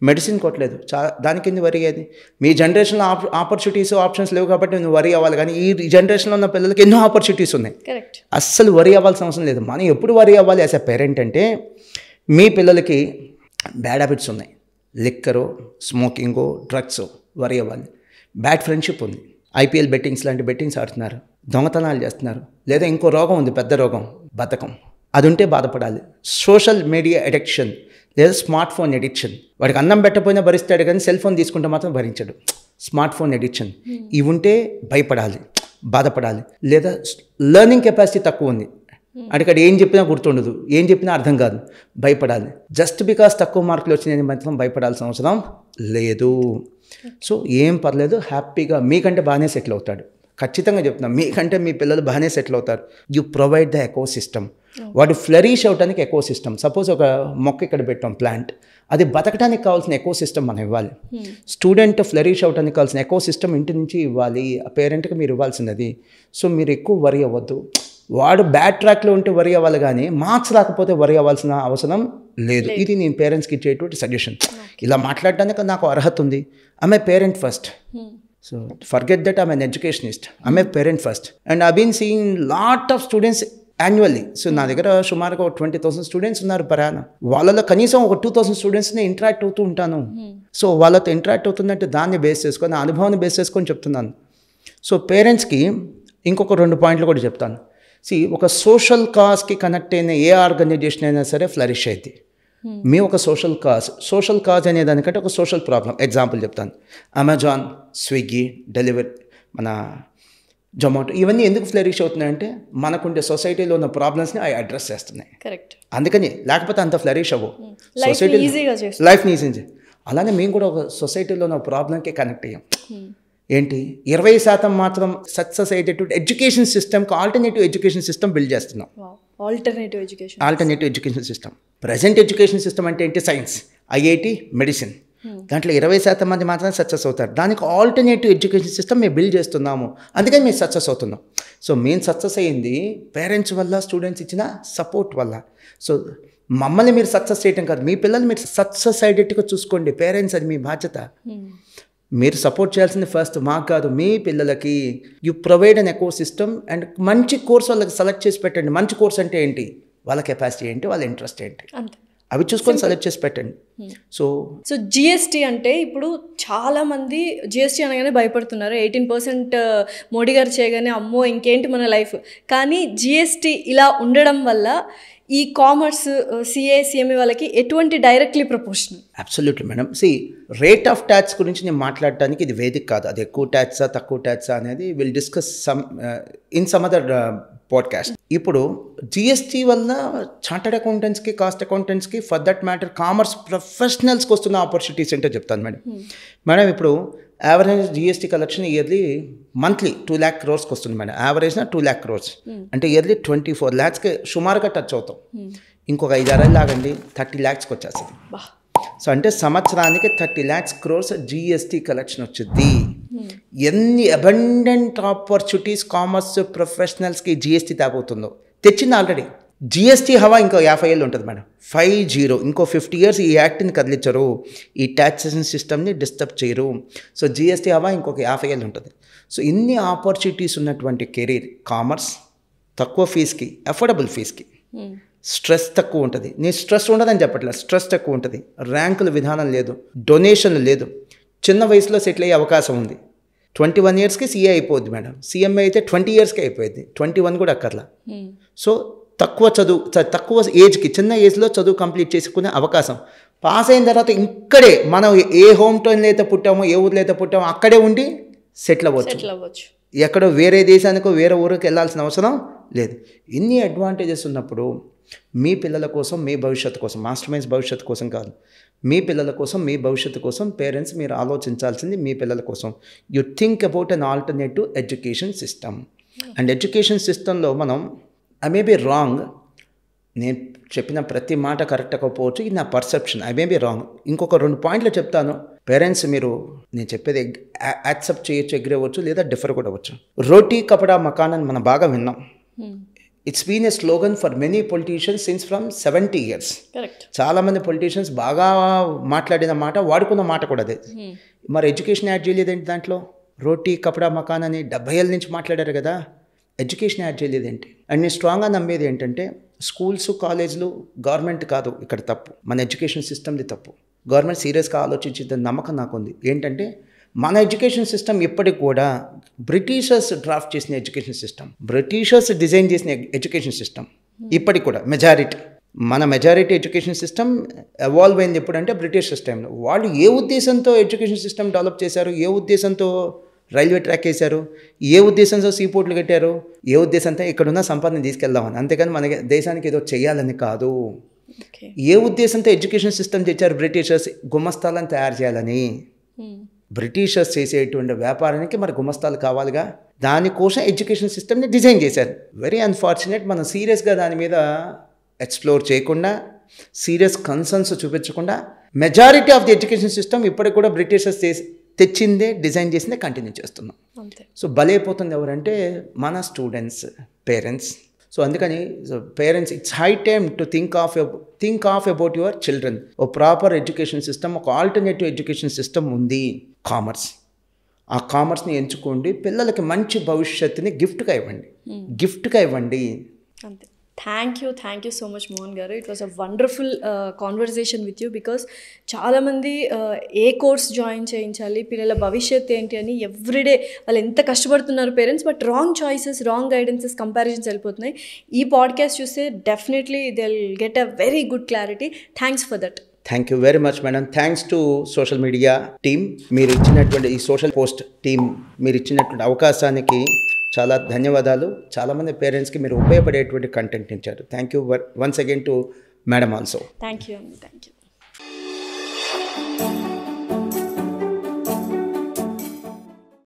మెడిసిన్ కొట్టలేదు దానికేంటి వరి అయ్యేది. మీ జనరేషన్లో ఆపర్చునిటీస్ ఆప్షన్స్ లేవు కాబట్టి నువ్వు వరి అవ్వాలి, కానీ ఈ జనరేషన్లో ఉన్న పిల్లలకి ఎన్నో ఆపర్చునిటీస్ ఉన్నాయి. అస్సలు వరి అవ్వాల్సిన అవసరం లేదు. మనం ఎప్పుడు వరి అవ్వాలి యాజ్ ఎ పేరెంట్ అంటే, మీ పిల్లలకి బ్యాడ్ హ్యాబిట్స్ ఉన్నాయి, లిక్కరు, స్మోకింగు, డ్రగ్స్, వరి అవ్వాలి. బ్యాడ్ ఫ్రెండ్షిప్ ఉంది, ఐపీఎల్ బెట్టింగ్స్ లాంటి బెట్టింగ్స్ ఆడుతున్నారు, దొంగతనాలు చేస్తున్నారు, లేదా ఇంకో రోగం ఉంది, పెద్ద రోగం బద్ధకం, అది ఉంటే బాధపడాలి. సోషల్ మీడియా అడిక్షన్ లేదా స్మార్ట్ ఫోన్ అడిక్షన్. వాడికి అన్నం పెట్టకపోయినా భరిస్తాడు కానీ సెల్ ఫోన్ తీసుకుంటే మాత్రం భరించడు. స్మార్ట్ ఫోన్ అడిక్షన్ ఇవి ఉంటే భయపడాలి, బాధపడాలి. లేదా లెర్నింగ్ కెపాసిటీ తక్కువ ఉంది, అడిగడు ఏం చెప్పినా గుర్తుండదు, ఏం చెప్పినా అర్థం కాదు, భయపడాలి. జస్ట్ బికాస్ తక్కువ మార్కులు వచ్చినాయని మాత్రం భయపడాల్సిన అవసరం లేదు. సో ఏం పర్లేదు, హ్యాపీగా మీకంటే బాగానే సెటిల్ అవుతాడు. ఖచ్చితంగా చెప్తున్నాం, మీకంటే మీ పిల్లలు బాగానే సెటిల్ అవుతారు. You provide the eco system. వాడు ఫ్లరిష్ అవడానికి ఎకో సిస్టమ్. సపోజ్ ఒక మొక్క ఇక్కడ పెట్టాం ప్లాంట్, అది బతకడానికి కావాల్సిన ఎకో సిస్టమ్ మనం ఇవ్వాలి. స్టూడెంట్ ఫ్లరిష్ అవడానికి కావాల్సిన ఎకో సిస్టమ్ ఇంటి నుంచి ఇవ్వాలి, ఆ పేరెంట్కి మీరు ఇవ్వాల్సినది. సో మీరు ఎక్కువ వరి అవ్వద్దు. వాడు బ్యాడ్ ట్రాక్లో ఉంటే వరి అవ్వాలి, కానీ మార్క్స్ రాకపోతే వరి అవ్వాల్సిన అవసరం లేదు. ఇది నేను పేరెంట్స్కి ఇచ్చేటువంటి సజెషన్. ఇలా మాట్లాడడానికి నాకు అర్హత ఉంది. I'm a parent first. So forget that I'm an educationist. I'm a parent first. And I've been seeing lot of students annually. So నా దగ్గర సుమారుగా 20,000 స్టూడెంట్స్ ఉన్నారు పర్ యానం. వాళ్ళలో కనీసం ఒక 2,000 స్టూడెంట్స్ని ఇంటరాక్ట్ అవుతూ ఉంటాను. సో వాళ్ళతో ఇంటరాక్ట్ అవుతుందంటే దాన్ని బేస్ చేసుకొని, నా అనుభవాన్ని బేస్ చేసుకొని చెప్తున్నాను. సో పేరెంట్స్కి ఇంకొక 2 పాయింట్లు కూడా చెప్తాను. ఒక సోషల్ కాజ్కి కనెక్ట్ అయిన ఏ ఆర్గనైజేషన్ అయినా సరే ఫ్లరిష్ అయింది. మీ ఒక సోషల్ కాజ్ అనే దానికంటే ఒక సోషల్ ప్రాబ్లం. ఎగ్జాంపుల్ చెప్తాను, అమెజాన్, స్విగ్గీ, డెలివరీ, మన జొమాటో, ఇవన్నీ ఎందుకు ఫ్లరిష్ అవుతున్నాయంటే మనకుండే సొసైటీలో ఉన్న ప్రాబ్లమ్స్ని అవి అడ్రస్ చేస్తున్నాయి. కరెక్ట్. అందుకని, లేకపోతే అంత ఫ్లరిష్ అవ్వవు. సొసైటీ లైఫ్ని ఈజీ. అలానే మేము కూడా ఒక సొసైటీలో ఉన్న ప్రాబ్లంకి కనెక్ట్ అయ్యాం. ఏంటి, 20% మాత్రం సక్సెస్ అయ్యేటటువంటి ఎడ్యుకేషన్ సిస్టమ్కి ఆల్టర్నేటివ్ ఎడ్యుకేషన్ సిస్టమ్ బిల్డ్ చేస్తున్నాం. Alternative education system. Present education system అంటే ఏంటి, సైన్స్, ఐఐటి, మెడిసిన్. దాంట్లో 20% మంది మాత్రమే సక్సెస్ అవుతారు. దానికి ఆల్టర్నేటివ్ ఎడ్యుకేషన్ సిస్టమ్ మేము బిల్డ్ చేస్తున్నాము, అందుకని మేము సక్సెస్ అవుతున్నాం. సో మేము సక్సెస్ అయ్యింది పేరెంట్స్ వల్ల, స్టూడెంట్స్ ఇచ్చిన సపోర్ట్ వల్ల. సో మమ్మల్ని మీరు సక్సెస్ చేయటం కాదు, మీ పిల్లల్ని మీరు సక్సెస్ అయ్యేటట్టుగా చూసుకోండి. పేరెంట్స్, అది మీ బాధ్యత. మీరు సపోర్ట్ చేయాల్సింది ఫస్ట్ మాకు కాదు, మీ పిల్లలకి. You provide an eco system and మంచి కోర్స్ వాళ్ళకి సెలెక్ట్ చేసి పెట్టండి. మంచి కోర్స్ అంటే ఏంటి, వాళ్ళ కెపాసిటీ ఏంటి, వాళ్ళ ఇంట్రెస్ట్ ఏంటి, అవి చూసుకొని సెలెక్ట్ చేసి పెట్టండి. సో జిఎస్టీ అంటే ఇప్పుడు చాలామంది జిఎస్టీ అనగానే భయపడుతున్నారు. 18% మోడీ గారు చేయగానే అమ్మో ఇంకేంటి మన లైఫ్. కానీ జిఎస్టీ ఇలా ఉండడం వల్ల ఈ కామర్స్ సిఏ సిఎంఏ వాళ్ళకి ఎటువంటి directly proportional? Absolutely madam. Rate of tax గురించి నేను మాట్లాడటానికి ఇది వేదిక కాదు. అది ఎక్కువ ట్యాక్సా తక్కువ ట్యాక్సా అనేది will discuss in some other podcast. ఇప్పుడు జిఎస్టీ వల్ల చార్టర్డ్ అకౌంటెంట్స్కి, కాస్ట్ అకౌంటెంట్స్కి, ఫర్ దట్ మ్యాటర్ కామర్స్ ప్రొఫెషనల్స్కి వస్తున్న ఆపర్చునిటీస్ ఏంటో చెప్తాను మేడం. ఇప్పుడు average GST collection yearly monthly 2 lakh crores వస్తుంది మేడం. యావరేజ్న 2 lakh crores అంటే ఇయర్లీ 24 lakhsకి సుమారుగా టచ్ అవుతాం. ఇంకొక 5-6 ఏళ్ళు ఆగండి 30 lakhsకి వచ్చేస్తుంది. సో అంటే సంవత్సరానికి 30 lakhs crores జిఎస్టీ కలెక్షన్ వచ్చింది. ఎన్ని అబండెంట్ ఆపర్చునిటీస్ కామర్స్ ప్రొఫెషనల్స్కి జిఎస్టీ తాగుతుందో తెచ్చింది ఆల్రెడీ. జిఎస్టీ హవా ఇంకో 50 ఏళ్ళు ఉంటుంది మేడం. 50 ఇంకో 50 years ఈ యాక్ట్ని కదిలించరు, ఈ ట్యాక్సేషన్ సిస్టమ్ని డిస్టర్బ్ చేయరు. సో జిఎస్టీ హవా ఇంకొక 50 ఏళ్ళు ఉంటుంది. సో ఇన్ని ఆపర్చునిటీస్ ఉన్నటువంటి కెరీర్ కామర్స్, తక్కువ ఫీజుకి, అఫోర్డబుల్ ఫీజుకి, స్ట్రెస్ తక్కువ ఉంటుంది. నేను స్ట్రెస్ ఉండదని చెప్పట్లేదు, స్ట్రెస్ తక్కువ ఉంటుంది. ర్యాంకుల విధానం లేదు, డొనేషన్లు లేదు. చిన్న వయసులో సెటిల్ అయ్యే అవకాశం ఉంది. 21 yearsకి సీఏ అయిపోద్ది మేడం. సిఎంఏ అయితే 20 yearsకి అయిపోయింది, 21 కూడా అక్కర్లా. సో తక్కువ ఏజ్కి, చిన్న ఏజ్లో చదువు కంప్లీట్ చేసుకునే అవకాశం. పాస్ అయిన తర్వాత ఇక్కడే మనం ఏ హోమ్ టౌన్లో అయితే పుట్టామో, ఏ ఊర్లో అయితే పుట్టామో అక్కడే ఉండి సెటిల్ అవ్వచ్చు. ఎక్కడో వేరే దేశానికో వేరే ఊరికి వెళ్ళాల్సిన అవసరం లేదు. ఇన్ని అడ్వాంటేజెస్ ఉన్నప్పుడు మీ పిల్లల కోసం, మీ భవిష్యత్తు కోసం, మాస్టర్ మైండ్స్ భవిష్యత్తు కోసం కాదు, మీ పిల్లల కోసం, మీ భవిష్యత్తు కోసం పేరెంట్స్ మీరు ఆలోచించాల్సింది మీ పిల్లల కోసం. You think about an alternative education system. And education సిస్టంలో మనం ఐ మే బి రాంగ్, నేను చెప్పిన ప్రతి మాట కరెక్ట్ అవ్వకపోవచ్చు, ఇది నా perception, I may be wrong. ఇంకొక 2 points చెప్తాను. పేరెంట్స్ మీరు నేను చెప్పేది యాక్సెప్ట్ చేయొచ్చు, అగ్రీ అవ్వచ్చు, లేదా డిఫర్ కూడా అవ్వచ్చు. రోటీ కపడా మకాన్ అని మనం బాగా విన్నాం. It's been a slogan for many politicians since from 70 years. చాలామంది పొలిటీషియన్స్ బాగా మాట్లాడిన మాట, వాడుకున్న మాట కూడా అదే. మరి ఎడ్యుకేషన్ యాడ్ చేయలేదేంటి దాంట్లో? రోటీ కపడా మకాన్ అని 70 ఏళ్ళ నుంచి మాట్లాడారు కదా, ఎడ్యుకేషన్ యాడ్ చేయలేదేంటి? అండ్ నేను స్ట్రాంగ్గా నమ్మేది ఏంటంటే స్కూల్స్, కాలేజ్లు గవర్నమెంట్ కాదు ఇక్కడ తప్పు, మన ఎడ్యుకేషన్ సిస్టమ్ది తప్పు. గవర్నమెంట్ సీరియస్గా ఆలోచించిందని నమ్మకం నాకుంది. ఏంటంటే మన ఎడ్యుకేషన్ సిస్టమ్ ఇప్పటికి కూడా బ్రిటిషర్స్ డ్రాఫ్ట్ చేసిన ఎడ్యుకేషన్ సిస్టమ్, బ్రిటిషర్స్ డిజైన్ చేసిన ఎడ్యుకేషన్ సిస్టమ్ ఇప్పటికి కూడా మన మెజారిటీ ఎడ్యుకేషన్ సిస్టమ్ ఎవాల్వ్ అయింది ఎప్పుడంటే బ్రిటిషర్స్ టైంలో. వాళ్ళు ఏ ఉద్దేశంతో ఎడ్యుకేషన్ సిస్టమ్ డెవలప్ చేశారు, ఏ ఉద్దేశంతో రైల్వే ట్రాక్ వేశారు, ఏ ఉద్దేశంతో సీపోర్ట్లు కట్టారు, ఏ ఉద్దేశంతో ఇక్కడున్న సంపదను తీసుకెళ్దామని, అంతేకాని మన దేశానికి ఏదో చేయాలని కాదు. ఏ ఉద్దేశంతో ఎడ్యుకేషన్ సిస్టమ్ తెచ్చారు బ్రిటిషర్స్? గుమస్తాలను తయారు చేయాలని. బ్రిటిషర్స్ చేసేటువంటి వ్యాపారానికి మరి గుమస్తాలు కావాలిగా, దానికోసం ఎడ్యుకేషన్ సిస్టమ్ని డిజైన్ చేశారు. వెరీ అన్ఫార్చునేట్, మనం సీరియస్గా దాని మీద ఎక్స్ప్లోర్ చేయకుండా, సీరియస్ కన్సర్న్స్ చూపించకుండా majority of the education system ఇప్పటికి కూడా బ్రిటిషర్స్ తెచ్చిందే, డిజైన్ చేసిందే కంటిన్యూ చేస్తున్నాం. సో బలైపోతుంది ఎవరంటే మన స్టూడెంట్స్, పేరెంట్స్. సో అందుకని parents, it's high time to think of about your children. ఓ ప్రాపర్ ఎడ్యుకేషన్ సిస్టమ్, ఒక ఆల్టర్నేటివ్ ఎడ్యుకేషన్ సిస్టమ్ ఉంది కామర్స్. ఆ కామర్స్ని ఎంచుకోండి, పిల్లలకి మంచి భవిష్యత్తుని గిఫ్ట్గా ఇవ్వండి. అంతే. Thank you so much Mohan garu. It was a wonderful conversation with you. Because చాలామంది ఏ కోర్స్ జాయిన్ చేయించాలి, పిల్లల భవిష్యత్ ఏంటి అని ఎవ్రీడే వాళ్ళు ఎంత కష్టపడుతున్నారు parents, but wrong choices, wrong guidances, comparisons వెళ్ళిపోతున్నాయి. ఈ పాడ్కాస్ట్ చూస్తే definitely they will get a very good clarity. Thanks for that. Thank you very much madam. Thanks to social media team, మీరు ఇచ్చినటువంటి ఈ సోషల్ పోస్ట్ టీమ్, మీరు ఇచ్చినటువంటి అవకాశానికి చాలా ధన్యవాదాలు. చాలామంది పేరెంట్స్కి మీరు ఉపయోగపడేటువంటి కంటెంట్ ఇచ్చారు. Thank you once again to madam also. Thank you.